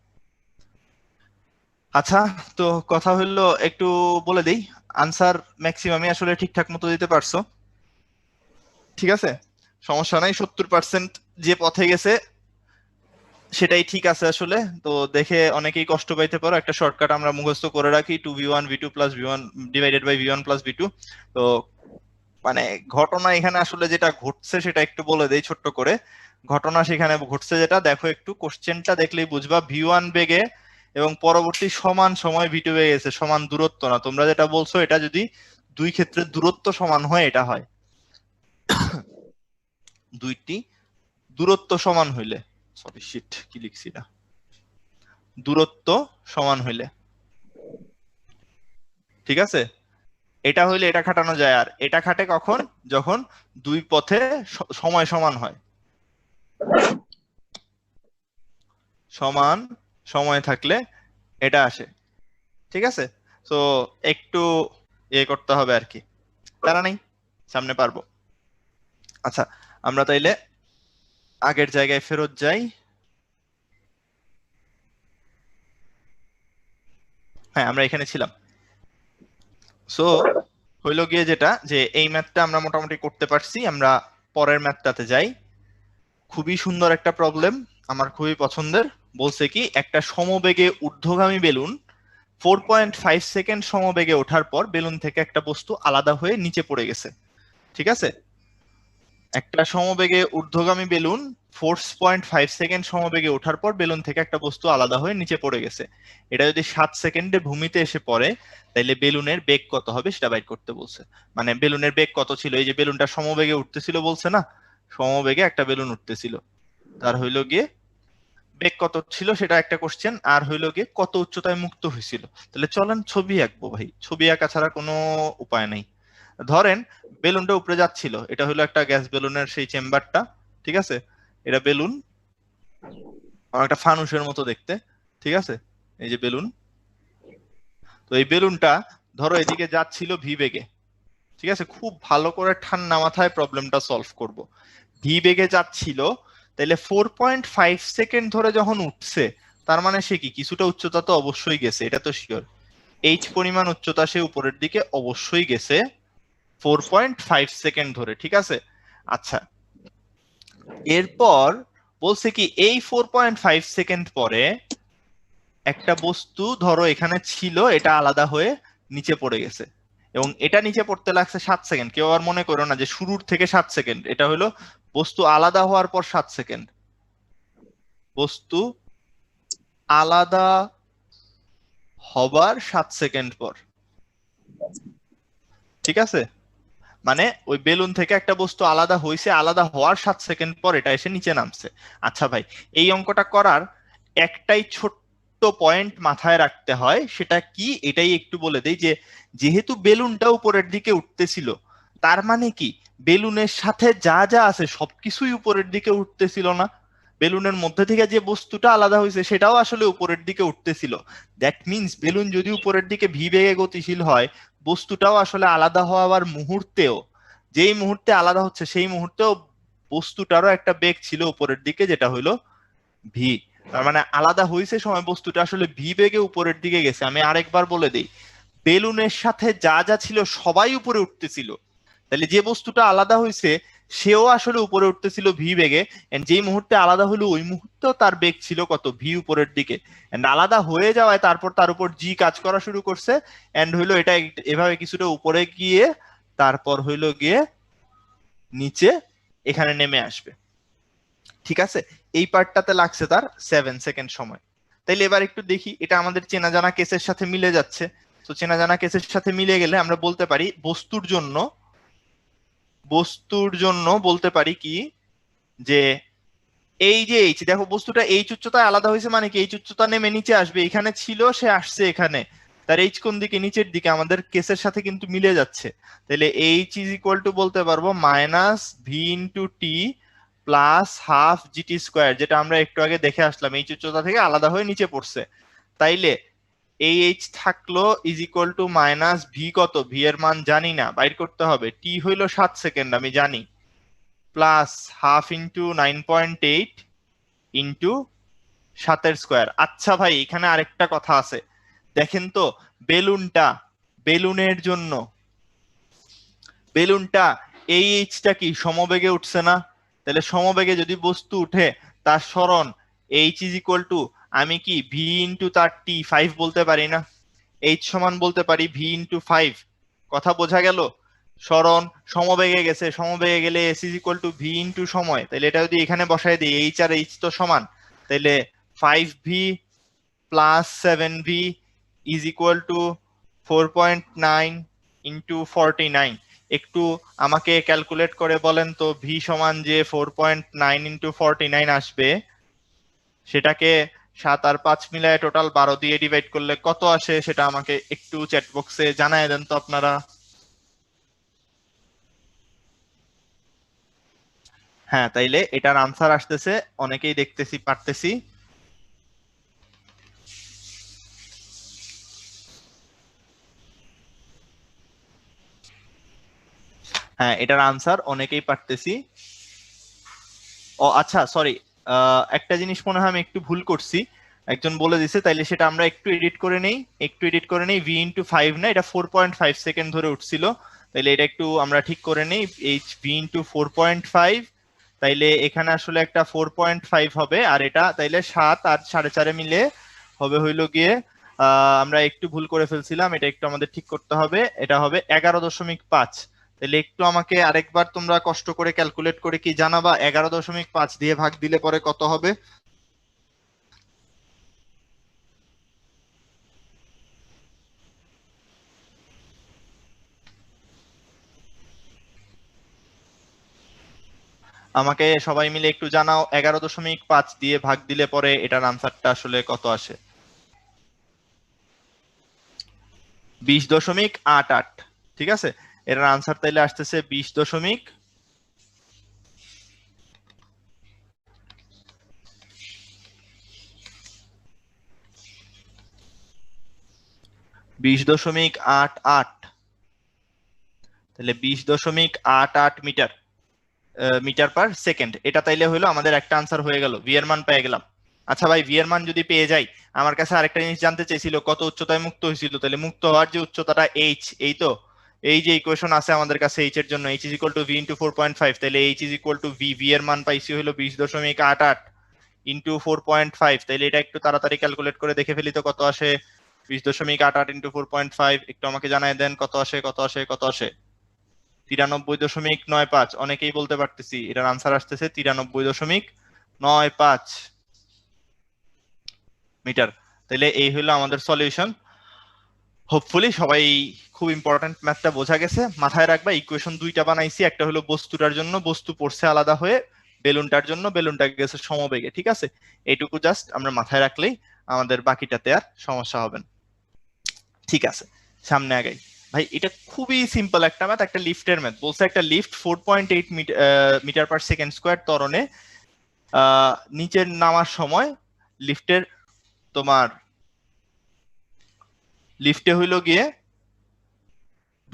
আচ্ছা, তো কথা হলো একটু বলে দেই, আনসার ম্যাক্সিমামই আসলে ঠিকঠাক মতো দিতে পারছো, ঠিক আছে? সমস্যা নাই, 70% যে পথে গেছে সেটাই ঠিক আছে আসলে। তো দেখে অনেকেই কষ্ট পাইতে পারো, একটা শর্টকাট আমরা মুখস্থ করে রাখি, 2v1 v2 plus v1 divided by v1 plus v2। তো মানে ঘটনা এখানে আসলে যেটা ঘটছে সেটা একটু বলে দেই ছোট্ট করে। ঘটনা সেখানে ঘটছে যেটা, দেখো একটু কোশ্চেনটা দেখলেই বুঝবা, v1 বেগে এবং পরবর্তী সমান সময় v2 বেগে গেছে, সমান দূরত্ব না। তোমরা যেটা বলছো এটা যদি দুই ক্ষেত্রে দূরত্ব সমান হয়, এটা হয় দুইটি দূরত্ব সমান হইলে, সরি শিট কি লিখছি এটা, দূরত্ব সমান হইলে, ঠিক আছে? এটা হইলে এটা খাটানো যায়, আর এটা খাটে কখন, যখন দুই পথে সময় সমান হয়, সমান সময় থাকলে এটা আসে, ঠিক আছে? তো একটু করতে হবে আর কি, তারা নেই, সামনে পারবো। আচ্ছা, আমরা তাইলে আগের জায়গায় ফেরত যাই। হ্যাঁ, আমরা এখানে ছিলাম। সো হইলো গিয়ে যেটা, যে এই ম্যাথটা আমরা মোটামুটি করতে পারছি, আমরা পরের ম্যাথটাতে যাই। খুবই সুন্দর একটা প্রবলেম, আমার খুবই পছন্দের। বলছে কি, একটা সমবেগে ঊর্ধ্বগামী বেলুন 4.5 সেকেন্ড সমবেগে ওঠার পর বেলুন থেকে একটা বস্তু আলাদা হয়ে নিচে পড়ে গেছে, ঠিক আছে? একটা সমবেগে ঊর্ধ্বগামী বেলুন 4.5 সেকেন্ড সমবেগে ওঠার পর বেলুন থেকে একটা বস্তু আলাদা হয়ে নিচে পড়ে গেছে। এটা যদি 7 সেকেন্ডে ভূমিতে এসে পড়ে তাহলে বেলুনের বেগ কত হবে সেটা বাইর করতে বলছে। মানে বেলুনের বেগ কত ছিল, এই যে বেলুনটা সমবেগে উঠতেছিল বলছে না, সমবেগে একটা বেলুন উঠতেছিল, তার হইলো গিয়ে বেগ কত ছিল সেটা একটা কোশ্চেন, আর হইলো গিয়ে কত উচ্চতায় মুক্ত হয়েছিল। তাহলে চলেন ছবি আঁকবো ভাই, ছবি আঁকা ছাড়া কোনো উপায় নাই। ধরেন বেলুনটা উপরে যাচ্ছিল, এটা হলো একটা গ্যাস বেলুনের সেই চেম্বারটা, ঠিক আছে, এটা বেলুন, একটা ফানুসের মতো দেখতে, ঠিক আছে, এই যে বেলুন। তো এই বেলুনটা ধরো এদিকে যাচ্ছিল ভি বেগে, ঠিক আছে, খুব ভালো করে ঠান্ডা মাথায় প্রবলেমটা সলভ করব। ভি বেগে যাচ্ছিল, তাহলে 4.5 সেকেন্ড ধরে যখন উঠছে, তার মানে সে কি কিছুটা উচ্চতা তো অবশ্যই গেছে, এটা তো শিওর। এইচ পরিমাণ উচ্চতা সে উপরের দিকে অবশ্যই গেছে 4.5 সেকেন্ড ধরে, ঠিক আছে। আচ্ছা, এরপর বলছে কি এই 4.5 সেকেন্ড পরে একটা বস্তু ধরো এখানে ছিল, এটা আলাদা হয়ে নিচে পড়ে গেছে, এবং এটা নিচে পড়তে লাগছে 7 সেকেন্ড। কেউ আর মনে করো না যে শুরুর থেকে 7 সেকেন্ড, এটা হলো বস্তু আলাদা হওয়ার পর 7 সেকেন্ড, বস্তু আলাদা হবার 7 সেকেন্ড পর, ঠিক আছে। মানে ওই বেলুন থেকে একটা বস্তু আলাদা হয়েছে, আলাদা হওয়ার 7 সেকেন্ড পর এটা এসে নিচে নামছে। আচ্ছা ভাই, এই অঙ্কটা করার একটাই ছোট্ট পয়েন্ট মাথায় রাখতে হয়, সেটা কি এটাই একটু বলে দেই, যে যেহেতু বেলুনটা উপরের দিকে উঠতেছিল, তার মানে কি বেলুনের সাথে যা যা আছে সবকিছুই উপরের দিকে উঠতেছিল না? বেলুনের মধ্যে থেকে যে বস্তুটা আলাদা হয়েছে সেটাও আসলে উপরের দিকে উঠতেছিল। দ্যাট মিনস বেলুন যদি উপরের দিকে ভি বেগে গতিশীল হয়, বস্তুটাও আসলে আলাদা হওয়ার মুহূর্তেও, যেই মুহূর্তে আলাদা হচ্ছে সেই মুহূর্তেও বস্তুটারও একটা বেগ ছিল উপরের দিকে, যেটা হইলো ভি। তার মানে আলাদা হয়েছে সময় বস্তুটা আসলে ভি বেগে উপরের দিকে গেছে। আমি আরেকবার বলে দিই, বেলুনের সাথে যা যা ছিল সবাই উপরে উঠতেছিল, তাহলে যে বস্তুটা আলাদা হয়েছে সেও আসলে উপরে উঠতেছিল ভি বেগে, এন্ড যেই মুহূর্তে আলাদা হলো ওই মুহূর্তেও তার বেগ ছিল কত, ভি উপরের দিকে। এন্ড আলাদা হয়ে যাওয়ায় তারপর তার উপর জি কাজ করা শুরু করছে, এন্ড হইলো এটা এভাবে কিছুটা উপরে গিয়ে তারপর হইলো গিয়ে নিচে এখানে নেমে আসবে, ঠিক আছে। এই পার্টটাতে লাগছে তার 7 সেকেন্ড সময়। তাইলে এবার একটু দেখি, এটা আমাদের চেনা জানা কেসের সাথে মিলে যাচ্ছে। তো চেনা জানা কেসের সাথে মিলে গেলে আমরা বলতে পারি বস্তুর জন্য বলতে পারি কি, যে এই যে এইচ, দেখো বস্তুটা এইচ উচ্চতায় আলাদা হয়েছে, মানে কি এইচ উচ্চতা নেমে নিচে আসবে, এখানে ছিল সে আসছে এখানে, তার এইচ কোন দিকে, নিচের দিকে, আমাদের কেসের সাথে কিন্তু মিলে যাচ্ছে। তাহলে এইচ ইজ ইকুয়াল টু বলতে পারবো minus V into T plus half GT square, যেটা আমরা একটু আগে দেখে আসলাম, এইচ উচ্চতা থেকে আলাদা হয়ে নিচে পড়ছে। তাইলে এই এইচ থাকলো is equal to minus V, কত ভি এর মান জানি না, বাইর করতে হবে, টি হইলো 7 সেকেন্ড আমি জানি, plus half into 9.8 into 7 square. আচ্ছা ভাই, এখানে আরেকটা কথা আছে, দেখেন তো বেলুনের জন্য বেলুনটা এই এইচটা কি সমবেগে উঠছে না? তাহলে সমবেগে যদি বস্তু উঠে তার সরণ এইচ ইজ ইকুয়াল টু, আমি কি ভি ইন্টু তার টি 5 বলতে পারি না? এইচ সমান বলতে পারি ভি ইন্টু 5, কথা বোঝা গেল? সরণ সমবেগে গেছে, সমবেগে গেলে S is equal to V into সময়, তাহলে এটা যদি এখানে বসায় দিই, এইচ আর এইচ তো সমান, তাহলে 5v plus 7v is equal two 4.9 into 49। একটু আমাকে ক্যালকুলেট করে বলেন তো ভি সমান যে 4.9 ইন্টু 49 আসবে, সেটাকে 7 আর 5 মিলায় টোটাল 12 দিয়ে ডিভাইড করলে কত আসে, সেটা আমাকে একটু চ্যাট বক্সে জানায় দেন তো আপনারা। হ্যাঁ, তাইলে এটার আনসার আসতেছে, অনেকেই দেখতেছি পারতেছি। হ্যাঁ, এটার আনসার অনেকেই পারতেছি। ও আচ্ছা, সরি, একটা জিনিস মনে হয় আমি একটু ভুল করছি, একজন বলে দিছে, তাইলে সেটা আমরা একটু এডিট করে নেই, ভি ইন্টু 5 না, এটা 4.5 সেকেন্ড ধরে উঠছিল, তাইলে এটা একটু আমরা ঠিক করে নেই, এইচ ভি ইন্টু 4.5, তাইলে এখানে আসলে একটা 4.5 হবে, আর এটা তাইলে 7 আর 4.5 মিলে হবে হইলো গিয়ে, আমরা একটু ভুল করে ফেলছিলাম, এটা একটু আমাদের ঠিক করতে হবে, এটা হবে 11.5। তাহলে একটু আমাকে আরেকবার তোমরা কষ্ট করে ক্যালকুলেট করে কি জানাবা 11.5 দিয়ে ভাগ দিলে পরে কত হবে? আমাকে সবাই মিলে একটু জানাও 11.5 দিয়ে ভাগ দিলে পরে এটার আনসারটা আসলে কত আসে? 20.88। ঠিক আছে, এটার আনসার তাইলে আসতেছে 20.88। তাহলে 20.88 মিটার মিটার পার সেকেন্ড। এটা তাইলে হলো আমাদের একটা আনসার হয়ে গেল, ভি এর মান পেয়ে গেলাম। আচ্ছা ভাই, ভি এর মান যদি পেয়ে যাই, আমার কাছে আরেকটা জিনিস জানতে চাইছিল, কত উচ্চতায় মুক্ত হয়েছিল। তাহলে মুক্ত হওয়ার যে উচ্চতাটা এইচ, এই তো এই যে ইকুয়েশন আছে আমাদের কাছে এইচ এর জন্য, H is equal to V into 4.5। তাহলে H is equal to V, V এর মান পাইছি হলো 20.88 ইন্টু 4.5। তাহলে এটা একটু তাড়াতাড়ি ক্যালকুলেট করে দেখে ফেলি তো কত আসে। 20.88 ইন্টু 4.5 একটু আমাকে জানাই দেন কত আসে, কত আসে, কত আসে। 93.95। অনেকেই বলতে পারতেছি, এটার আনসার আসতেছে 93.95 মিটার। তাহলে এই হলো আমাদের সলিউশন। হোপফুলি সবাই খুব ইম্পর্টেন্ট ম্যাথটা বোঝা গেছে। মাথায় রাখবা ইকুয়েশন দুইটা বানাইছি, একটা হলো বস্তুটার জন্য, বস্তু পড়ছে আলাদা হয়ে, বেলুনটার জন্য বেলুনটা গেছে সমবেগে। ঠিক আছে, এইটুকু জাস্ট আমরা মাথায় রাখলেই আমাদের বাকিটাতে আর সমস্যা হবে না। ঠিক আছে, সামনে আগাই। ভাই এটা খুবই সিম্পল একটা ম্যাথ, একটা লিফটের ম্যাথ। বলছে একটা lift 4.8 metre per second square ত্বরণে নিচে নামার সময় লিফটের তোমার লিফটে হইলো গিয়ে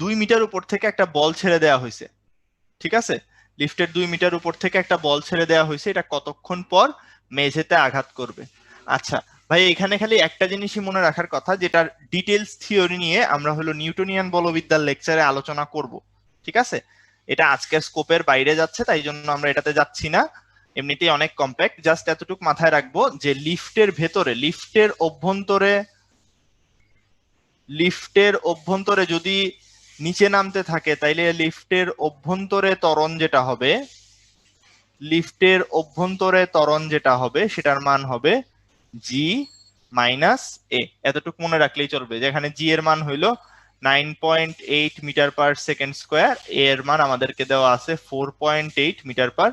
2 মিটার উপর থেকে একটা বল ছেড়ে দেওয়া হয়েছে। ঠিক আছে, লিফটের 2 মিটার উপর থেকে একটা বল ছেড়ে দেওয়া হয়েছে, এটা কতক্ষণ পর মেঝেতে আঘাত করবে? আচ্ছা ভাই, এখানে খালি একটা জিনিসই মনে রাখার কথা, যেটার ডিটেলস থিওরি নিয়ে আমরা হলো নিউটনিয়ান বলবিদ্যার লেকচারে আলোচনা করব। ঠিক আছে, এটা আজকের স্কোপের বাইরে যাচ্ছে, তাই জন্য আমরা এটাতে যাচ্ছি না। এমনিতেই অনেক কম্প্যাক্ট, জাস্ট এতটুকু মাথায় রাখবো যে লিফটের ভেতরে, লিফটের অভ্যন্তরে যদি নিচে নামতে থাকে, তাইলে লিফটের অভ্যন্তরে ত্বরণ যেটা হবে সেটার মান হবে জি মাইনাস এ। এতটুকু মনে রাখলেই চলবে, যেখানে জি এর মান হইলো 9.8 মিটার পার সেকেন্ড স্কোয়ার, এ এর মান আমাদেরকে দেওয়া আছে 4.8 মিটার পার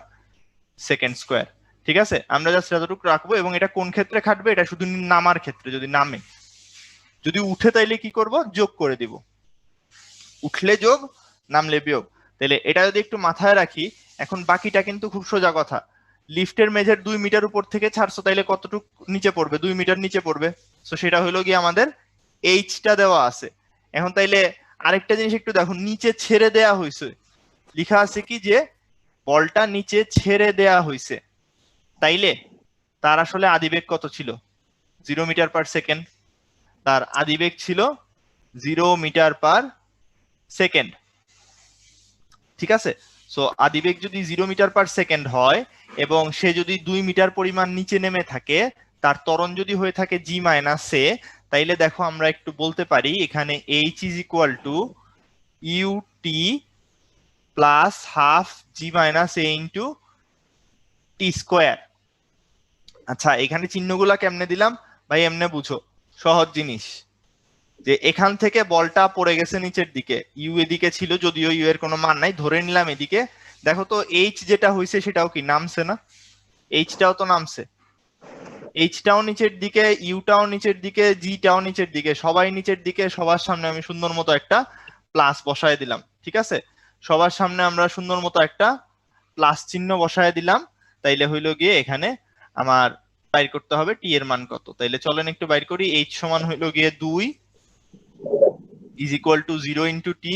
সেকেন্ড স্কোয়ার। ঠিক আছে, আমরা জাস্ট এতটুকু রাখবো। এবং এটা কোন ক্ষেত্রে খাটবে? এটা শুধু নামার ক্ষেত্রে। যদি নামে, যদি উঠে তাইলে কি করব? যোগ করে দিব। উঠলে যোগ, নামলে বিয়োগ। তাহলে এটা যদি একটু মাথায় রাখি, এখন বাকিটা কিন্তু খুব সোজা কথা। লিফটের মেঝের 2 মিটার উপর থেকে ছাড়ছো, তাইলে কতটুকু নিচে পড়বে? 2 মিটার নিচে পড়বে। তো সেটা হলো গিয়ে আমাদের এইচটা দেওয়া আছে। এখন তাইলে আরেকটা জিনিস একটু দেখো, নিচে ছেড়ে দেয়া হয়েছে, লেখা আছে কি যে বলটা নিচে ছেড়ে দেয়া হয়েছে। তাইলে তার আসলে আদিবেগ কত ছিল? 0 মিটার পার সেকেন্ড। তার আদিবেগ ছিল 0 মিটার পার সেকেন্ড। ঠিক আছে, সো আদিবেগ যদি 0 মিটার পার সেকেন্ড হয় এবং সে যদি 2 মিটার পরিমাণ নিচে নেমে থাকে, তার ত্বরণ যদি হয়ে থাকে জি মাইনাস এ, তাইলে দেখো আমরা একটু বলতে পারি এখানে H is equal to UT plus half G minus A into T square. আচ্ছা, এখানে চিহ্নগুলা কেমনে দিলাম ভাই? এমনে বুঝো, সহজ জিনিস, যে এখান থেকে বলটা পড়ে গেছে নিচের দিকে, ইউ এদিকে ছিল, যদিও ইউ এর কোনো মান নাই, ধরে নিলাম এদিকে। দেখো তো এইচ যেটা হয়েছে সেটাও কি নামছে না? এইচটাও তো নামছে, এইচটাও নিচের দিকে, ইউটাও নিচের দিকে, জিটাও নিচের দিকে, সবাই নিচের দিকে। সবার সামনে আমি সুন্দর মতো একটা প্লাস বসায় দিলাম। ঠিক আছে, সবার সামনে আমরা সুন্দর মতো একটা প্লাস চিহ্ন বসায় দিলাম। তাইলে হইলো গিয়ে এখানে আমার বাইর করতে হবে টি এর মান কত। তাইলে চলেন একটু বাইর করি। এইচ সমান হইলো গিয়ে 2 is equal to 0 into T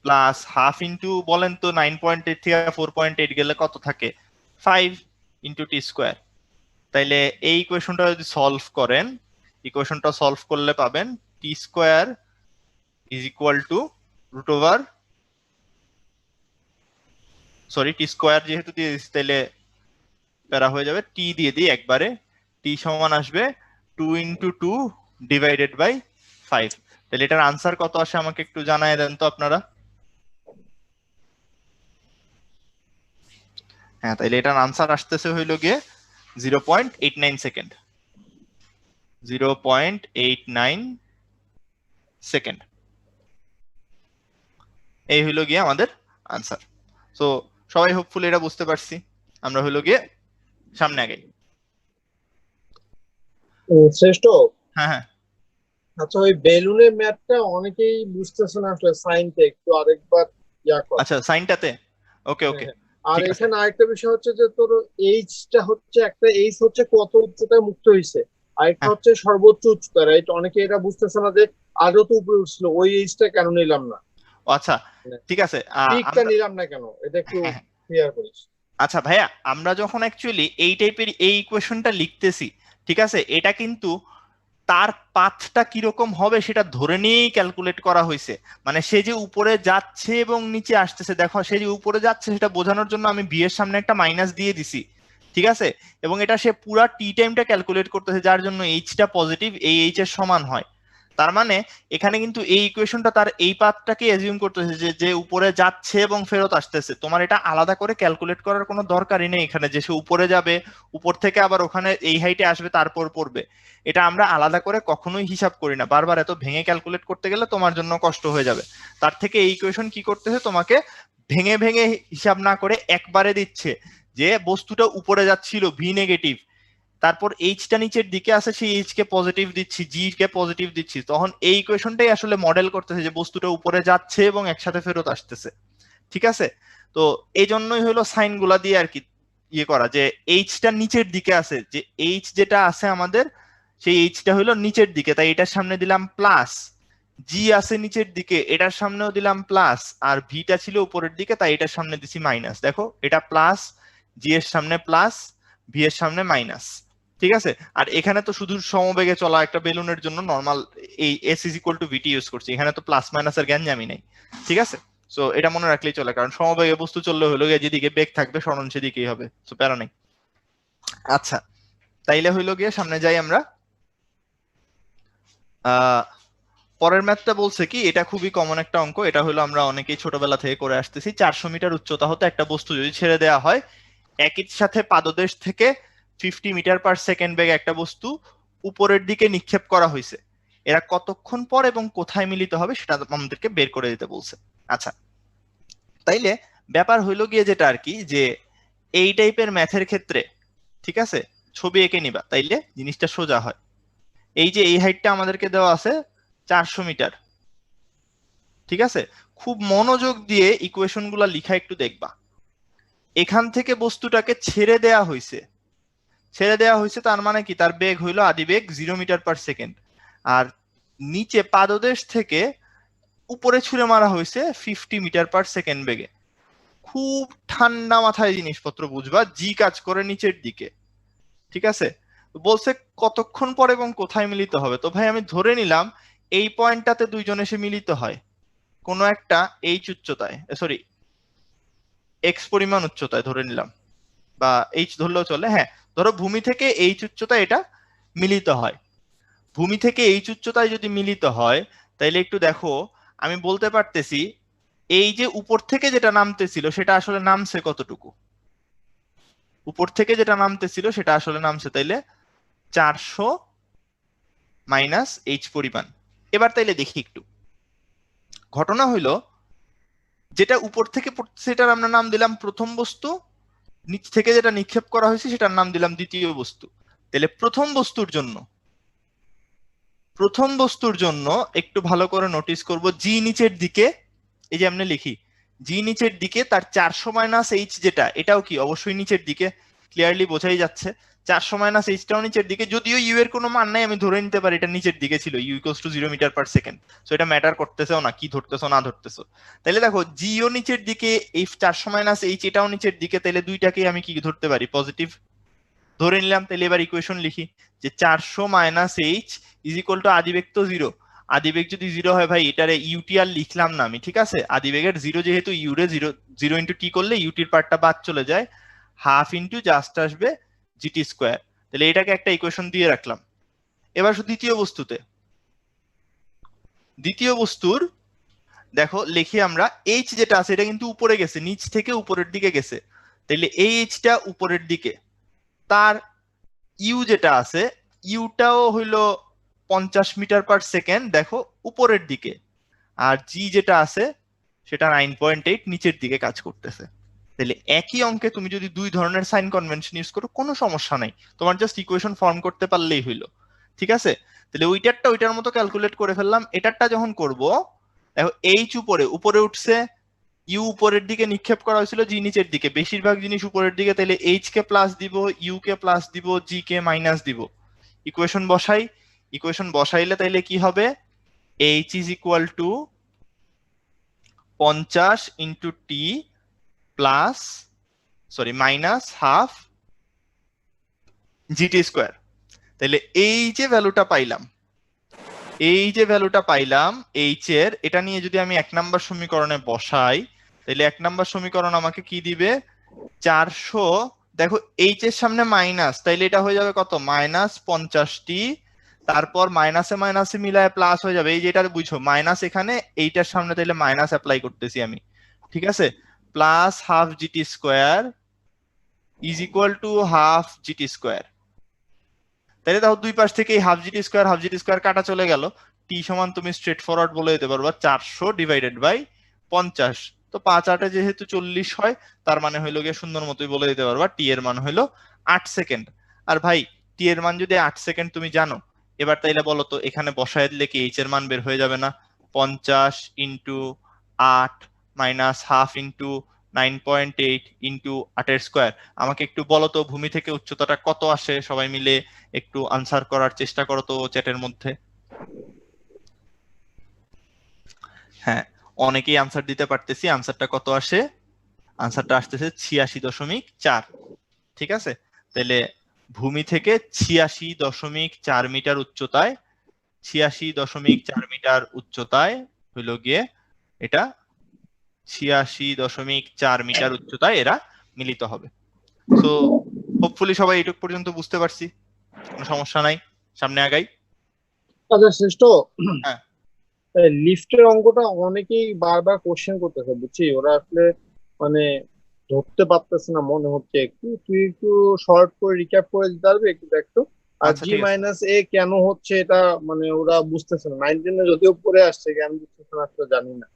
plus half into, বলেন তো 9.8 থেকে 4.8 গেলে কত থাকে? 5 ইন্টু টি স্কোয়ার। তাইলে এই ইকুয়েশনটা যদি সলভ করেন, ইকুয়েশনটা সলভ করলে পাবেন t square is equal to root over, sorry t square যেহেতু দিয়ে দিচ্ছি তাইলে প্যারা হয়ে যাবে, টি দিয়ে দিই একবারে। টি সমান আসবে 2 ইন্টু 2 ডিভাইডেড বাই 5। তাহলে এটার আনসার কত আসে আমাকে একটু জানায় দেন তো আপনারা। হ্যাঁ, তাইলে এটার আনসার আসতেছে হইলো গিয়ে 0.89 সেকেন্ড, 0.89 সেকেন্ড। এই হইলো গিয়ে আমাদের আনসার। সো সবাই হোপফুলি এটা বুঝতে পারছি। আমরা হইলো গিয়ে সামনে আগাই। শ্রেষ্ঠ। হ্যাঁ হ্যাঁ আচ্ছা, ওই বেলুনের ম্যাথটা অনেকেই বুঝতেছে না আসলে, সাইনটা একটু আরেকবার ইয়া কর। আচ্ছা, সাইনটাতে ওকে হ্যাঁ, ওকে হ্যাঁ। আর ঠিক আছে। এখানে আরেকটা বিষয় হচ্ছে যে তোর এইচটা হচ্ছে, একটা এইচ হচ্ছে কত উচ্চতায় মুক্ত হয়েছে, আরেকটা হ্যাঁ হচ্ছে সর্বোচ্চ উচ্চতা, রাইট? অনেকে এটা বুঝতেছে না যে আরো তো উপরে উঠছিল, ওই এইচটা কেন নিলাম না, ও আচ্ছা ঠিক আছে। পিকটা আমরা নিলাম না কেন, এটা একটু হ্যাঁ হ্যাঁ ক্লিয়ার করিস। আচ্ছা ভাইয়া, আমরা যখন অ্যাকচুয়ালি এই টাইপের এই ইকুয়েশনটা লিখতেছি, ঠিক আছে, এটা কিন্তু তার পাথটা কিরকম হবে সেটা ধরে নিয়েই ক্যালকুলেট করা হয়েছে। মানে সে যে উপরে যাচ্ছে এবং নিচে আসতেছে, দেখো সে যে উপরে যাচ্ছে সেটা বোঝানোর জন্য আমি বি এর সামনে একটা মাইনাস দিয়ে দিছি, ঠিক আছে, এবং এটা সে পুরা টি টাইমটা ক্যালকুলেট করতেছে, যার জন্য এইচটা পজিটিভ এই এইচ এর সমান হয়। তার মানে এখানে কিন্তু এই ইকুয়েশনটা তার এই পাথটাকে অ্যাজিউম করতেছে যে যে উপরে যাচ্ছে এবং ফেরত আসতেছে। তোমার এটা আলাদা করে ক্যালকুলেট করার কোনো দরকারই নেই এখানে, যে সে উপরে যাবে, উপর থেকে আবার ওখানে এই হাইটে আসবে তারপর পড়বে। এটা আমরা আলাদা করে কখনোই হিসাব করি না, বারবার এত ভেঙে ক্যালকুলেট করতে গেলে তোমার জন্য কষ্ট হয়ে যাবে। তার থেকে এই ইকুয়েশন কি করতেছে, তোমাকে ভেঙে ভেঙে হিসাব না করে একবারে দিচ্ছে যে বস্তুটা উপরে যাচ্ছিল ভি নেগেটিভ, তারপর এইচটা নিচের দিকে আছে, সেই এইচ কে পজিটিভ দিচ্ছি, জি কে পজিটিভ দিচ্ছি, তখন এই ইকুয়েশনটাই আসলে মডেল করতেছে যে বস্তুটা উপরে যাচ্ছে এবং একসাথে ফেরত আসতেছে, ঠিক আছে। তো এই জন্যই হলো সাইন গুলা দিয়ে আর কি ইয়ে করা, যে এইচটা নিচের দিকে আছে, যে এইচ যেটা আছে আমাদের সেই এইচটা হলো নিচের দিকে, তাই এটার সামনে দিলাম প্লাস, জি আছে নিচের দিকে এটার সামনেও দিলাম প্লাস, আর ভিটা ছিল উপরের দিকে তাই এটার সামনে দিছি মাইনাস। দেখো এটা প্লাস, জি এর সামনে প্লাস, ভি এর সামনে মাইনাস, ঠিক আছে। আর এখানে তো শুধু সমবেগে চলা একটা বেলুনের জন্য নর্মাল এই S is equal to VT use করছি, এখানে তো প্লাস মাইনাসের জ্ঞানজামি নেই, ঠিক আছে। সো এটা মনে রাখলেই চলে, কারণ সমবেগে বস্তু চললে হলো গিয়ে যেদিকে বেগ থাকবে সরণ সেদিকেই হবে, সো প্যারা নেই। আচ্ছা, তাইলে হইলো গিয়ে সামনে যাই আমরা। পরের ম্যাথটা বলছে কি, এটা খুবই কমন একটা অঙ্ক, এটা হলো আমরা অনেকেই ছোটবেলা থেকে করে আসতেছি। 400 মিটার উচ্চতা হতে একটা বস্তু যদি ছেড়ে দেওয়া হয়, একই সাথে পাদদেশ থেকে 50 মিটার পার সেকেন্ড বেগে একটা বস্তু উপরের দিকে নিক্ষেপ করা হয়েছে, এরা কতক্ষণ পর এবং কোথায় মিলিত হবে সেটা আমাদেরকে বের করে দিতে বলছে। আচ্ছা, তাইলে ব্যাপার হইলো গিয়ে যেটা আর কি, যে এই টাইপের ম্যাথের ক্ষেত্রে, ঠিক আছে, ছবি এঁকে নিবা তাইলে জিনিসটা সোজা হয়। এই যে এই হাইটটা আমাদেরকে দেওয়া আছে 400 মিটার, ঠিক আছে, খুব মনোযোগ দিয়ে ইকুয়েশন গুলা লিখা একটু দেখবা। এখান থেকে বস্তুটাকে ছেড়ে দেয়া হয়েছে, ছেড়ে দেওয়া হয়েছে তার মানে কি, তার বেগ হইলো আদিবেগ 0 মিটার পার সেকেন্ড, আর নিচে পাদদেশ থেকে উপরে ছুঁড়ে মারা হয়েছে 50 মিটার পার সেকেন্ড বেগে। খুব ঠান্ডা মাথায় জিনিসপত্র বুঝবা, জি কাজ করে নিচের দিকে, ঠিক আছে। বলছে কতক্ষণ পর এবং কোথায় মিলিত হবে। তো ভাই আমি ধরে নিলাম এই পয়েন্টটাতে দুইজন এসে মিলিত হয় কোনো একটা এইচ উচ্চতায়, সরি এক্স পরিমাণ উচ্চতায় ধরে নিলাম, বা এইচ ধরলেও চলে, হ্যাঁ ধরো ভূমি থেকে এইচ উচ্চতায় এটা মিলিত হয়। ভূমি থেকে এইচ উচ্চতায় যদি মিলিত হয়, তাইলে একটু দেখো, আমি বলতে পারতেছি এই যে উপর থেকে যেটা নামতেছিল সেটা আসলে নামছে কতটুকু, উপর থেকে যেটা নামতেছিল সেটা আসলে নামছে তাইলে 400 মাইনাস এইচ পরিমাণ। এবার তাইলে দেখি একটু, ঘটনা হইলো যেটা উপর থেকে পড়ছে সেটার আমরা নাম দিলাম প্রথম বস্তু, নিচ থেকে যেটা নিক্ষেপ করা হয়েছে সেটার নাম দিলাম দ্বিতীয় বস্তু। তাহলে প্রথম বস্তুর জন্য একটু ভালো করে নোটিস করব, জি নিচের দিকে, এই যে আমরা লিখি জি নিচের দিকে, তার 400 মাইনাস এইচ যেটা এটাও কি অবশ্যই নিচের দিকে, ক্লিয়ারলি বোঝাই যাচ্ছে 400 মাইনাস এইচটাও নিচের দিকে, যদিও ইউ এর কোনো মান নাই আমি ধরে নিতে পারি এটা নিচের দিকে ছিল, U equals to 0 metre per second, so এটা ম্যাটার করতেছেও না কি ধরতেছো না ধরতেছো। তাহলে দেখো জিও নিচের দিকে, এই 400 মাইনাস এইচ এটাও নিচের দিকে, তাহলে দুইটাকেই আমি কি ধরতে পারি পজিটিভ ধরে নিলাম। তাহলে এবার ইকুয়েশন লিখি যে 400 minus h is equal to আদিবেগ তো 0, আদিবেগ যদি 0 হয় ভাই এটারে ইউটি আর লিখলাম না আমি, ঠিক আছে, আদিবেগের 0 যেহেতু ইউরে 0 0 ইন্টু টি করলে ইউটির পার্টটা বাদ চলে যায়, হাফ ইন্টু জাস্ট আসবে জিটি স্কোয়ার। তাহলে এটাকে একটা ইকুয়েশন দিয়ে রাখলাম। এবার দ্বিতীয় বস্তুর দেখো লিখি আমরা, এইচ যেটা আছে এটা কিন্তু উপরে গেছে, নিচ থেকে উপরের দিকে গেছে, তাইলে এই এইচটা উপরের দিকে, তার ইউ যেটা আছে ইউটাও হইলো 50 মিটার পার সেকেন্ড, দেখো উপরের দিকে, আর জি যেটা আছে সেটা 9.8 নিচের দিকে কাজ করতেছে। তাহলে একই অঙ্কে তুমি যদি দুই ধরনের সাইন কনভেনশন ইউজ করো কোনো সমস্যা নাই, তোমার জাস্ট ইকুয়েশন ফর্ম করতে পারলেই হইলো। ঠিক আছে, তাহলে ওইটারটা ওইটার মতো ক্যালকুলেট করে ফেললাম। এটারটা যখন করব, দেখো এইচ উপরে উঠছে, ইউ উপরের দিকে নিক্ষেপ করা হয়েছিল, জি নিচের দিকে, বেশিরভাগ জিনিস উপরের দিকে, তাহলে এইচ কে প্লাস দিব, ইউ কে প্লাস দিব, জি কে মাইনাস দিব। ইকুয়েশন বসাইলে তাইলে কি হবে, H is equal two 50 into T plus minus half GT square. তাহলে এই যে ভ্যালুটা পাইলাম এইচ এর, এটা নিয়ে যদি আমি 1 নাম্বার সমীকরণে বসাই, তাহলে 1 নাম্বার সমীকরণ আমাকে কি দিবে, 400, দেখো এইচ এর সামনে মাইনাস, তাইলে এটা হয়ে যাবে কত, মাইনাস 50টি, তারপর মাইনাসে মাইনাসে মিলায় প্লাস হয়ে যাবে, এই যেটা বুঝো মাইনাস এখানে, এইটার সামনে তাইলে মাইনাস অ্যাপ্লাই করতেছি আমি, ঠিক আছে, plus half GT square is equal to half GT square. তাহলে দেখো দুই পাশ থেকে হাফ জিটি স্কোয়ার কাটা চলে গেল, টি সমান তুমি স্ট্রেট ফরওয়ার্ড বলে দিতে পারবা 400 ডিভাইডেড বাই 50, তো 5 8 যেহেতু 40 হয়, তার মানে হইলো গিয়ে সুন্দর মতোই বলে দিতে পারবা টি এর মান হইলো 8 সেকেন্ড। আর ভাই টি এর মান যদি 8 সেকেন্ড তুমি জানো, এবার তাইলে বলো তো এখানে বসায় দিলে কি এইচ এর মান বের হয়ে যাবে না, 50 into 8 minus half into 9.8 into 8 square. আমাকে একটু বলো তো ভূমি থেকে উচ্চতাটা কত আসে, সবাই মিলে একটু আনসার করার চেষ্টা করো তো চ্যাটের মধ্যে। হ্যাঁ, অনেকেই আনসার দিতে পারতেছি, আনসারটা কত আসে, আনসারটা আসতেছে 86.4। ঠিক আছে, তাহলে ভূমি থেকে 86.4 মিটার উচ্চতায়, 86.4 মিটার উচ্চতায় হইল গিয়ে এটা 86.4 মিটার উচ্চতায় এরা মিলিত হবে। সো হোপফুলি সবাই এইটুক পর্যন্ত বুঝতে পারছি, কোনো সমস্যা নাই, সামনে আগাই। আচ্ছা শ্রেষ্ঠ, হ্যাঁ। লিফটের অঙ্কটা অনেকেই বারবার কোশ্চেন করতেছে, বুঝছি ওরা আসলে মানে ধরতে পারতেছে না মনে হচ্ছে, তুই একটু শর্ট করে রিক্যাপ করে দিতে পারবি একটু দেখতো। আর আচ্ছা, জি ঠিক আছে। মাইনাস এ কেন হচ্ছে এটা মানে ওরা বুঝতেছে না, 19 যদিও পড়ে আসছে, কেন বুঝতেছে না আসলে জানি না।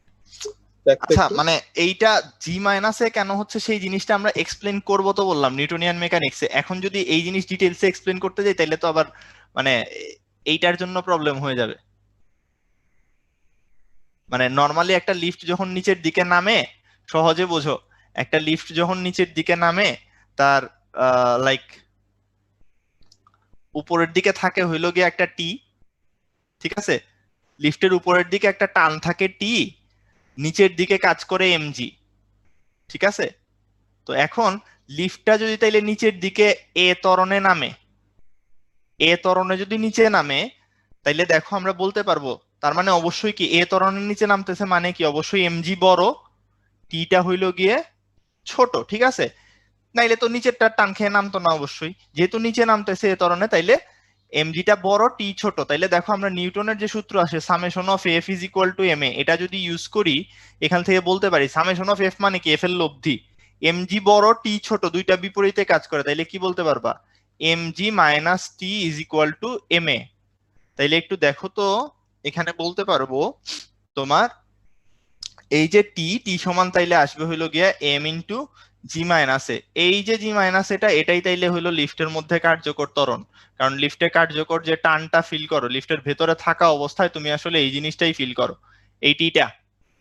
আচ্ছা, মানে এইটা জি মাইনাসে কেন হচ্ছে সেই জিনিসটা আমরা এক্সপ্লেন করব তো বললাম নিউটনিয়ান মেকানিক্সে। এখন যদি এই জিনিস ডিটেইলসে এক্সপ্লেন করতে যাই তাহলে তো আবার মানে এইটার জন্য প্রবলেম হয়ে যাবে। মানে নরমালি একটা লিফট যখন নিচের দিকে নামে, সহজে বোঝো, একটা লিফট যখন নিচের দিকে নামে তার লাইক উপরের দিকে থাকে হইলো গিয়ে একটা টি, ঠিক আছে, লিফটের উপরের দিকে একটা টান থাকে টি, নিচের দিকে কাজ করে এমজি, ঠিক আছে। তো এখন লিফটটা যদি তাইলে নিচের দিকে এ ত্বরণে নামে, এ ত্বরণে যদি নিচে নামে, তাইলে দেখো আমরা বলতে পারবো তার মানে অবশ্যই কি এ ত্বরণের নিচে নামতেছে, মানে কি অবশ্যই এমজি বড়, টিটা হইলো গিয়ে ছোট, ঠিক আছে। নাইলে তো নিচেরটা টান খেয়ে নামতো না, অবশ্যই যেহেতু নিচে নামতেছে এ ত্বরণে, তাইলে এমজিটা বড় টি ছোট। তাইলে দেখো আমরা নিউটনের যে সূত্র আসে summation of f is equal to m a, এটা যদি ইউজ করি এখান থেকে বলতে পারি সামেশন অফ এফ মানে কি এফ এর লব্ধি, এমজি বড় টি ছোট দুইটা বিপরীতে কাজ করে, তাইলে কি বলতে পারবা, m g minus t is equal to m a. তাইলে একটু দেখো তো এখানে বলতে পারবো তোমার এই যে টি টি সমান তাইলে আসবে হইলো গিয়া এম ইন্টু জি মাইনাস এ, এই যে জি মাইনাস এটাই তাইলে হইলো লিফটের মধ্যে কার্যকর ত্বরণ। কারণ লিফটে কার্যকর যে টানটা ফিল করো লিফটের ভেতরে থাকা অবস্থায়, তুমি আসলে এই জিনিসটাই ফিল করো, এই টিটা,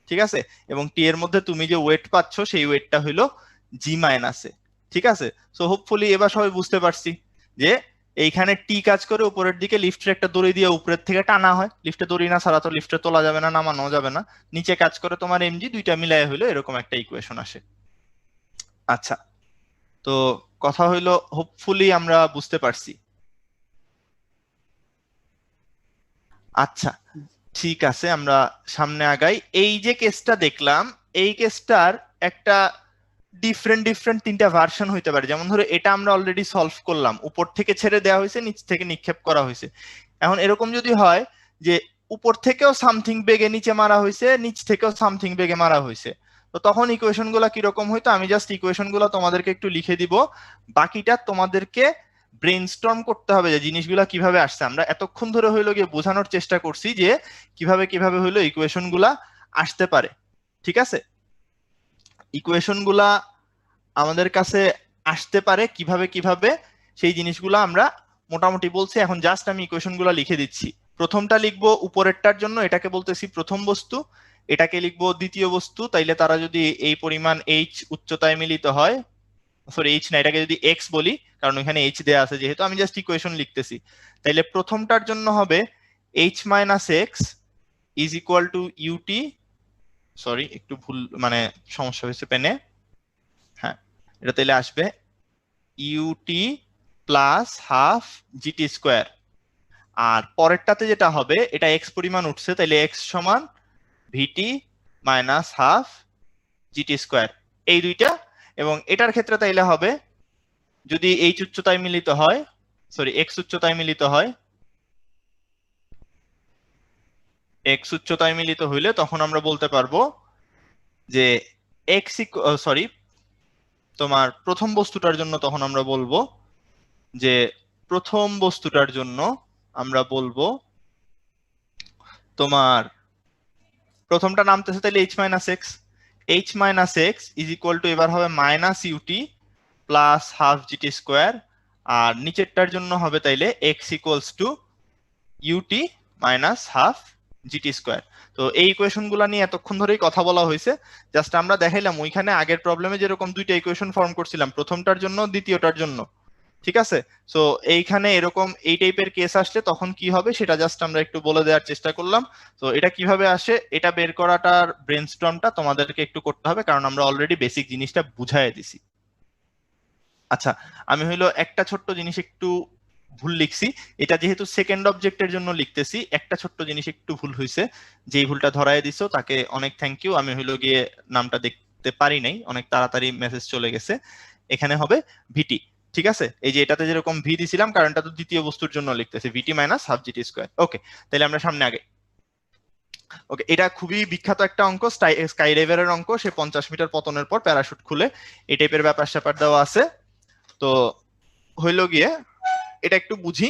ঠিক আছে। এবং টি এর মধ্যে তুমি যে ওয়েট পাচ্ছ সেই ওয়েটটা হইলো জি মাইনাস এ, ঠিক আছে। সো হোপফুলি এবার সবাই বুঝতে পারছি যে এইখানে টি কাজ করে উপরের দিকে, লিফটের একটা দড়ি দিয়ে উপরের থেকে টানা হয়, লিফটে দড়ি না ছাড়া তো লিফটে তোলা যাবে না, নামানো যাবে না, নিচে কাজ করে তোমার এমজি, দুইটা মিলাই হইলো এরকম একটা ইকুয়েশন আসে। আচ্ছা, তো কথা হইলো হোপফুলি আমরা বুঝতে পারছি। আচ্ছা ঠিক আছে, আমরা সামনে আগাই। এই যে কেসটা দেখলাম, এই কেসটার একটা ডিফারেন্ট তিনটা ভার্সন হইতে পারে। যেমন ধরো এটা আমরা অলরেডি সলভ করলাম, উপর থেকে ছেড়ে দেওয়া হয়েছে, নিচ থেকে নিক্ষেপ করা হয়েছে। এখন এরকম যদি হয় যে উপর থেকেও সামথিং বেগে নিচে মারা হয়েছে, নিচ থেকেও সামথিং বেগে মারা হয়েছে, তো তখন ইকুয়েশন গুলা কিরকম হইতো, আমি জাস্ট ইকুয়েশন গুলা তোমাদেরকে একটু লিখে দিব, বাকিটা তোমাদেরকে ব্রেইনস্টর্ম করতে হবে যে জিনিসগুলা কিভাবে আসছে। আমরা এতক্ষণ ধরে হইলো গিয়ে বোঝানোর চেষ্টা করছি যে কিভাবে কিভাবে হইলো ইকুয়েশন গুলা আসতে পারে, ঠিক আছে? ইকুয়েশন গুলা আমাদের কাছে আসতে পারে কিভাবে কিভাবে সেই জিনিসগুলো আমরা মোটামুটি বলছি। এখন জাস্ট আমি ইকুয়েশন গুলো লিখে দিচ্ছি। প্রথমটা লিখবো উপরেরটার জন্য, এটাকে বলতেছি প্রথম বস্তু, এটাকে লিখবো দ্বিতীয় বস্তু। তাইলে তারা যদি এই পরিমাণ এইচ উচ্চতায় মিলিত হয়, সরি এইচ না, এটাকে যদি এক্স বলি, কারণ এখানে এইচ দেয়া আছে যেহেতু, আমি জাস্ট ইকুয়েশন লিখতেছি। তাইলে প্রথমটার জন্য হবে H minus x is equal to U T, sorry একটু ভুল মানে সমস্যা হয়েছে পেনে, হ্যাঁ এটা তাইলে আসবে u t plus half GT square. আর পরেরটাতে যেটা হবে, এটা এক্স পরিমাণ উঠছে, তাইলে এক্স সমান v t minus half GT square, এই দুইটা। এবং এটার ক্ষেত্রে তাইলে হবে যদি এইচ উচ্চতায় মিলিত হয়, সরি এক্স উচ্চতায় মিলিত হয়, এক্স উচ্চতায় মিলিত হইলে তখন আমরা বলতে পারবো যে এক্স সরি তোমার প্রথম বস্তুটার জন্য তখন আমরা বলবো যে প্রথম বস্তুটার জন্য আমরা বলবো তোমার প্রথমটা নামতেছে তাহলে h minus x, h minus x is equal to এবার হবে minus UT plus half GT square. আর নিচেরটার জন্য হবে তাইলে x equals to UT minus half GT square. তো এই ইকুয়েশন গুলা নিয়ে এতক্ষণ ধরেই কথা বলা হয়েছে, জাস্ট আমরা দেখাইলাম ওইখানে আগের প্রবলেমে যেরকম দুইটা ইকুয়েশন ফর্ম করছিলাম, প্রথমটার জন্য দ্বিতীয়টার জন্য, ঠিক আছে? সো এইখানে এরকম এই টাইপের কেস আসলে তখন কি হবে সেটা জাস্ট আমরা একটু বলে দেওয়ার চেষ্টা করলাম। তো এটা কিভাবে আসে এটা বের করাটার ব্রেনস্টর্মটা তোমাদেরকে একটু করতে হবে, কারণ আমরা অলরেডি বেসিক জিনিসটা বুঝাই দিছি। আচ্ছা, আমি হইলো একটা ছোট্ট জিনিস একটু ভুল লিখছি, এটা যেহেতু সেকেন্ড অবজেক্টের জন্য লিখতেছি, একটা ছোট্ট জিনিস একটু ভুল হয়েছে, যেই ভুলটা ধরাই দিছো তাকে অনেক থ্যাংক ইউ। আমি হইলো গিয়ে নামটা দেখতে পারি নাই, অনেক তাড়াতাড়ি মেসেজ চলে গেছে। এখানে হবে ভিটি, ঠিক আছে? এই যে এটাতে যেরকম ভি দিছিলাম, কারণ এটা তো দ্বিতীয় বস্তুর জন্য লিখতেছে, ভিটি মাইনাস হাফ জিটি স্কোয়ার। ওকে, তাহলে আমরা সামনে আগে। ওকে, এটা খুবই বিখ্যাত একটা অঙ্ক, স্কাই ডাইভারের অঙ্ক, সে 50 মিটার পতনের পর প্যারাশুট খুলে, এই টাইপের ব্যাপার স্যাপার দেওয়া আছে। তো হইলো গিয়ে এটা একটু বুঝি,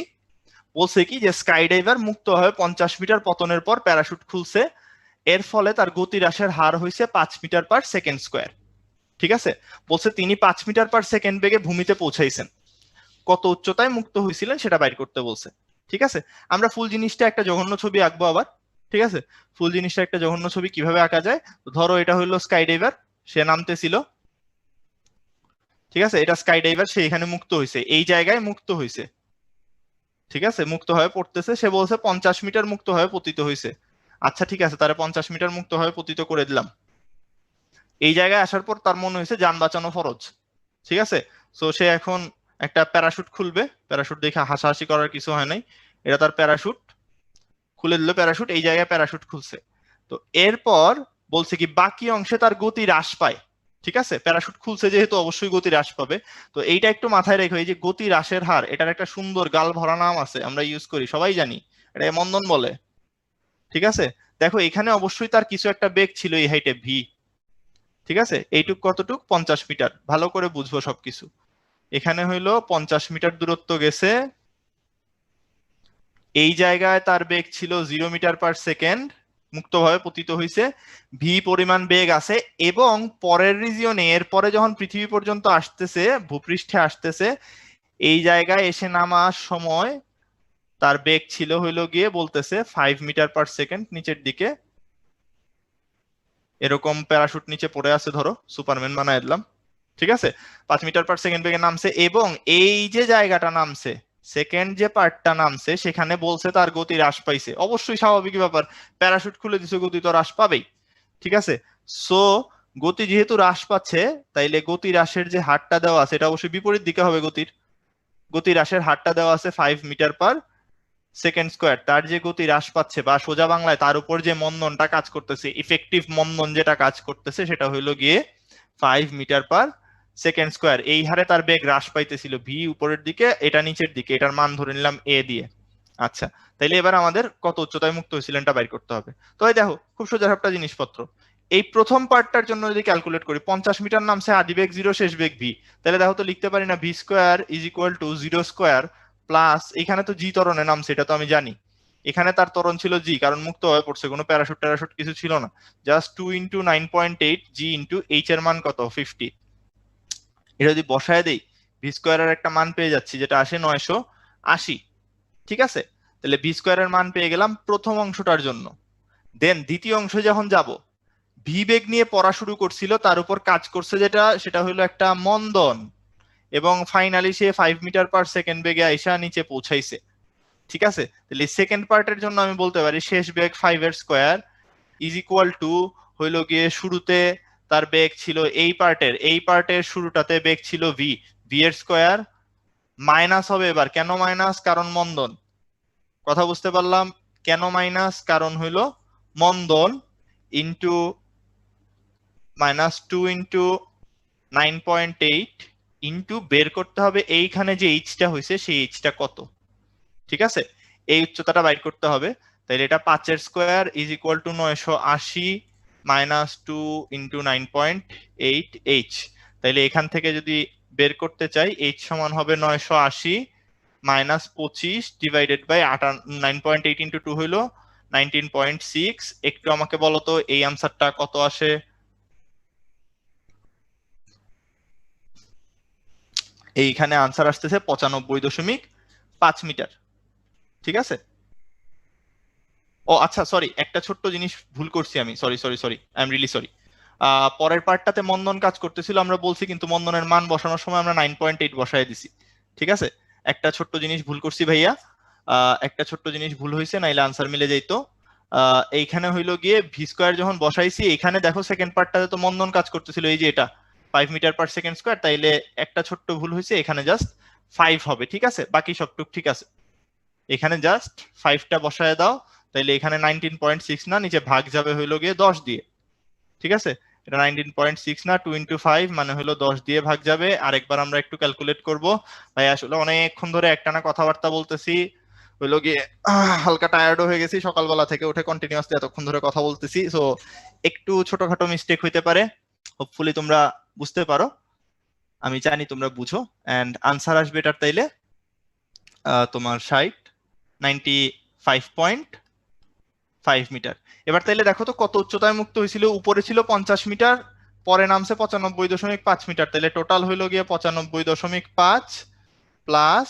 বলছে কি যে স্কাই ডাইভার মুক্ত হয়ে 50 মিটার পতনের পর প্যারাশুট খুলছে, এর ফলে তার গতি হ্রাসের হার হয়েছে 5 মিটার পার সেকেন্ড স্কোয়ার, ঠিক আছে? বলছে তিনি 5 মিটার পার সেকেন্ড বেগে ভূমিতে পৌঁছাইছেন, কত উচ্চতায় মুক্ত হয়েছিলেন সেটা বাইর করতে বলছে, ঠিক আছে? আমরা ফুল জিনিসটা একটা জঘন্য ছবি আঁকবো আবার, ঠিক আছে? ফুল জিনিসটা একটা জঘন্য ছবি কিভাবে আঁকা যায়, ধরো এটা হইলো স্কাই ডাইভার, সে নামতেছিল, ঠিক আছে? এটা স্কাই ডাইভার, সে এখানে মুক্ত হয়েছে, এই জায়গায় মুক্ত হয়েছে, ঠিক আছে? মুক্ত হয়ে পড়তেছে, সে বলছে 50 মিটার মুক্ত হয়ে পতিত হয়েছে। আচ্ছা ঠিক আছে, তারা 50 মিটার মুক্ত হয়ে পতিত করে দিলাম। এই জায়গায় আসার পর তার মনে হয়েছে যান বাঁচানো ফরজ, ঠিক আছে? সো সে এখন একটা প্যারাশুট খুলবে, প্যারাশুট দেখে হাসাহাসি করার কিছু হয় নাই, এটা তার প্যারাশুট, খুলে দিল প্যারাশুট, এই জায়গায় প্যারাশুট খুলছে। তো এরপর বলছে কি বাকি অংশে তার গতি হ্রাস পায়, ঠিক আছে? প্যারাশুট খুলছে যেহেতু অবশ্যই গতি হ্রাস পাবে। তো এইটা একটু মাথায় রেখো, এই যে গতি হ্রাসের হার, এটার একটা সুন্দর গাল ভরা নাম আছে, আমরা ইউজ করি, সবাই জানি, এটা মন্দন বলে, ঠিক আছে? দেখো এখানে অবশ্যই তার কিছু একটা বেগ ছিল এই হাইটে ভি, ঠিক আছে? এইটুক কতটুক 50 মিটার, ভালো করে বুঝবো সবকিছু। এখানে হইলো 50 মিটার দূরত্ব গেছে, এই জায়গায় তার বেগ ছিল 0 মিটার পার সেকেন্ড, মুক্তভাবে পতিত হয়েছে, ভি পরিমাণ বেগ আছে, এবং পরের রিজিয়নে এরপরে যখন পৃথিবী পর্যন্ত আসতেছে, ভূপৃষ্ঠে আসতেছে, এই জায়গায় এসে নামার সময় তার বেগ ছিল হইলো গিয়ে বলতেছে 5 মিটার পার সেকেন্ড নিচের দিকে, এরকম প্যারাশুট নিচে পড়ে আছে, ধরো সুপারম্যান বানায় দিলাম, ঠিক আছে? 5 মিটার পার সেকেন্ড বেগে নামছে, এবং এই যে জায়গাটা নামছে, সেকেন্ড যে পার্টটা নামছে, সেখানে বলছে তার গতি হ্রাস পাইছে, অবশ্যই স্বাভাবিক ব্যাপার, প্যারাশুট খুলে দিছে, গতি তো হ্রাস পাবেই, ঠিক আছে? সো গতি যেহেতু হ্রাস পাচ্ছে, তাইলে গতি হ্রাসের যে হারটা দেওয়া আছে এটা অবশ্যই বিপরীত দিকে হবে, গতি হ্রাসের হারটা দেওয়া আছে 5 মিটার পার সেকেন্ড স্কোয়ার, তার যে গতি হ্রাস পাচ্ছে, বা সোজা বাংলায় তার উপর যে মন্দনটা কাজ করতেছে, ইফেক্টিভ মন্দন যেটা কাজ করতেছে, সেটা হইলো গিয়ে 5 মিটার পার সেকেন্ড স্কোয়ার। এই হারে তার বেগ হ্রাস পাইতেছিল, ভি উপরের দিকে, এটা নিচের দিকে, এটার মান ধরে নিলাম এ দিয়ে। আচ্ছা, তাইলে এবার আমাদের কত উচ্চতায় মুক্ত হয়েছিলেন এটা বাইর করতে হবে। তো এই দেখো খুব সোজা একটা জিনিসপত্র, এই প্রথম পার্টটার জন্য যদি ক্যালকুলেট করি 50 মিটার নামছে, আদি বেগ 0, শেষ বেগ v, তাহলে দেখো তো লিখতে পারি না v square is equal to 0 square plus, এখানে তো জি ত্বরণে নামছে, এটা তো আমি জানি, এখানে তার ত্বরণ ছিল জি, কারণ মুক্ত হয়ে পড়ছে, কোনো প্যারাশুট ট্যারাশুট কিছু ছিল না, জাস্ট 2 ইন্টু 9.8 জি ইন্টু এইচ এর মান কত 50। এটা যদি বসায় দেই ভি স্কয়ারের একটা মান পেয়ে যাচ্ছি যেটা আসে 980। ঠিক আছে, তাহলে ভি স্কয়ারের মান পেয়ে গেলাম প্রথম অংশটার জন্য। দেন দ্বিতীয় অংশে যখন যাব, ভি বেগ নিয়ে পড়া শুরু করছিল, তার উপর কাজ করছে যেটা, সেটা হলো একটা মন্দন, এবং ফাইনালি সে 5 মিটার পার সেকেন্ড বেগে আইসা নিচে পৌঁছাইছে। ঠিক আছে, তাহলে সেকেন্ড পার্টের জন্য আমি বলতে পারি শেষ বেগ 5 এর স্কয়ার ইজ ইকুয়াল টু হইলো গিয়ে শুরুতে তার বেগ ছিল এই পার্টের শুরুটাতে বেগ ছিল ভি, ভি এর স্কয়ার মাইনাস হবে এবার, কেন মাইনাস, কারণ মন্দন, কথা বুঝতে পারলাম, কেন মাইনাস, কারণ হইলো মন্দন, ইন্টু -2 ইন্টু 9.8 ইন্টু বের করতে হবে এইখানে যে এইচটা হয়েছে সেই এইচটা কত। ঠিক আছে, এই উচ্চতাটা বাইর করতে হবে, তাহলে এটা 5 এর square is equal two 980 -2 into 9.8 H. তাইলে এখান থেকে যদি বের করতে চাই, এইচ সমান হবে 980 -25 ডিভাইডেড বাই 9.8 ইন্টু 2 হইলো 19.6। একটু আমাকে বলো তো এই আনসারটা কত আসে? এইখানে আনসার আসতেছে 95.5 মিটার। ঠিক আছে, ও আচ্ছা সরি, একটা ছোট্ট জিনিস ভুল করছি আমি, sorry sorry sorry, I am really sorry. পরের পার্টটাতে মন্দন কাজ করতেছিল আমরা বলছি, কিন্তু মন্দনের মান বসানোর সময় আমরা 9.8 বসায় দিছি। ঠিক আছে, একটা ছোট্ট জিনিস ভুল করছি ভাইয়া, একটা ছোট্ট জিনিস ভুল হয়েছে, নাইলে আনসার মিলে যাইতো। এইখানে হইলো গিয়ে ভি স্কয়ার যখন বসাইছি, এখানে দেখো সেকেন্ড পার্টটাতে তো মন্দন কাজ করতেছিল, এই যে এটা 5 মিটার পার সেকেন্ড স্কয়ার, তাইলে একটা ছোট্ট ভুল হয়েছে, এখানে জাস্ট 5 হবে। ঠিক আছে, বাকি সবটুক ঠিক আছে, এখানে জাস্ট 5টা বসায় দাও, তাইলে এখানে 19.6 না, নিচে ভাগ যাবে হইলো গিয়ে 10 দিয়ে। ঠিক আছে, এটা 19.6 না, 2 ইন্টু 5 মানে হলো 10 দিয়ে ভাগ যাবে। আরেকবার আমরা একটু ক্যালকুলেট করব। ভাই আসলে অনেকক্ষণ ধরে একটানা কথাবার্তা বলতেছি, হইলো গিয়ে হালকা টায়ার্ডও হয়ে গেছি, সকালবেলা থেকে উঠে কন্টিনিউয়াসলি এতক্ষণ ধরে কথা বলতেছি, সো একটু ছোটখাটো মিস্টেক হইতে পারে, হোপফুলি তোমরা বুঝতে পারো, আমি জানি তোমরা বুঝো, এন্ড আনসার আসবে এটার তাইলে তোমার 95.5 মিটার। এবার তাইলে দেখো তো কত উচ্চতায় মুক্ত হয়েছিল, উপরে ছিল 50 মিটার, পরে নামছে 95.5 মিটার, তাহলে টোটাল হইলো গিয়ে 95.5 প্লাস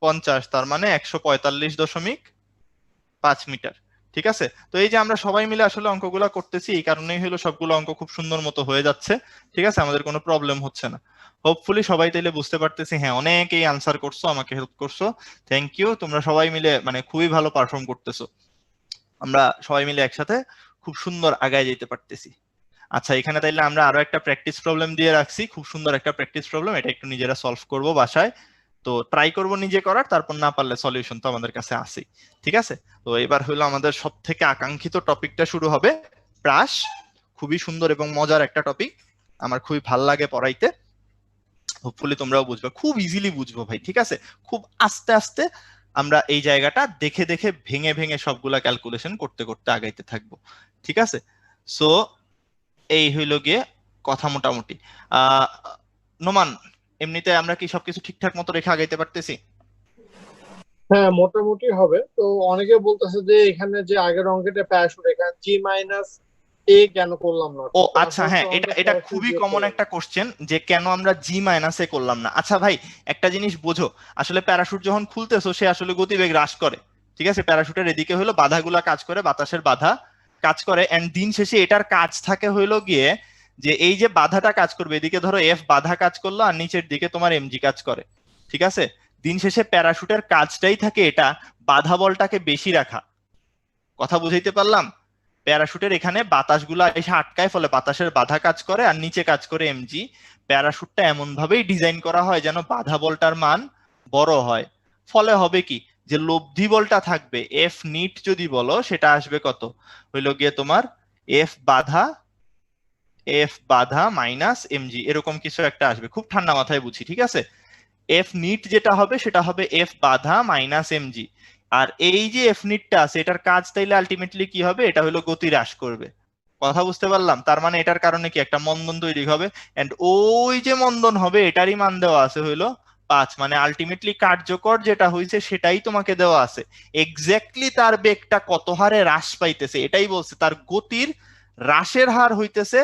50, তার মানে 145.5 মিটার। ঠিক আছে, তো এই যে আমরা সবাই মিলে আসলে অঙ্কগুলো করতেছি, এই কারণেই হলো সবগুলো অঙ্ক খুব সুন্দর মতো হয়ে যাচ্ছে। ঠিক আছে, আমাদের কোনো প্রবলেম হচ্ছে না। হোপফুলি সবাই তাইলে বুঝতে পারতেছি, হ্যাঁ অনেকেই আনসার করছো, আমাকে হেল্প করছো, থ্যাংক ইউ। তোমরা সবাই মিলে মানে খুবই ভালো পারফর্ম করতেছো, আমরা সবাই মিলে একসাথে খুব সুন্দর আগায় যেতে পারতেছি। আচ্ছা, এখানে তাইলে আমরা আরো একটা প্র্যাকটিস প্রবলেম দিয়ে রাখছি, খুব সুন্দর একটা প্র্যাকটিস প্রবলেম, এটা একটু নিজেরা সলভ করব বাসায়, তো ট্রাই করব নিজে করার, তারপর না পারলে সলিউশন তো আমাদের কাছে আছেই। ঠিক আছে, তো এবার হলো আমাদের সব থেকে আকাঙ্ক্ষিত টপিকটা শুরু হবে, প্রাস। খুবই সুন্দর এবং মজার একটা টপিক, আমার খুবই ভাল লাগে পড়াইতে, হোপফুলি তোমরাও বুঝবে, খুব ইজিলি বুঝবো ভাই। ঠিক আছে, খুব আস্তে আস্তে আমরা এই জায়গাটা দেখে দেখে ভেঙে ভেঙে সবগুলা ক্যালকুলেশন করতে করতে আগাইতে থাকবো। ঠিক আছে, সো এই হইল গিয়ে কথা মোটামুটি। নোমান, এমনিতে আমরা কি সবকিছু ঠিকঠাক মতো রেখে আগাইতে পারতেছি? হ্যাঁ, মোটামুটি হবে। তো অনেকে বলতেছে যে এখানে যে আগের অঙ্কটা প্যারাশুট, এখানে জি মাইনাস এ কেন করলাম না? ও আচ্ছা, হ্যাঁ এটা এটা খুবই কমন একটা কোশ্চেন, যে কেন আমরা জি মাইনাসে করলাম না। আচ্ছা ভাই, একটা জিনিস বোঝো, আসলে প্যারাশুট যখন খুলতেছো সে আসলে গতিবেগ হ্রাস করে। ঠিক আছে, প্যারাশুটের এদিকে হলো বাধাগুলা কাজ করে, বাতাসের বাধা কাজ করে, এন্ড দিন শেষে এটার কাজ থাকে হইলো গিয়ে যে এই যে বাধাটা কাজ করবে, এদিকে ধরো এফ বাধা কাজ করলো আর নিচের দিকে তোমার এমজি কাজ করে। ঠিক আছে, দিন শেষে প্যারাশুটের কাজটাই থাকে এটা, বাধা বলটাকে বেশি রাখা। কথা বুঝাইতে পারলাম? প্যারাশুটের এখানে বাতাসগুলা এসে আটকায়, ফলে বাতাসের বাধা কাজ করে আর নিচে কাজ করে এমজি। প্যারাশুটটা এমন ভাবেই ডিজাইন করা হয় যেন বাধা বলটার মান বড় হয়, ফলে হবে কি, যে লব্ধি বলটা থাকবে এফ নিট যদি বলো, সেটা আসবে কত, হইলো গিয়ে তোমার এফ বাধা মাইনাস এমজি, এরকম কিছু একটা আসবে, খুব ঠান্ডা মাথায় বুঝি। ঠিক আছে, এফ নিট যেটা হবে সেটা হবে এফ বাধা মাইনাস এমজি, আর এই যে এফ নিটটা আছে এটার কাজ তাইলে আলটিমেটলি কি হবে, এটা হলো গতি হ্রাস করবে। কথা বুঝতে পারলাম? তার মানে এটার কারণে কি একটা মন্দন তৈরি হবে, এন্ড ওই যে মন্দন হবে এটারই মান দেওয়া আছে হইলো 5, মানে আলটিমেটলি কার্যকর যেটা হয়েছে সেটাই তোমাকে দেওয়া আছে। এক্স্যাক্টলি তার বেগটা কত হারে হ্রাস পাইতেছে এটাই বলছে, তার গতির হ্রাসের হার হইতেছে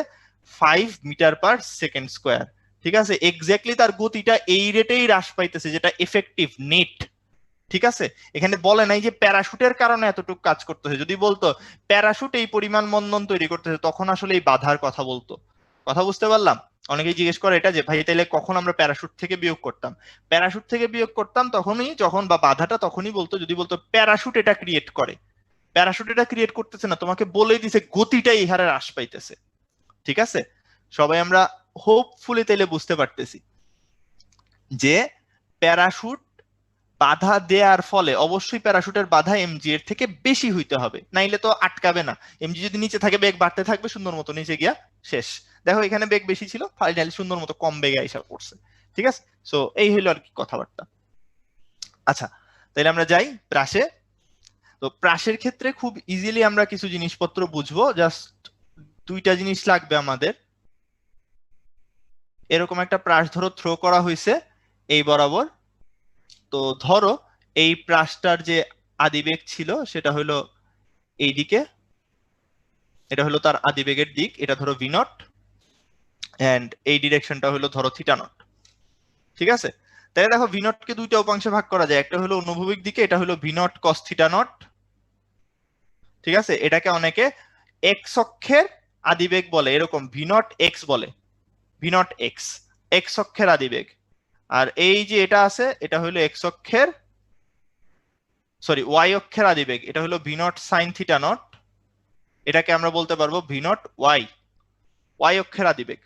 5 মিটার পার সেকেন্ড স্কোয়ার। ঠিক আছে, এক্স্যাক্টলি তার গতিটা এই রেটেই হ্রাস পাইতেছে যেটা এফেক্টিভ নেট। ঠিক আছে, এখানে বলে নাই যে প্যারাশুটের কারণে এতটুকু কাজ করতেছে, যদি বলতো প্যারাশুট এই পরিমাণ মন্দন তৈরি করতেছে তখন আসলে এই বাধার কথা বলতো। কথা বুঝতে পারলাম? অনেকেই জিজ্ঞেস করে এটা যে ভাই তাইলে কখন আমরা প্যারাশুট থেকে বিয়োগ করতাম? প্যারাশুট থেকে বিয়োগ করতাম তখনই যখন, বা বাধাটা তখনই বলতো যদি বলতো প্যারাশুট এটা ক্রিয়েট করে। প্যারাশুট এটা ক্রিয়েট করতেছে না, তোমাকে বলেই দিছে গতিটা এই হারে হ্রাস পাইতেছে। ঠিক আছে, সবাই আমরা হোপফুলি তাইলে বুঝতে পারতেছি যে প্যারাশুট বাধা দেওয়ার ফলে অবশ্যই প্যারাশুটের বাধা এমজি এর থেকে বেশি হইতে হবে, নাইলে তো আটকাবে না। এমজি যদি নিচে থাকে বেগ বাড়তে থাকবে, সুন্দর মতো নিচে গিয়া শেষ। দেখো এখানে বেগ বেশি ছিল, ফাইনালি সুন্দর মতো কম বেগে আইসা পড়ছে। ঠিক আছে, সো এই হইলো আর কি কথাবার্তা। আচ্ছা, তাহলে আমরা যাই প্রাসে। তো প্রাসের ক্ষেত্রে খুব ইজিলি আমরা কিছু জিনিসপত্র বুঝবো, জাস্ট দুইটা জিনিস লাগবে আমাদের। এরকম একটা প্রাস ধরো থ্রো করা হয়েছে এই বরাবর। তো ধরো এই প্রাসটার যে আদিবেগ ছিল সেটা হলো এইদিকে, এটা হলো তার আদিবেগের দিক, এটা ধরো ভি নট, এন্ড এই ডিরেকশনটা হলো ধরো থিটা নট। ঠিক আছে, তাহলে দেখো ভি নট কে দুইটা উপাংশে ভাগ করা যায়, একটা হলো অনুভূমিক দিকে, এটা হলো V naught cos theta not. ঠিক আছে, এটাকে অনেকে এক্স অক্ষের আদিবেগ বলে, এরকম ভি নট এক্স বলে, ভি নট এক্স, এক্স অক্ষের আদিবেগ। আর এই যে এটা আছে এটা হলো এক্স অক্ষের, সরি ওয়াই অক্ষের আদিবেগ, এটা হলো V naught sine theta not. এটাকে আমরা বলতে পারবো ভি নট ওয়াই, ওয়াই অক্ষের আদিবেগ।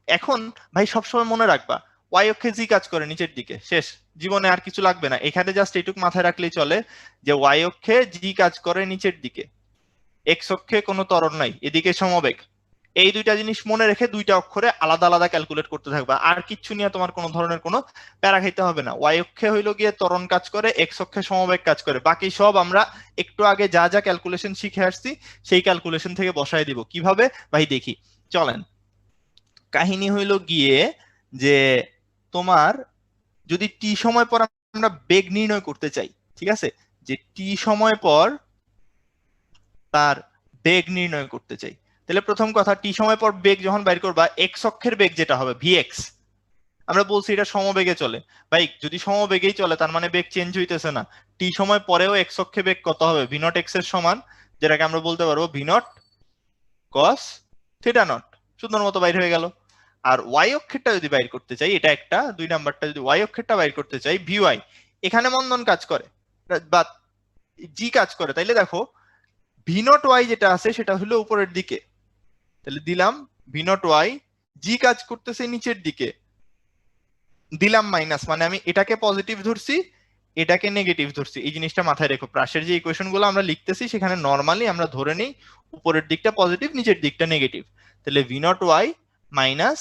এখন ভাই সবসময় মনে রাখবা ওয়াই অক্ষে জি কাজ করে নিচের দিকে, শেষ, জীবনে আর কিছু লাগবে না, এখানে জাস্ট এইটুক মাথায় রাখলেই চলে যে ওয়াই অক্ষে জি কাজ করে নিচের দিকে, এক্স অক্ষে কোনো ত্বরণ নাই, এদিকে সমবেগ। এই দুইটা জিনিস মনে রেখে দুইটা অক্ষরে আলাদা আলাদা ক্যালকুলেট করতে থাকবা, আর কিচ্ছু নিয়ে তোমার কোনো ধরনের কোনো প্যারা খাইতে হবে না। ওয়াই অক্ষে হইলো গিয়ে ত্বরণ কাজ করে, এক্স অক্ষে সমবেগ কাজ করে, বাকি সব আমরা একটু আগে যা যা ক্যালকুলেশন শিখে আসছি সেই ক্যালকুলেশন থেকে বসায় দিব। কিভাবে ভাই দেখি, চলেন। কাহিনী হইলো গিয়ে যে তোমার যদি টি সময় পর আমরা বেগ নির্ণয় করতে চাই, ঠিক আছে, যে টি সময় পর তার বেগ নির্ণয় করতে চাই, তাহলে প্রথম কথা টি সময় পর বেগ যখন বাইর করবা এক্স অক্ষের বেগ যেটা হবে ভিএক্স, আমরা বলছি এটা সমবেগে চলে। ভাই যদি সমবেগেই চলে তার মানে বেগ চেঞ্জ হইতেছে না, টি সময় পরেও এক্স অক্ষে বেগ কত হবে, ভি নট এক্স এর সমান, যেটাকে আমরা বলতে পারবো v naught cos theta not, সুন্দর মতো বাইর হয়ে গেল। আর ওয়াই অক্ষেরটা যদি বাইর করতে চাই, এটা একটা, দুই নাম্বারটা যদি ওয়াই অক্ষেরটা বাইর করতে চাই, ভিওয়াই, এখানে মন্দন কাজ করে বা জি কাজ করে, তাইলে দেখো ভি নট ওয়াই যেটা আছে সেটা হলো উপরের দিকে, তাহলে দিলাম ভি নট ওয়াই, জি কাজ করতেছে নিচের দিকে, দিলাম মাইনাস, মানে আমি এটাকে পজিটিভ ধরছি এটাকে নেগেটিভ ধরছি। এই জিনিসটা মাথায় রেখো, প্রাসের যে ইকুয়েশন গুলো আমরা লিখতেছি সেখানে নর্মালি আমরা ধরে নিই উপরের দিকটা পজিটিভ নিচের দিকটা নেগেটিভ, তাহলে V nought Y minus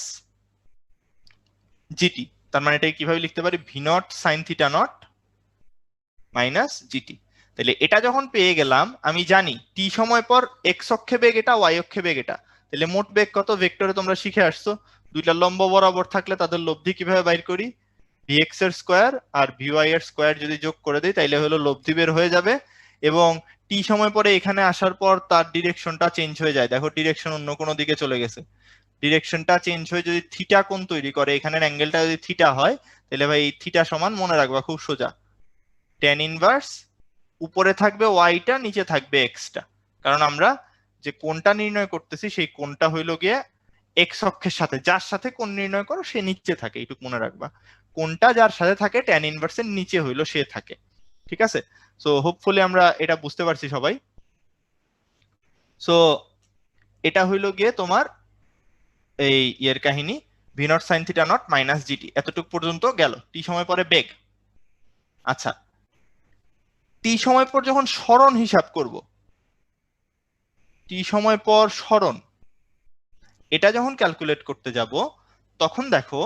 G T, তার মানে এটাকে কিভাবে লিখতে পারি, V not sine theta nought minus G T. তাহলে এটা যখন পেয়ে গেলাম, আমি জানি টি সময় পর এক্স অক্ষে বেগ এটা, ওয়াই অক্ষে বেগ এটা, তাহলে মোট বেগ কত, ভেক্টরে তোমরা শিখে আসছো দুইটা লম্ব বরাবর থাকলে তাদের লব্ধি কিভাবে বাইর করি, ভিএক্স এর স্কোয়ার আর ভিওয়াই এর স্কোয়ার যদি যোগ করে দিই তাইলে হলো লব্ধি বের হয়ে যাবে। এবং টি সময় পরে এখানে আসার পর তার ডিরেকশনটা চেঞ্জ হয়ে যায়, দেখো ডিরেকশন অন্য কোনো দিকে চলে গেছে, ডিরেকশনটা চেঞ্জ হয়ে যদি থিটা কোণ তৈরি করে, এখানের অ্যাঙ্গেলটা যদি থিটা হয় তাহলে ভাই থিটা সমান মনে রাখবা খুব সোজা ট্যান ইনভার্স, উপরে থাকবে ওয়াইটা নিচে থাকবে এক্সটা, কারণ আমরা যে কোণটা নির্ণয় করতেছি সেই কোণটা হইলো গিয়ে এক্স অক্ষের সাথে, যার সাথে কোণ নির্ণয় করো সে নিচে থাকে, এইটুকু মনে রাখবা, কোণটা যার সাথে থাকে ট্যান ইনভার্সের নিচে হইলো সে থাকে। ঠিক আছে, সো হোপফুলি আমরা এটা বুঝতে পারছি সবাই। সো এটা হইলো গিয়ে তোমার এই ইয়ের কাহিনী, V naught sine theta nought minus GT, এতটুকু পর্যন্ত গেল টি সময় পরে বেগ। আচ্ছা, টি সময় পর যখন সরণ হিসাব করব, টি সময় পর সরণ এটা যখন ক্যালকুলেট করতে যাব তখন দেখো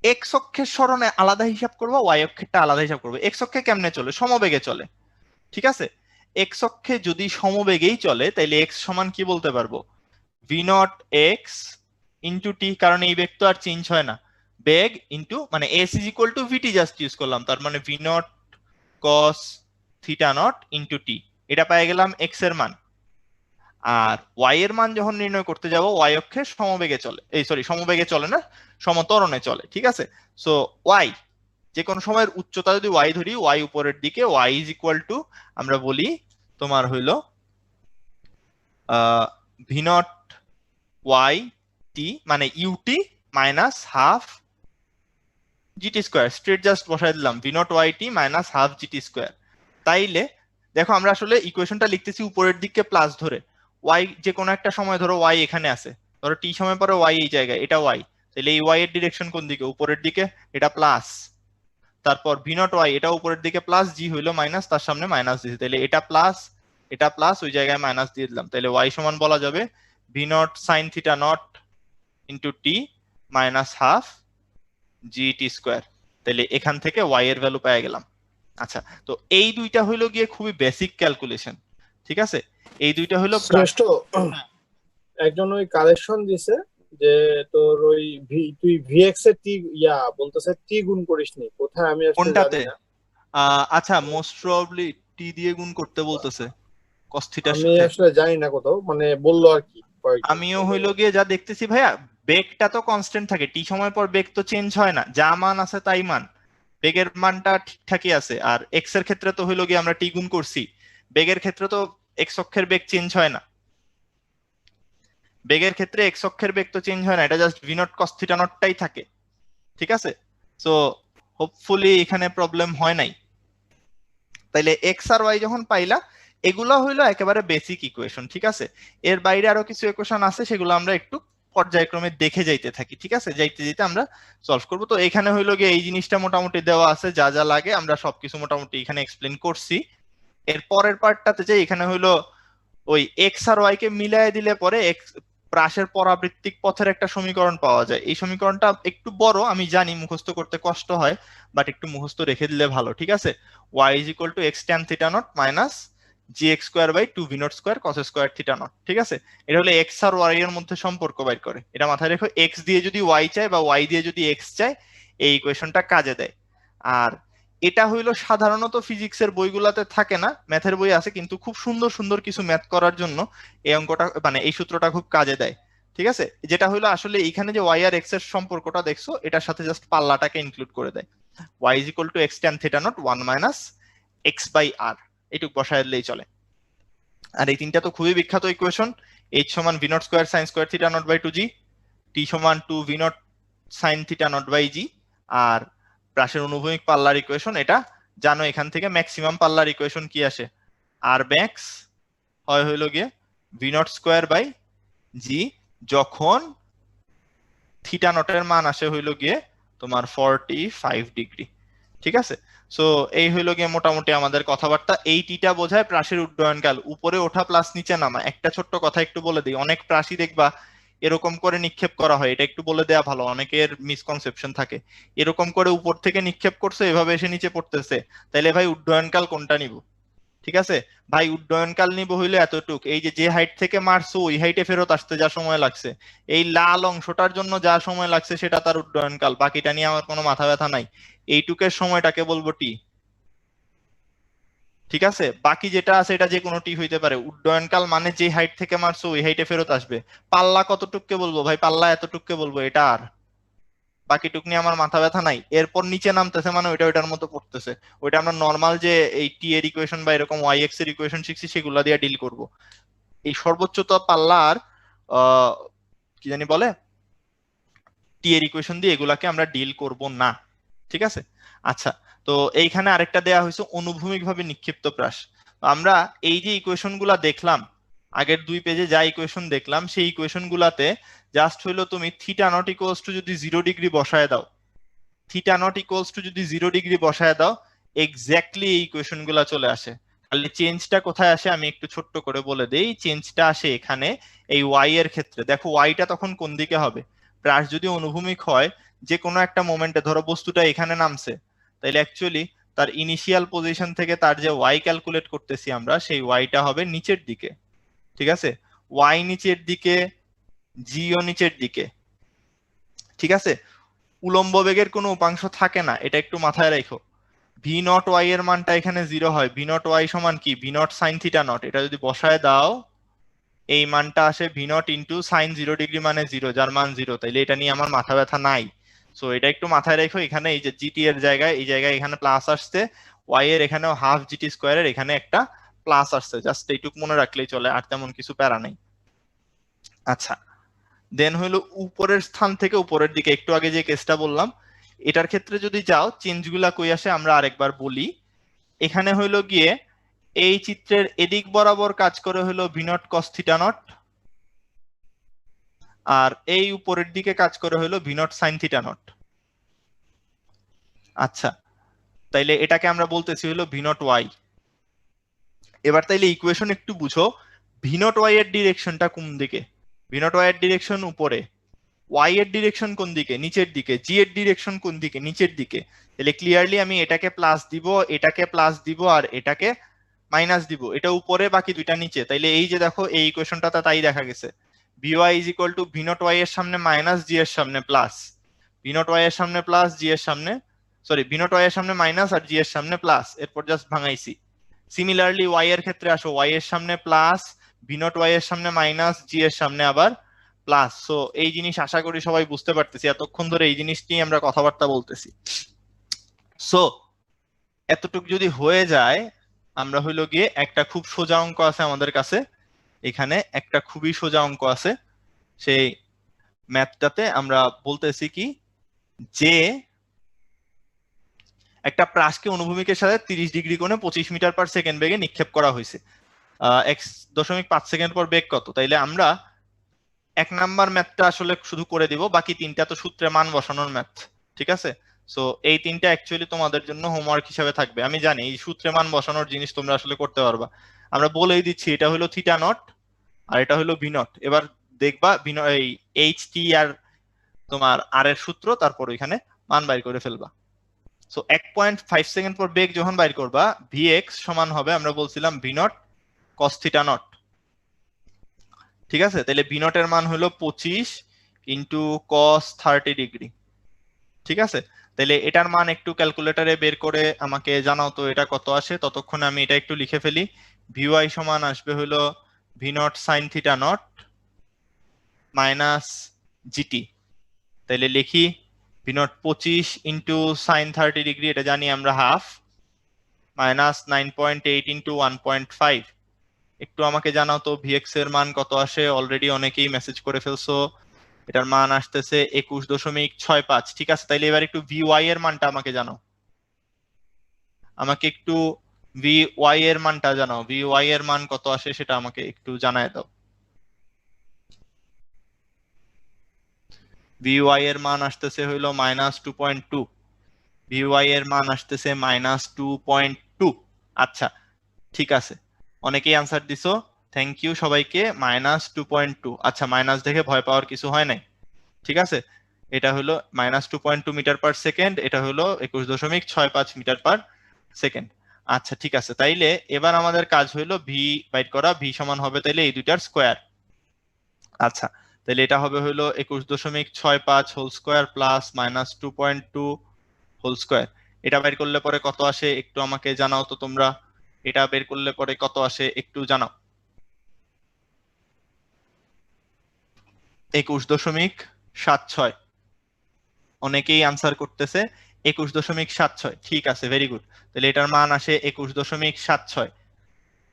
এক্স অক্ষের সরণে আলাদা হিসাব করবো, ওয়াই অক্ষেরটা আলাদা হিসাব করবো। এক্স অক্ষে কেমনে চলে, সমবেগে চলে, ঠিক আছে, এক্স অক্ষে যদি সমবেগেই চলে তাহলে এক্স সমান কি বলতে পারবো, v naught x into t, কারণ এই বেগ তো আর চেঞ্জ হয় না, বেগ ইন্টু মানে s is equal to v t just use করলাম, তার মানে v naught cos theta naught into t, এটা পেয়ে গেলাম এক্স এর মান। আর ওয়াই এর মান যখন নির্ণয় করতে যাব ওয়াই অক্ষে সমবেগে চলে, এই সরি সমবেগে চলে না, সমত্বরণে চলে, ঠিক আছে। সো ওয়াই যে কোনো সময়ের উচ্চতা যদি ওয়াই ধরি, ওয়াই উপরের দিকে, ওয়াই ইজ ইকুয়াল টু আমরা বলি তোমার হইলো ভি নট ওয়াই টি মানে U T minus half GT square, straight just বসাই দিলাম V nought Y T minus half GT square. তাইলে দেখো আমরা আসলে ইকুয়েশনটা লিখতেছি উপরের দিকে প্লাস ধরে, ওয়াই যে কোনো একটা সময় ধরো ওয়াই এখানে আছে, ধরো টি সময় পরে ওয়াই এই জায়গায়, এটা ওয়াই, তাহলে এই ওয়াই এর ডিরেকশন কোন দিকে, উপরের দিকে, এটা প্লাস, তারপর ভি নট ওয়াই এটা উপরের দিকে প্লাস, জি হইলো মাইনাস, তার সামনে মাইনাস দিয়েছে, তাহলে এটা প্লাস ওই জায়গায় মাইনাস দিয়ে দিলাম, তাহলে ওয়াই সমান বলা যাবে V naught sine theta naught into T minus half জি টি স্কোয়ার, তাহলে এখান থেকে ওয়াই এর ভ্যালু পেয়ে গেলাম। আচ্ছা, তো এই দুইটা হইলো গিয়ে খুবই বেসিক ক্যালকুলেশন, ঠিক আছে, এই দুইটা হইলো শ্রেষ্ঠ একজন ওই কালেকশন দিছে যে তোর ওই তুই ভিএক্স এর টি বলতেছে টি গুণ করিসনি, কোথায় আমি আসলে কোনটাতে? জানি না। আচ্ছা, মোস্ট প্রবাবলি টি দিয়ে গুণ করতে বলতেছে cos θ আমি সাথে, আসলে জানি না কোথাও, মানে বললো আর কি কয়েকজন। আমিও হইলো গিয়ে যা দেখতেছি ভাইয়া, বেগটা তো কনস্ট্যান্ট থাকে, টি সময় পর বেগ তো চেঞ্জ হয় না, যা মান আছে তাই মান, বেগের মানটা ঠিকঠাকই আছে। আর এক্স এর ক্ষেত্রে তো হইলো গিয়ে আমরা টি গুণ করছি, বেগের ক্ষেত্রে তো এক্স অক্ষের বেগ চেঞ্জ হয় না, বেগের ক্ষেত্রে এক্স অক্ষের বেগ তো চেঞ্জ হয় না, এটা just v naught cos theta নটটাই থাকে, ঠিক আছে। সো হোপফুলি এখানে প্রবলেম হয় নাই। তাইলে এক্স আর ওয়াই যখন পাইলা, এগুলো হইলো একেবারে বেসিক ইকুয়েশন, ঠিক আছে। এর বাইরে আরো কিছু ইকুয়েশন আছে, সেগুলো আমরা একটু পর্যায়ক্রমে দেখে যাইতে থাকি, ঠিক আছে, যাইতে যাইতে আমরা সলভ করবো। তো এখানে হইলো গিয়ে এই জিনিসটা মোটামুটি দেওয়া আছে, যা যা লাগে আমরা সবকিছু মোটামুটি এখানে এক্সপ্লেন করছি। এর পরের পার্টটাতে যে এখানে হইলো ওই এক্স আর ওয়াই কে মিলাই দিলে পরে এক্স প্রাসের পরাবৃত্তিক পথের একটা সমীকরণ পাওয়া যায়। এই সমীকরণটা একটু বড়, আমি জানি মুখস্থ করতে কষ্ট হয়, বাট একটু মুখস্থ রেখে দিলে ভালো, ঠিক আছে। y is equal to x tan theta naught minus gx square by 2 v naught square cos square theta naught, ঠিক আছে। এটা হলো x আর y এর মধ্যে সম্পর্ক বাইর করে, এটা মাথায় রেখো, x দিয়ে যদি y চায় বা y দিয়ে যদি x চায়, এই ইকুয়েশনটা কাজে দেয়। আর এটা হইলো সাধারণত ফিজিক্সের বইগুলাতে থাকে না, ম্যাথের বই আছে, কিন্তু খুব সুন্দর সুন্দর কিছু ম্যাথ করার জন্য এই অঙ্কটা মানে এই সূত্রটা খুব কাজে দেয়, ঠিক আছে। যেটা হইলো আসলে এখানে যে y আর x এর সম্পর্কটা দেখছো, এটার সাথে জাস্ট পাল্লাটাকে ইনক্লুড করে দেয়, y is equal to x tan theta naught 1 minus x by r, এটুক বসায় দিলেই চলে। আর এই তিনটা তো খুবই বিখ্যাত ইকুয়েশন, h সমান v naught square sin square theta naught by 2g, t সমান 2 v naught sin theta naught by g, আর প্রাসের অনুভূমিক পাল্লার ইকুয়েশন, এটা জানো এখান থেকে ম্যাক্সিমাম পাল্লার ইকুয়েশন কি আসে, r max হয় হইলো গিয়ে v naught square by g যখন থিটা নটের মান আসে হইলো গিয়ে তোমার 45 ডিগ্রি, ঠিক আছে। সো এই হইলো গিয়ে মোটামুটি আমাদের কথাবার্তা। এই টিটা বোঝায় প্রাসের উড্ডয়নকাল, উপরে ওঠা প্লাস নিচে নামা। একটা ছোট্ট কথা একটু বলে দিই, অনেক প্রাসই দেখবা এরকম করে নিক্ষেপ করা হয়, এটা একটু বলে দেয়া ভালো, অনেকের মিসকনসেপশন থাকে, এরকম করে উপর থেকে নিক্ষেপ করছে, এভাবে এসে নিচে পড়তেছে, তাইলে ভাই উড্ডয়নকাল কোনটা নিব, ঠিক আছে ভাই, উড্ডয়নকাল নিব হইলে এতটুক, এই যে হাইট থেকে মারছো ওই হাইটে ফেরত আসতে যা সময় লাগছে, এই লাল অংশটার জন্য যা সময় লাগছে সেটা তার উড্ডয়নকাল, বাকিটা নিয়ে আমার কোনো মাথা ব্যথা নাই, এইটুকের সময়টাকে বলবো টি, ঠিক আছে। বাকি যেটা আছে এটা যে কোনো টি হইতে পারে, উড্ডয়নকাল মানে যে হাইট থেকে মারছো ওই হাইটে ফেরত আসবে। পাল্লা কতটুককে বলবো ভাই, পাল্লা এতটুককে বলবো, এটা আর বাকিটুক নিয়ে আমার মাথা ব্যথা নাই। এরপর নিচে নামতেছে মানে ওইটা ওইটার মতো পড়তেছে, ওইটা আমরা নর্মাল যে এই টি এর ইকুয়েশন বা এরকম ওয়াই এক্স এর ইকুয়েশন শিখছি সেগুলা দিয়ে ডিল করব। এই সর্বোচ্চ তো পাল্লার কি জানি বলে টি এর ইকুয়েশন দিয়ে এগুলাকে আমরা ডিল করব না, ঠিক আছে। আচ্ছা, তো এইখানে আরেকটা দেয়া হয়েছে অনুভূমিক ভাবে নিক্ষিপ্ত প্রাস। আমরা এই যে ইকুয়েশন গুলা দেখলাম, আগের 2 পেজে যা ইকুয়েশন দেখলাম, সেই ইকুয়েশন গুলাতে জাস্ট হইলো তুমি থিটা নট ইকুয়ালস টু যদি 0 ডিগ্রি বসায় দাও, থিটা নট ইকুয়ালস টু যদি 0 ডিগ্রি বসায় দাও, এক্স্যাক্টলি এই ইকুয়েশন গুলা চলে আসে। তাহলে চেঞ্জটা কোথায় আসে আমি একটু ছোট্ট করে বলে দেই, চেঞ্জটা আসে এখানে এই ওয়াই এর ক্ষেত্রে। দেখো ওয়াইটা তখন কোন দিকে হবে, প্রাস যদি অনুভূমিক হয় যে কোনো একটা মোমেন্টে, ধরো বস্তুটা এখানে নামছে, তাহলে অ্যাকচুয়ালি তার ইনিশিয়াল পজিশন থেকে তার যে ওয়াই ক্যালকুলেট করতেছি আমরা, সেই ওয়াইটা হবে নিচের দিকে। ঠিক আছে, ওয়াই নিচের দিকে, জিও নিচের দিকে। ঠিক আছে, উলম্ব বেগের কোনো উপাংশ থাকে না, এটা একটু মাথায় রাখো। ভি নট ওয়াই এর মানটা এখানে 0 হয়। ভি নট ওয়াই সমান কি? V naught sine theta not. এটা যদি বসায় দাও, এই মানটা আসে V naught into sign 0 degree মানে 0, যার মান 0। তাইলে এটা নিয়ে আমার মাথা ব্যথা নাই। সো এটা একটু মাথায় রেখো। এখানে এই যে জিটি এর জায়গায়, এই জায়গায় এখানে প্লাস আসছে, ওয়াই এর এখানেও হাফ জিটি স্কোয়ারের এখানে একটা প্লাস আসছে। জাস্ট এইটুকু মনে রাখলেই চলে, আর তেমন কিছু প্যারা নেই। আচ্ছা, দেন হইলো উপরের স্থান থেকে উপরের দিকে, একটু আগে যে কেসটা বললাম, এটার ক্ষেত্রে যদি যাও, চেঞ্জগুলা কই আসে আমরা আরেকবার বলি। এখানে হইলো গিয়ে এই চিত্রের এদিক বরাবর কাজ করে হইলো v naught cos theta naught, আর এই উপরের দিকে কাজ করে হইলো v not sine theta naught. আচ্ছা, তাইলে এটাকে আমরা বলতেছি হইলো ভি নট ওয়াই। এবার তাইলে ইকুয়েশন একটু বুঝো, ভি নট ওয়াই এর ডিরেকশনটা কোন দিকে? ভি নট ওয়াই এর ডিরেকশন উপরে, ওয়াই এর ডিরেকশন কোন দিকে? নিচের দিকে। জি এর ডিরেকশন কোন দিকে? নিচের দিকে। তাহলে ক্লিয়ারলি আমি এটাকে প্লাস দিব, এটাকে প্লাস দিব, আর এটাকে মাইনাস দিব। এটা উপরে, বাকি দুইটা নিচে। তাইলে এই যে দেখো, এই ইকুয়েশনটাতে তাই দেখা গেছে। V Y is equal to V nought Y এর সামনে মাইনাস, জি এর সামনে প্লাস। ভি নট ওয়াই এর সামনে প্লাস, জি এর সামনে, সরি, ভি নট ওয়াই এর সামনে মাইনাস আর জি এর সামনে প্লাস। এরপর জাস্ট ভাঙাইছি। সিমিলারলি ওয়াই এর ক্ষেত্রে আসো, ওয়াই এর সামনে প্লাস, ভি নট ওয়াই এর সামনে মাইনাস, জি এর সামনে আবার প্লাস। সো এই জিনিস আশা করি সবাই বুঝতে পারতেছি। এতক্ষণ ধরে এই জিনিস নিয়ে আমরা কথাবার্তা বলতেছি। সো এতটুকু যদি হয়ে যায়, আমরা হইলো গিয়ে একটা খুব সোজা অঙ্ক আছে আমাদের কাছে, এখানে একটা খুবই সোজা অঙ্ক আছে। সেই ম্যাথটাতে আমরা বলতেছি কি, যে একটা প্রাসকে অনুভূমিকের সাথে 30 ডিগ্রি কোণে 25 মিটার পার সেকেন্ড বেগে নিক্ষেপ করা হয়েছে। 1.5 সেকেন্ড পর বেগ কত? তাইলে আমরা 1 নাম্বার ম্যাথটা আসলে শুধু করে দিব, বাকি 3টা তো সূত্রে মান বসানোর ম্যাথ। ঠিক আছে, সো এই 3টা অ্যাকচুয়ালি তোমাদের জন্য হোমওয়ার্ক হিসেবে থাকবে। আমি জানি এই সূত্রে মান বসানোর জিনিস তোমরা আসলে করতে পারবা। আমরা বলেই দিচ্ছি, এটা হলো থিটা নট আর এটা হলো ভি নট। এবার দেখবা এই এইচ টি আর তোমার আর এর সূত্র, তারপর ওইখানে মান বাইর করে ফেলবা। সো 1.5 সেকেন্ড পর বেগ যখন বাইর করবা, ভি এক্স সমান হবে, আমরা বলছিলাম V naught cos theta not. ঠিক আছে, তাহলে ভি নট এর মান হলো 25 ইন্টু কস 30 ডিগ্রি। ঠিক আছে, তাহলে এটার মান একটু ক্যালকুলেটরে বের করে আমাকে জানাও তো এটা কত আসে। ততক্ষণে আমি এটা একটু লিখে ফেলি। ভিওয়াই সমান আসবে হলো V naught sine theta nought minus G T. তাহলে লিখি V naught 25 into sign 30 degree, এটা জানি আমরা হাফ, মাইনাস 9.8 ইন্টু 1.5। একটু আমাকে জানাও তো ভিএক্স এর মান কত আসে। অলরেডি অনেকেই মেসেজ করে ফেলছো, এটার মান আসতেছে 21.65। ঠিক আছে, তাইলে এবার একটু ভি ওয়াই এর মানটা আমাকে জানাও। আমাকে একটু ভি ওয়াই এর মানটা জানাও, ভি ওয়াই এর মান কত আসে সেটা আমাকে একটু জানায় দাও। ভি ওয়াই এর মান আসতেছে হইলো -2.2। ভি ওয়াই এর মান আসতেছে -2.2। আচ্ছা, ঠিক আছে, অনেকেই আনসার দিছো, থ্যাংক ইউ সবাইকে। -2.2। আচ্ছা, মাইনাস দেখে ভয় পাওয়ার কিছু হয় নাই। ঠিক আছে, এটা হলো -2.2 মিটার পার সেকেন্ড, এটা হলো 21.65 মিটার পার সেকেন্ড। আচ্ছা, ঠিক আছে, তাইলে এবার আমাদের কাজ হইলো ভি বাইট করা। ভি সমান হবে তাইলে এই দুইটার স্কোয়ার। আচ্ছা, তাহলে এটা হবে হইলো 21.65 whole square plus -2.2 whole square. এটা বের করলে পরে কত আসে একটু আমাকে জানাও তো তোমরা। এটা বের করলে পরে কত আসে একটু জানাও। 21.76। অনেকেই আনসার করতেছে 21.76। ঠিক আছে, ভেরি গুড। তাহলে এটার মান আসে 21.76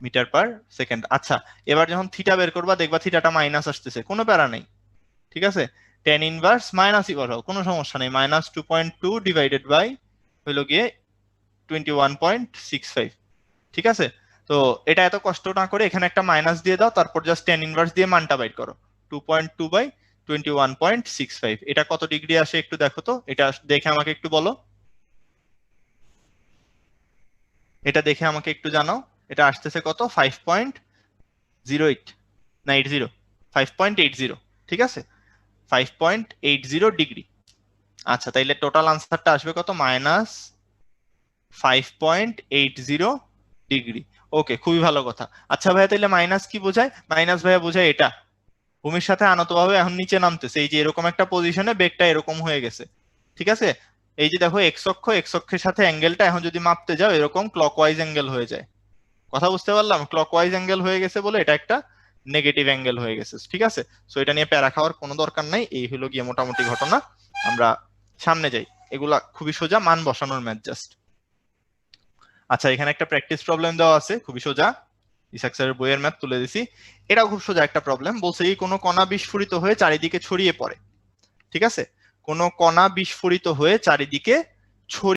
মিটার পার সেকেন্ড। আচ্ছা, এবার যখন থিটা বের করবা দেখবা থিটাটা মাইনাস আসতেছে, কোনো প্যারা নেই। ঠিক আছে, টেন ইনভার্স মাইনাসই বসাও, কোনো সমস্যা নেই। -2.2 ডিভাইডেড বাই হইলো গিয়ে 21.65। ঠিক আছে, তো এটা এত কষ্ট না করে এখানে একটা মাইনাস দিয়ে দাও, তারপর জাস্ট টেন ইনভার্স দিয়ে মানটা বাইর করো। 2.2 বাই 21.65, এটা কত ডিগ্রি আসে একটু দেখো তো। এটা দেখে আমাকে একটু বলো, এটা দেখে আমাকে একটু জানাও। এটা আসতেছে কত? 5.08 না 80, 5.80। ঠিক আছে, 5.80 ডিগ্রি। আচ্ছা, তাইলে টোটাল আনসারটা আসবে কত? 5.80 ডিগ্রি। ওকে, খুবই ভালো কথা। আচ্ছা ভাইয়া, তাহলে মাইনাস কি বোঝায়? মাইনাস ভাইয়া বোঝায় এটা ভূমির সাথে আনতভাবে এখন নিচে নামতেছে, এই যে এরকম একটা পজিশনে বেগটা এরকম হয়ে গেছে, ঠিক আছে? এই যে দেখো এক্স অক্ষের সাথে অ্যাঙ্গেলটা এখন যদি মাপতে যাও এরকম ক্লকওয়াইজ অ্যাঙ্গেল হয়ে যায়। কথা বুঝতে পারলাম? ক্লকওয়াইজ অ্যাঙ্গেল হয়ে গেছে বলে এটা একটা নেগেটিভ অ্যাঙ্গেল হয়ে গেছে, ঠিক আছে? সো এটা নিয়ে প্যারা খাওয়ার কোনো দরকার নাই। এই হলো গিয়ে মোটামুটি ঘটনা। আমরা সামনে যাই। এগুলা খুবই সোজা, মান বসানোর ম্যাথ জাস্ট। আচ্ছা, এখানে একটা প্র্যাকটিস প্রবলেম দেওয়া আছে, খুবই সোজা। ইসাক স্যারের বইয়ের ম্যাথ তুলে দিছি। এটাও খুব সোজা একটা প্রবলেম। বলছে এই কোনো কণা বিস্ফোরিত হয়ে চারিদিকে ছড়িয়ে পড়ে, ঠিক আছে? কোনো কণা বিস্ফোরিত হয়ে চারিদিকে ছড়িয়ে